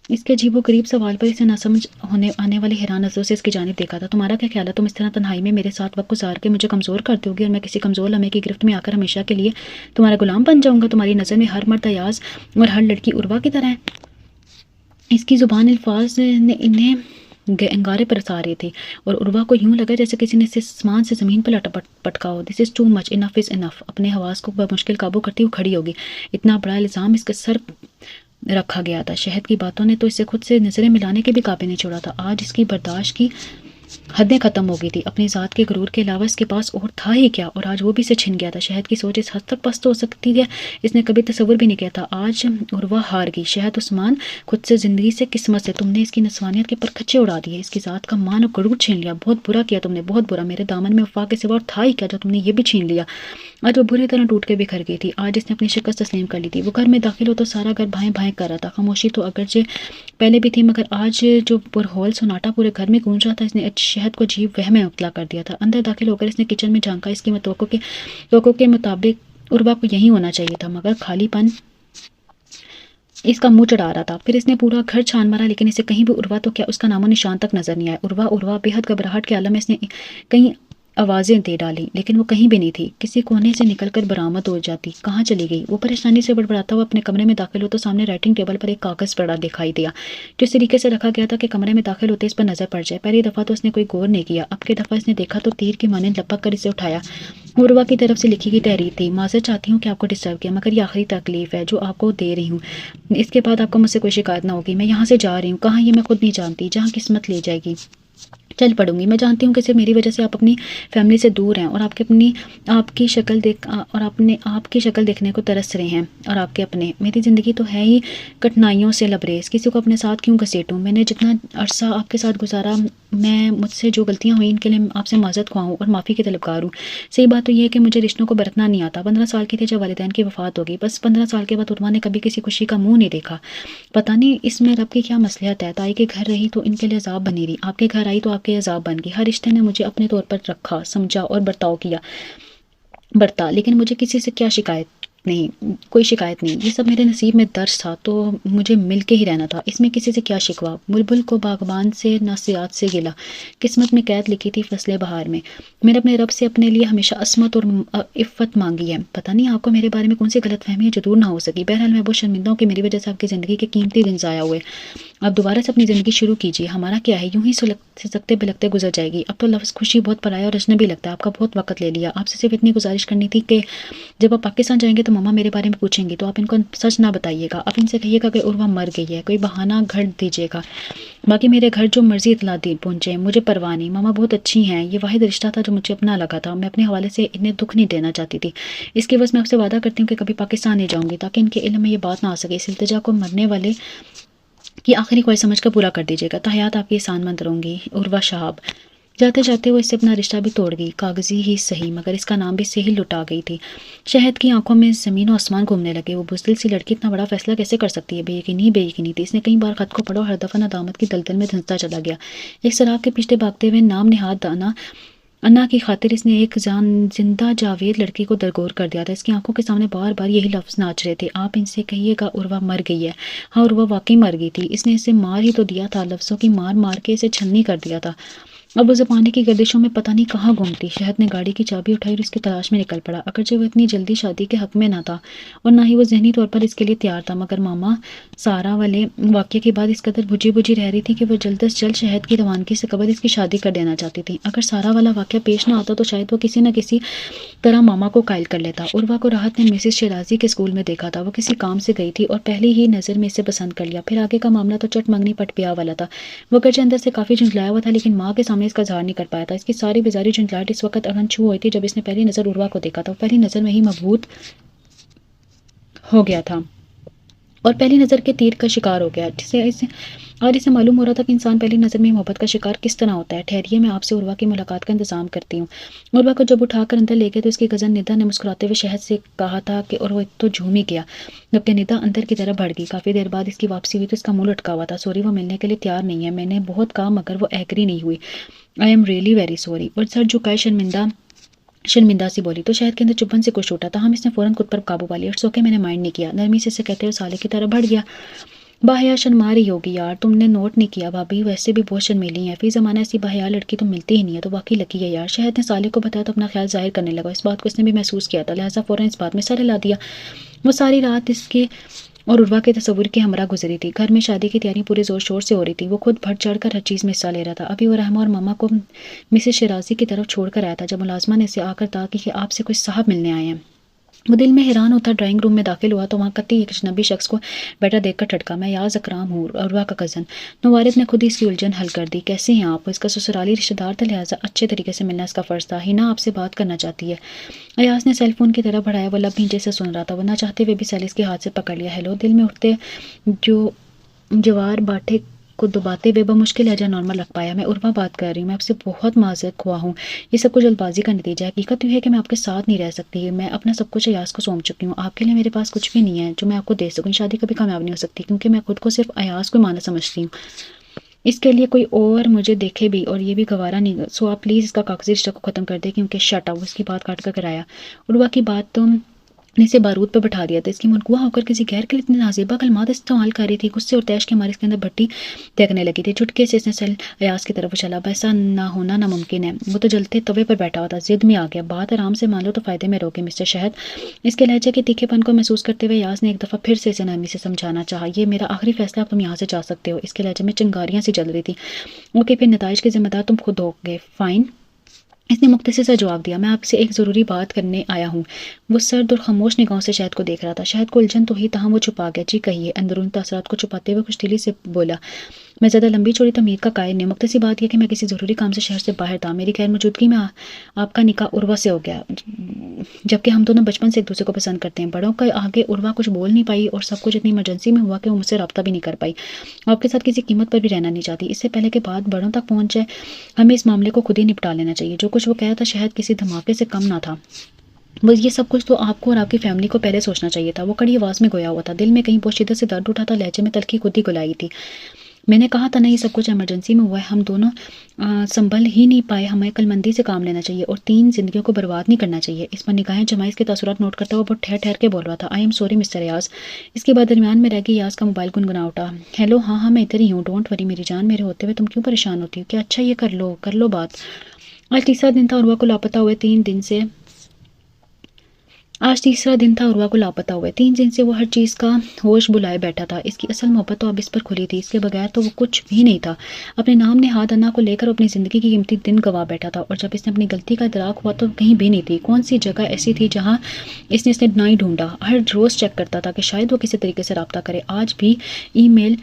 اس کے عجیب و غریب سوال پر اسے نہ سمجھ آنے والی حیران نظروں سے اس کی جانب دیکھا تھا۔ تمہارا کیا خیال ہے؟ تم اس طرح تنہائی میں میرے ساتھ وقت گزار کے مجھے کمزور کر دو گی اور میں کسی کمزور لمحے کی گرفت میں آ کر ہمیشہ کے لیے تمہارا غلام بن جاؤں گا؟ تمہاری نظر میں ہر مرد ایاز اور ہر لڑکی عروہ کی طرح ہے؟ اس کی زبان الفاظ نے انہیں انگارے پر سا رہے تھے اور عروہ کو یوں لگا جیسے کسی نے آسمان سے زمین پر پٹکا ہو۔ دس از ٹو مچ، انف از انف۔ اپنے حواس کو بمشکل قابو کرتی وہ کھڑی ہوگی۔ اتنا بڑا الزام اس کے سر رکھا گیا تھا۔ شہد کی باتوں نے تو اسے خود سے نظریں ملانے کے بھی قابل نہیں چھوڑا تھا۔ آج اس کی برداشت کی حدیں ختم ہو گئی تھی۔ اپنی ذات کے غرور کے علاوہ اس کے پاس اور تھا ہی کیا، اور آج وہ بھی اسے چھن گیا تھا۔ شہد کی سوچ اس حد تک پست ہو سکتی ہے اس نے کبھی تصور بھی نہیں کیا تھا۔ آج عروہ ہار گئی۔ شہد عثمان، خود سے، زندگی سے، قسمت سے تم نے اس کی نسوانیت کے پرکھچے اڑا دیے، اس کی ذات کا مان اور غرور چھین لیا۔ بہت برا کیا تم نے، بہت برا۔ میرے دامن میں وفا کے سوا اور تھا ہی کیا جو تم نے یہ بھی چھین لیا۔ آج وہ بری طرح ٹوٹ کے بکھر گئی تھی۔ آج اس نے اپنی شکست تسلیم کر لی تھی۔ وہ گھر میں داخل ہو تو سارا گھر بھائیں بھائیں کر رہا تھا۔ خاموشی تو اگرچہ پہلے بھی تھی، مگر آج جو پرہول سناٹا پورے گھر میں گونج رہا تھا، اس نے شہد کو عجیب وہم میں مبتلا کر دیا تھا۔ اندر داخل ہو کر اس نے کچن میں جھانکا۔ اس کی توقع کے مطابق عروہ کو یہی ہونا چاہیے تھا، مگر خالی پن اس کا منہ چڑھا رہا تھا۔ پھر اس نے پورا گھر چھان مارا لیکن اسے کہیں بھی عروہ تو کیا اس کا نام و نشان تک نظر نہیں آیا۔ عروہ بے حد گھبراہٹ کے عالم میں اس نے کئی آوازیں دے ڈالی لیکن وہ کہیں بھی نہیں تھی۔ کسی کونے سے نکل کر برآمد ہو جاتی، کہاں چلی گئی؟ وہ پریشانی سے بڑبڑاتا ہوا اپنے کمرے میں داخل ہو تو سامنے رائٹنگ ٹیبل پر ایک کاغذ پڑا دکھائی دیا جو اس طریقے سے رکھا گیا تھا کہ کمرے میں داخل ہوتے اس پر نظر پڑ جائے۔ پہلی دفعہ تو اس نے کوئی غور نہیں کیا، اب کی دفعہ اس نے دیکھا تو تیر کی مانند لپک کر اسے اٹھایا۔ عروہ کی طرف سے لکھی گئی تحریر تھی: معذرت چاہتی ہوں کہ آپ کو ڈسٹرب کیا، مگر یہ آخری تکلیف ہے جو آپ کو دے رہی ہوں۔ اس کے بعد آپ کو مجھ سے کوئی شکایت نہ ہوگی۔ میں یہاں سے جا رہی ہوں، کہاں یہ میں خود نہیں جانتی، جہاں قسمت لے جائے گی چل پڑوں گی۔ میں جانتی ہوں کہ صرف میری وجہ سے آپ اپنی فیملی سے دور ہیں اور آپ کی شکل دیکھنے کو ترس رہے ہیں اور آپ کے اپنے۔ میری زندگی تو ہے ہی کٹھنائیوں سے لبریز، کسی کو اپنے ساتھ کیوں گھسیٹوں؟ میں نے جتنا عرصہ آپ کے ساتھ گزارا، میں مجھ سے جو غلطیاں ہوئیں ان کے لیے آپ سے معذرت خواہ ہوں اور معافی کی طلبگار ہوں۔ صحیح بات تو یہ ہے کہ مجھے رشتوں کو برتنا نہیں آتا۔ 15 سال کی تھی جب والدین کی وفات ہو گئی، بس 15 سال کے بعد عروہ نے کبھی کسی خوشی کا منہ نہیں دیکھا۔ پتہ نہیں اس میں رب کی کیا مصلحت ہے۔ تائی کے گھر رہی تو ان کے لیے عذاب بنی رہی، آپ کے گھر آئی تو آپ کے عذاب بن گئی۔ ہر رشتے نے مجھے اپنے طور پر رکھا، سمجھا اور برتا، لیکن مجھے کسی سے کوئی شکایت نہیں۔ یہ سب میرے نصیب میں درج تھا تو مجھے مل کے ہی رہنا تھا، اس میں کسی سے کیا شکوہ؟ بلبل کو باغبان سے ناسیات سے گلا، قسمت میں قید لکھی تھی فصل بہار میں۔ میں نے اپنے رب سے اپنے لیے ہمیشہ عصمت اور عفت مانگی ہے۔ پتہ نہیں آپ کو میرے بارے میں کون سی غلط فہمی ہے جو دور نہ ہو سکی۔ بہرحال میں بہت شرمندہ ہوں کہ میری وجہ سے آپ کی زندگی کے قیمتی دن ضائع ہوئے۔ اب دوبارہ سے اپنی زندگی شروع کیجیے، ہمارا کیا ہے، یوں ہی سلگتے بلکتے گزر جائے گی۔ اب تو لفظ خوشی بہت پرایا اور اجنبی لگتا ہے، آپ کا بہت وقت لے لیا۔ آپ سے صرف اتنی گزارش کرنی تھی کہ جب آپ پاکستان جائیں گے تو ماما میرے بارے میں پوچھیں گی تو آپ ان کو سچ نہ بتائیے گا، آپ ان سے کہیے گا کہ عروہ مر گئی ہے، کوئی بہانہ گھڑ دیجیے گا۔ باقی میرے گھر جو مرضی اطلاع پہنچے، مجھے پرواہ نہیں، ماما بہت اچھی ہیں، یہ واحد رشتہ تھا جو مجھے اپنا لگا تھا، میں اپنے حوالے سے انہیں دکھ نہیں دینا چاہتی تھی۔ اس کے بس میں آپ سے وعدہ کرتی ہوں کہ کبھی پاکستان نہیں جاؤں گی تاکہ ان کے علم میں یہ بات نہ آ سکے۔ اس التجا کو مرنے والے کی آخری خواہش سمجھ کر پورا کر دیجیے گا، تاحیات آپ کی احسان مند رہوں گی، عروہ شہاب۔ جاتے جاتے وہ اس سے اپنا رشتہ بھی توڑ گئی، کاغذی ہی صحیح مگر اس کا نام بھی صحیح لٹا گئی تھی۔ شہد کی آنکھوں میں زمین و آسمان گھومنے لگے، وہ بزدل سی لڑکی اتنا بڑا فیصلہ کیسے کر سکتی ہے؟ بے یقینی تھی۔ اس نے کئی بار خط کو پڑھا اور ہر دفعہ ندامت کی دلدل میں دھنستا چلا گیا۔ ایک سراب کے پیچھے بھاگتے ہوئے نام نہاد انا کی خاطر اس نے ایک زندہ جاوید لڑکی کو درگور کر دیا تھا۔ اس کی آنکھوں کے سامنے بار بار یہی لفظ ناچ رہے تھے: آپ ان سے کہیے گا عروہ مر گئی ہے۔ ہاں، عروہ واقعی مر گئی تھی، اس نے اسے مار ہی تو دیا تھا، لفظوں کی مار کے اسے چھلنی کر دیا تھا۔ اب وہ زمانے کی گردشوں میں پتہ نہیں کہاں گھومتی۔ شہد نے گاڑی کی چابی اٹھائی اور اس کی تلاش میں نکل پڑا، اگرچہ وہ اتنی جلدی شادی کے حق میں نہ تھا اور نہ ہی وہ ذہنی طور پر اس کے لیے تیار تھا، مگر ماما سارا والے واقعے کے بعد اس قدر بجھی رہ رہی تھی کہ وہ جلد از جلد شہد کی روانگی سے قبل اس کی شادی کر دینا چاہتی تھی۔ اگر سارا والا واقعہ پیش نہ آتا تو شاید وہ کسی نہ کسی طرح ماما کو قائل کر لیتا۔ عروہ کو راحت نے مسز شیرازی کے اسکول میں دیکھا تھا، وہ کسی کام سے گئی تھی اور پہلی ہی نظر میں اسے پسند کر لیا۔ پھر آگے کا معاملہ تو چٹ منگنی پٹ بیاہ والا تھا۔ وہ اگرچہ اندر سے کافی جھنجھلایا ہوا تھا لیکن ماں کے سامنے اس کا اظہار نہیں کر پایا تھا۔ اس کی ساری بیزاری جھنجھلاہٹ اس وقت اگن چھو ہوئی تھی جب اس نے پہلی نظر عروہ کو دیکھا تھا۔ وہ پہلی نظر میں ہی مبہوت ہو گیا تھا اور پہلی نظر کے تیر کا شکار ہو گیا، اور اسے معلوم ہو رہا تھا کہ انسان پہلی نظر میں محبت کا شکار کس طرح ہوتا ہے۔ ٹھہریے، میں آپ سے عروہ کی ملاقات کا انتظام کرتی ہوں۔ عروہ کو جب اٹھا کر اندر لے گئے تو اس کی کزن ندا نے مسکراتے ہوئے شہد سے کہا تھا کہ عروہ تو جھوم ہی گیا، جبکہ ندا اندر کی طرف بڑھ گئی۔ کافی دیر بعد اس کی واپسی ہوئی تو اس کا منہ لٹکا ہوا تھا۔ سوری، وہ ملنے کے لیے تیار نہیں ہے، میں نے بہت کہا مگر وہ ایگری نہیں ہوئی۔ I am really very sorry, اور سر جھکائے شرمندہ سی بولی تو شہد کے اندر چبھن سے کچھ ٹوٹا، تاہم اس نے فوراً خود پر قابو پا لیا۔ اٹس اوکے، میں نے مائنڈ نہیں کیا، نرمی سے اسے کہتے ہوئے سالے کی طرف بڑھ گیا۔ باحیا شرما رہی ہوگی یار، تم نے نوٹ نہیں کیا، بھابھی ویسے بھی بہت شرمیلی ہیں، فی زمانہ ایسی باحیا لڑکی تو ملتی ہی نہیں ہے، تو واقعی لکی ہے یار۔ شہد نے سالے کو بتایا تو اپنا خیال ظاہر کرنے لگا، اس بات کو اس نے بھی محسوس کیا تھا، لہٰذا فوراً اس بات میں سر ہلا دیا۔ وہ ساری رات اس کے اور عروہ کے تصور کے ہمراہ گزری تھی۔ گھر میں شادی کی تیاری پورے زور شور سے ہو رہی تھی، وہ خود بڑھ چڑھ کر ہر چیز میں حصہ لے رہا تھا۔ ابھی وہ رحمہ اور ماما کو مسز شیرازی کی طرف چھوڑ کر آیا تھا جب ملازمہ نے اسے آ کر کہا کہ آپ سے کچھ صاحب ملنے آئے ہیں۔ وہ دل میں حیران ہوتا ڈرائنگ روم میں داخل ہوا تو وہاں قطعی ایک اجنبی شخص کو بیٹھا دیکھ کر ٹھٹکا۔ میں یاز اکرام ہوں، عروہ کا کزن۔ نوارد نے خود ہی اس کی الجھن حل کر دی۔ کیسے ہیں آپ؟ وہ اس کا سسرالی رشتہ دار تھا، لہٰذا اچھے طریقے سے ملنا اس کا فرض تھا۔ ہینا آپ سے بات کرنا چاہتی ہے۔ ایاز نے سیل فون کی طرف بڑھایا، وہ لب بھینچے سے سن رہا تھا، وہ نہ چاہتے ہوئے بھی سیل اس کے ہاتھ سے پکڑ لیا۔ ہیلو، دل میں اٹھتے جوار باٹھے کو دباتے ہوئے بمشکل لہجہ نارمل رکھ پایا۔ میں عروہ بات کر رہی ہوں، میں آپ سے بہت معذرت خواہ ہوں، یہ سب کچھ جلد بازی کا نتیجہ ہے۔ حقیقت یہ ہے کہ میں آپ کے ساتھ نہیں رہ سکتی، میں اپنا سب کچھ ایاز کو سونپ چکی ہوں، آپ کے لیے میرے پاس کچھ بھی نہیں ہے جو میں آپ کو دے سکوں۔ شادی کبھی کامیاب نہیں ہو سکتی کیونکہ میں خود کو صرف ایاز کو مانا سمجھتی ہوں، اس کے لیے کوئی اور مجھے دیکھے بھی اور یہ بھی گوارا نہیں، سو آپ پلیز اس کا کاغذی رشتہ کو ختم کر دیں کیونکہ شٹ اپ، اس کی بات کاٹ کر کرایا۔ عروہ کی بات تو نے اسے بارود پہ بٹھا دیا تھا. اس کی منقوہ ہو کر کسی غیر کے لیے اتنی نازیبہ کلمات استعمال کر رہی تھی. غصے اور تیش کے مارے اس کے اندر بھٹی دیکھنے لگی تھی. چٹکے سے اس نے سل ایاز کی طرف اچھالا. ایسا نہ ہونا ناممکن ہے. وہ تو جلتے توے پر بیٹھا ہوا تھا. ضد میں آ گیا. بات آرام سے مان لو تو فائدے میں روکے مسٹر شہد. اس کے لہجے کے تیکھے پن کو محسوس کرتے ہوئے ایاز نے ایک دفعہ پھر سے اسے نرمی سے سمجھانا چاہا. یہ میرا آخری فیصلہ. اب تم یہاں سے جا سکتے ہو. اس کے لہجے میں چنگاریاں سی جل رہی تھی. اوکے پھر نتائج کے ذمہ دار تم خود ہوگے. فائن. اس نے مختصر سا جواب دیا. میں آپ سے ایک ضروری بات کرنے آیا ہوں. وہ سرد اور خاموش نگاہوں سے شہد کو دیکھ رہا تھا. شہد کو الجھن تو ہی تاہم وہ چھپا گیا. جی کہیے. اندرونی تاثرات کو چھپاتے ہوئے خوش دلی سے بولا. میں زیادہ لمبی چوڑی تمہید کا قائل نہیں. مختصر بات یہ کہ میں کسی ضروری کام سے شہر سے باہر تھا. میری غیر موجودگی میں آپ کا نکاح عروہ سے ہو گیا، جبکہ ہم دونوں بچپن سے ایک دوسرے کو پسند کرتے ہیں. بڑوں کے آگے عروہ کچھ بول نہیں پائی اور سب کچھ اتنی ایمرجنسی میں ہوا کہ وہ مجھ سے رابطہ بھی نہیں کر پائی. آپ کے ساتھ کسی قیمت پر بھی رہنا نہیں چاہتی. اس سے پہلے کہ بات بڑوں تک پہنچ جائے ہمیں اس معاملے کو خود ہی نپٹا لینا چاہیے. جو کچھ وہ کہا تھا شہد کسی دھماکے سے کم نہ تھا. بس یہ سب کچھ تو آپ کو اور آپ کی فیملی کو پہلے سوچنا چاہیے تھا. وہ کڑی آواز میں گویا ہوا تھا. دل میں کہیں بہت شدت سے درد اٹھا تھا. لہجے میں تلخی خود ہی گلائی تھی. میں نے کہا تھا نا یہ سب کچھ ایمرجنسی میں ہوا ہے. ہم دونوں سنبھل ہی نہیں پائے. ہمیں عقل مندی سے کام لینا چاہیے اور 3 زندگیوں کو برباد نہیں کرنا چاہیے. اس پر نگاہیں جمائی. اس کے تاثرات نوٹ کرتا ہوا بہت ٹھہر ٹھہر کے بول رہا تھا. I am sorry mister Ayaz. اس کے بعد درمیان میں رہ گئی. ایاز کا موبائل گنگنا اٹھا. ہیلو. ہاں میں ادھر ہی ہوں. ڈونٹ وری میری جان. میرے ہوتے ہوئے تم کیوں پریشان ہوتی ہو؟ کیا اچھا یہ کر لو بات. آج تیسرا دن تھا عروہ کو لاپتہ ہوئے 3 دن سے. وہ 3 دن سے وہ ہر چیز کا ہوش بلائے بیٹھا تھا. اس کی اصل محبت تو اب اس پر کھلی تھی. اس کے بغیر تو وہ کچھ بھی نہیں تھا. اپنے نام نہاد انا کو لے کر اپنی زندگی کی قیمتی دن گوا بیٹھا تھا. اور جب اس نے اپنی غلطی کا ادراک ہوا تو کہیں بھی نہیں تھی. کون سی جگہ ایسی تھی جہاں اس نے نہیں ڈھونڈا. ہر روز چیک کرتا تھا کہ شاید وہ کسی طریقے سے رابطہ کرے. آج بھی ای میل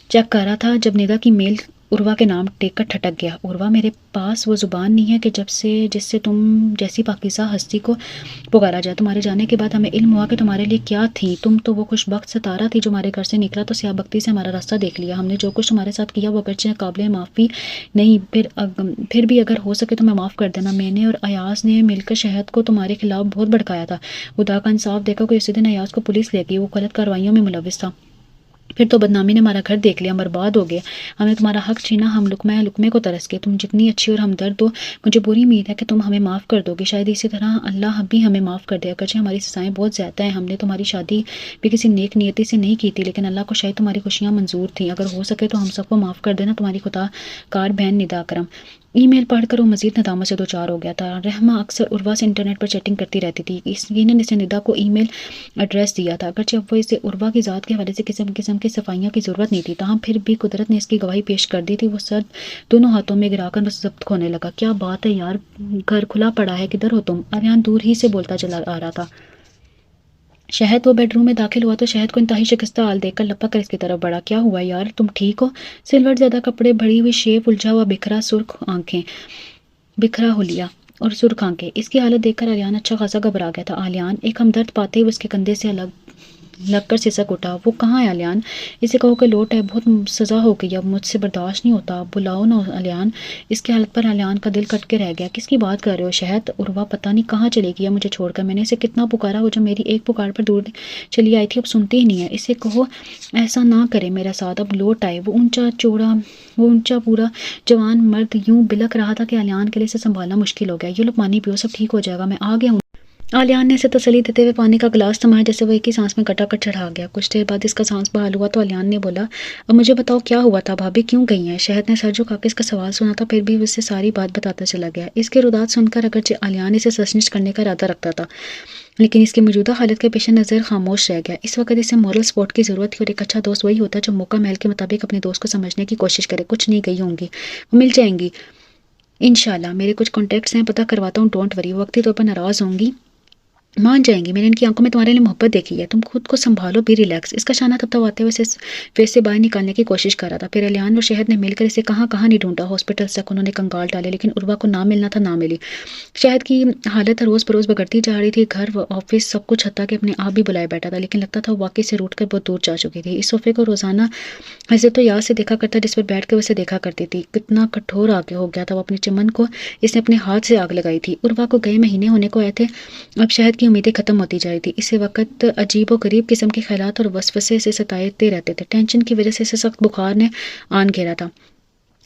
چیک کر رہا تھا جب ندا کی میل عروہ کے نام ٹیک کر ٹھٹک گیا. عروہ میرے پاس وہ زبان نہیں ہے کہ جس سے تم جیسی پاکیزہ ہستی کو پکارا جائے. تمہارے جانے کے بعد ہمیں علم ہوا کہ تمہارے لیے کیا تھی. تم تو وہ خوش بخت ستارہ تھی جو ہمارے گھر سے نکلا تو سیاہ بختی سے ہمارا راستہ دیکھ لیا. ہم نے جو کچھ تمہارے ساتھ کیا وہ اگرچہ قابل معافی نہیں پھر بھی اگر ہو سکے تو میں معاف کر دینا. میں نے اور ایاز نے مل کر شہد کو تمہارے خلاف بہت بھڑکایا تھا. خدا کا انصاف دیکھا کہ اسی دن ایاز کو پولیس لے گئی. وہ غلط کارروائیوں میں ملوث تھا. پھر تو بدنامی نے ہمارا گھر دیکھ لیا. ہم برباد ہو گئے. ہم نے تمہارا حق چھینا. ہم لقمے کو ترس کے. تم جتنی اچھی اور ہمدرد ہو مجھے پوری امید ہے کہ تم ہمیں معاف کر دو گے. شاید اسی طرح اللہ بھی ہمیں معاف کر دے. اگرچہ ہماری سزائیں بہت زیادہ ہیں. ہم نے تمہاری شادی بھی کسی نیک نیتی سے نہیں کی تھی لیکن اللہ کو شاید تمہاری خوشیاں منظور تھیں. اگر ہو سکے تو ہم سب کو معاف کر دینا. تمہاری خدا کار بہن ندا اکرم. ای میل پڑھ کر وہ مزید ندامت سے دوچار ہو گیا تھا. رحمہ اکثر عروہ سے انٹرنیٹ پر چیٹنگ کرتی رہتی تھی. اس نے ندا کو ای میل ایڈریس دیا تھا. اگرچہ اب وہ اسے عروہ کی ذات کے حوالے سے قسم کی صفائیوں کی ضرورت نہیں تھی تاہم پھر بھی قدرت نے اس کی گواہی پیش کر دی تھی. وہ سر دونوں ہاتھوں میں گرا کر بس ضبط کھونے لگا. کیا بات ہے یار، گھر کھلا پڑا ہے. کدھر ہو تم؟ آریان دور ہی سے بولتا چلا آ رہا تھا. شہد وہ بیڈ روم میں داخل ہوا تو شہد کو انتہائی شکستہ حال دیکھ کر لپک کر اس کی طرف بڑھا. کیا ہوا یار، تم ٹھیک ہو؟ سلور زیادہ کپڑے، بڑی ہوئی شیپ، الجھا ہوا بکھرا ہولیا اور سرخ آنکھیں. اس کی حالت دیکھ کر آلیان اچھا خاصا گھبرا گیا تھا. آلیان، ایک ہمدرد پاتے ہی اس کے کندھے سے لگ کر سسک اٹھا. وہ کہاں ہے آلیان؟ اسے کہو کہ لوٹ ہے. بہت سزا ہو گئی. اب مجھ سے برداشت نہیں ہوتا. بلاؤ نا آلیان. اس کی حالت پر آلیان کا دل کٹ کے رہ گیا. کس کی بات کر رہے ہو شہد؟ عروہ پتہ نہیں کہاں چلے گیا مجھے چھوڑ کر. میں نے اسے کتنا پکارا. وہ جو میری ایک پکار پر دور چلی آئی تھی اب سنتی ہی نہیں ہے. اسے کہو ایسا نہ کرے میرا ساتھ. اب لوٹ آئے. وہ اونچا پورا جوان مرد یوں بلک رہا تھا کہ آلیان کے لیے اسے سنبھالنا مشکل ہو گیا. یہ لو پانی پیو، سب ٹھیک ہو جائے گا. میں آ گیا ہوں. آلیان نے اسے تسلی دیتے ہوئے پانی کا گلاس تھمایا جیسے وہ ایک ہی سانس میں کٹا کٹ چڑھا گیا. کچھ دیر بعد اس کا سانس بحال ہوا تو آلیان نے بولا، اب مجھے بتاؤ کیا ہوا تھا؟ بھابھی کیوں گئی ہیں؟ شہد نے سر جھکا کے اس کا سوال سنا تھا پھر بھی اسے ساری بات بتاتا چلا گیا. اس کے رودات سن کر اگرچہ آلیان اسے سچ کرنے کا ارادہ رکھتا تھا لیکن اس کی موجودہ حالت کے پیش نظر خاموش رہ گیا. اس وقت اسے مورل سپورٹ کی ضرورت تھی اور ایک اچھا دوست وہی ہوتا ہے جو موقع محل کے مطابق اپنے دوست کو سمجھنے کی کوشش کرے. کچھ نہیں گئی ہوں گی، وہ مل جائیں گی انشاءاللہ. میرے کچھ کانٹیکٹس ہیں، پتہ کرواتا ہوں. Don't worry. وقتی طور پر ناراض ہوں گی، مان جائیں گی. میں نے ان کی آنکھوں میں تمہارے لیے محبت دیکھی ہے. تم خود کو سنبھالو، بھی ریلیکس. اس کا شانہ تھپتھپاتے ہوئے فیس سے باہر نکالنے کی کوشش کر رہا تھا. پھر آلیان اور شہد نے مل کر اسے کہاں نہیں ڈھونڈا. ہاسپٹل تک انہوں نے کنگال ڈالے لیکن عروہ کو نہ ملنا تھا، نہ ملی. شہد کی حالت روز بروز بگڑتی جا رہی تھی. گھر، آفس، سب کچھ حتیٰ کہ اپنے آپ بھی بلائے بیٹھا تھا لیکن لگتا تھا وہ واقعی سے روٹ کر بہت دور جا چکی تھی. اس صوفے کو روزانہ حضرت یاد سے دیکھا کرتا جس پر بیٹھ کے اسے دیکھا کرتی تھی. کتنا کٹھور آگے ہو گیا تھا وہ. اپنی چمن کو اس نے اپنے ہاتھ سے آگ لگائی تھی. عروہ کو گئے مہینے ہونے کو آئے تھے. اب شہد کی امیدیں ختم ہوتی جا رہی تھی. اسی وقت عجیب و غریب قسم کے خیالات اور وسوسے سے ستائے رہتے تھے. ٹینشن کی وجہ سے اسے سخت بخار نے آن گھیرا تھا.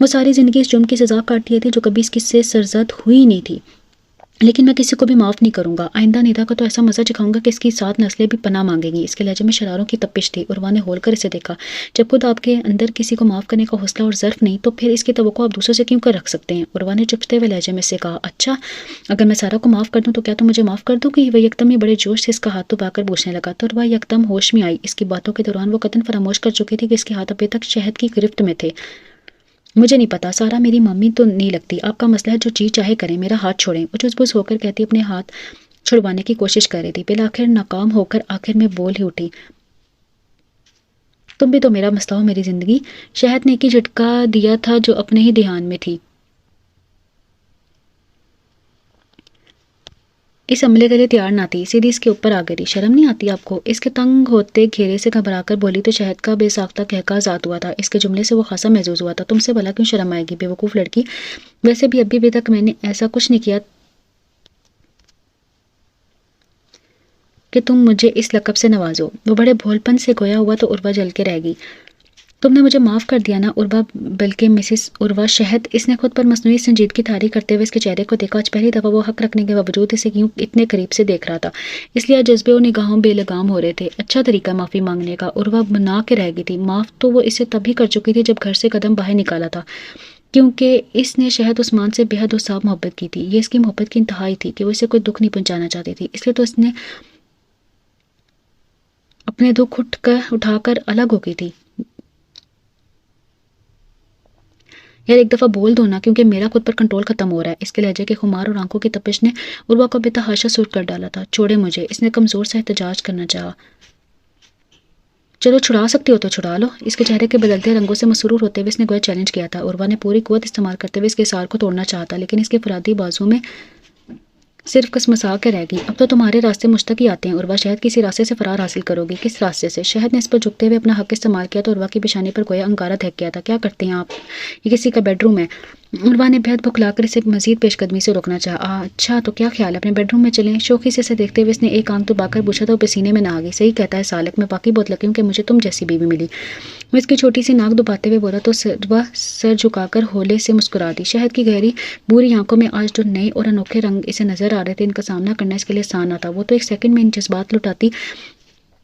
وہ ساری زندگی اس جرم کی سزا کاٹ رہی تھی جو کبھی اس کی سے سرزد ہوئی نہیں تھی، لیکن میں کسی کو بھی معاف نہیں کروں گا۔ آئندہ نیدا کا تو ایسا مزہ چکھاؤں گا کہ اس کی 7 نسلیں بھی پناہ مانگیں گی۔ اس کے لہجے میں شراروں کی تپش تھی۔ عروہ نے ہول کر اسے دیکھا۔ جب خود آپ کے اندر کسی کو معاف کرنے کا حوصلہ اور ظرف نہیں تو پھر اس کی توقع آپ دوسروں سے کیوں کر رکھ سکتے ہیں؟ عروہ نے چپتے ہوئے لہجے میں سے کہا، اچھا اگر میں سارا کو معاف کر دوں تو کیا تم مجھے معاف کر دو گی؟ وہ یکدم ہی بڑے جوش سے اس کا ہاتھ دبا کر پوچھنے لگا تو عروہ یکدم ہوش میں آئی۔ اس کی باتوں کے دوران وہ قطعاً فراموش کر چکی تھی کہ اس کے ہاتھ ابھی تک شہد کی گرفت میں تھے۔ مجھے نہیں پتا، سارا میری ممی تو نہیں لگتی، آپ کا مسئلہ ہے، جو چیز چاہے کریں، میرا ہاتھ چھوڑیں۔ وہ چس بس ہو کر کہتی اپنے ہاتھ چھڑوانے کی کوشش کر رہی تھی، بالآخر ناکام ہو کر آخر میں بول ہی اٹھی، تم بھی تو میرا مسئلہ ہو میری زندگی۔ شہد نے ایک ہی جھٹکا دیا تھا جو اپنے ہی دھیان میں تھی۔ اس عملے کے لیے تیار نہ تھی، سیدھی اس کے اوپر آ گئی۔ شرم نہیں آتی آپ کو؟ اس کے تنگ ہوتے گھیرے سے گھبرا کر بولی تو شہد کا بے ساختہ قہقہ ذات ہوا تھا۔ اس کے جملے سے وہ خاصا محظوظ ہوا تھا۔ تم سے بھلا کیوں شرم آئے گی بے وقوف لڑکی؟ ویسے بھی ابھی تک میں نے ایسا کچھ نہیں کیا کہ تم مجھے اس لقب سے نوازو۔ وہ بڑے بھول پن سے گویا ہوا تو عروہ جل کے رہ گئی۔ تم نے مجھے معاف کر دیا نا عروہ، بلکہ مسز عروہ شہد۔ اس نے خود پر مصنوعی سنجیدگی طاری کرتے ہوئے اس کے چہرے کو دیکھا۔ آج پہلی دفعہ وہ حق رکھنے کے باوجود اسے یوں اتنے قریب سے دیکھ رہا تھا، اس لیے جذبے اور نگاہوں بے لگام ہو رہے تھے۔ اچھا طریقہ معافی مانگنے کا۔ عروہ بنا کے رہ گئی تھی۔ معاف تو وہ اسے تب ہی کر چکی تھی جب گھر سے قدم باہر نکالا تھا، کیونکہ اس نے شہد عثمان سے بے حد و صاف محبت کی تھی۔ یہ اس کی محبت کی انتہائی تھی کہ وہ اسے کوئی دکھ نہیں پہنچانا چاہتی تھی، اس لیے تو اس نے اپنے دکھ اٹھا کر الگ ہو گئی تھی۔ یار ایک دفعہ بول دو نا، کیونکہ میرا خود پر کنٹرول ختم ہو رہا ہے۔ اس کے لہجے کے خمار اور آنکھوں کی تپش نے عروہ کو بے تحاشا سرخ کر ڈالا تھا۔ چھوڑے مجھے، اس نے کمزور سا احتجاج کرنا چاہا۔ چلو چھڑا سکتی ہو تو چھڑا لو۔ اس کے چہرے کے بدلتے رنگوں سے مسرور ہوتے ہوئے اس نے گویا چیلنج کیا تھا۔ عروہ نے پوری قوت استعمال کرتے ہوئے اس کے اصرار کو توڑنا چاہا تھا، لیکن اس کے فرادی بازو میں صرف کسمسا کے رہ گئی۔ اب تو تمہارے راستے مشتق ہی آتے ہیں عروہ، شہد کسی راستے سے فرار حاصل کرو گی۔ کس راستے سے؟ شہد نے اس پر جھکتے ہوئے اپنا حق استعمال کیا تو عروہ کی پیشانی پر گویا انگارہ دھک گیا تھا۔ کیا کرتے ہیں آپ؟ یہ کسی کا بیڈ روم ہے۔ عروہ نے بہت بھکلا کر اسے مزید پیش قدمی سے روکنا چاہا۔ اچھا تو کیا خیال ہے، اپنے بیڈ روم میں چلیں؟ شوخی سے اسے دیکھتے ہوئے اس نے ایک آنکھ دبا کر پوچھا تو وہ پسینے میں نہا گئی۔ صحیح کہتا ہے سالک، میں باقی بہت لکی ہوں کہ مجھے تم جیسی بیوی ملی۔ وہ اس کی چھوٹی سی ناک دباتے ہوئے بولا تو عروہ سر جھکا کر ہولے سے مسکرا دی۔ شہد کی گہری بوری آنکھوں میں آج جو نئے اور انوکھے رنگ اسے نظر آ رہے تھے، ان کا سامنا کرنا اس کے لیے آسان نہ تھا۔ وہ تو ایک سیکنڈ میں ان جذبات لٹاتی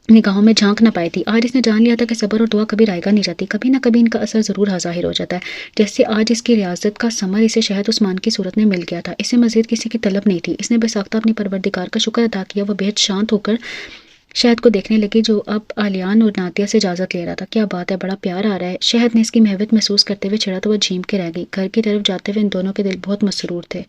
نگاہوں میں جھانک نہ پائی تھی۔ آج اس نے جان لیا تھا کہ صبر اور دعا کبھی رائے گا نہیں جاتی، کبھی نہ کبھی ان کا اثر ضرور ظاہر ہو جاتا ہے۔ جیسے آج اس کی ریاضت کا ثمر اسے شہد عثمان کی صورت میں مل گیا تھا۔ اسے مزید کسی کی طلب نہیں تھی۔ اس نے بے ساختہ اپنی پروردگار کا شکر ادا کیا۔ وہ بہت شانت ہو کر شہد کو دیکھنے لگی جو اب آلیان اور نادیہ سے اجازت لے رہا تھا۔ کیا بات ہے، بڑا پیار آ رہا ہے۔ شہد نے اس کی محبت محسوس کرتے ہوئے چھڑا تو وہ جھیم کے رہ گئی۔ گھر کی طرف جاتے ہوئے ان دونوں کے دل بہت مسرور تھے۔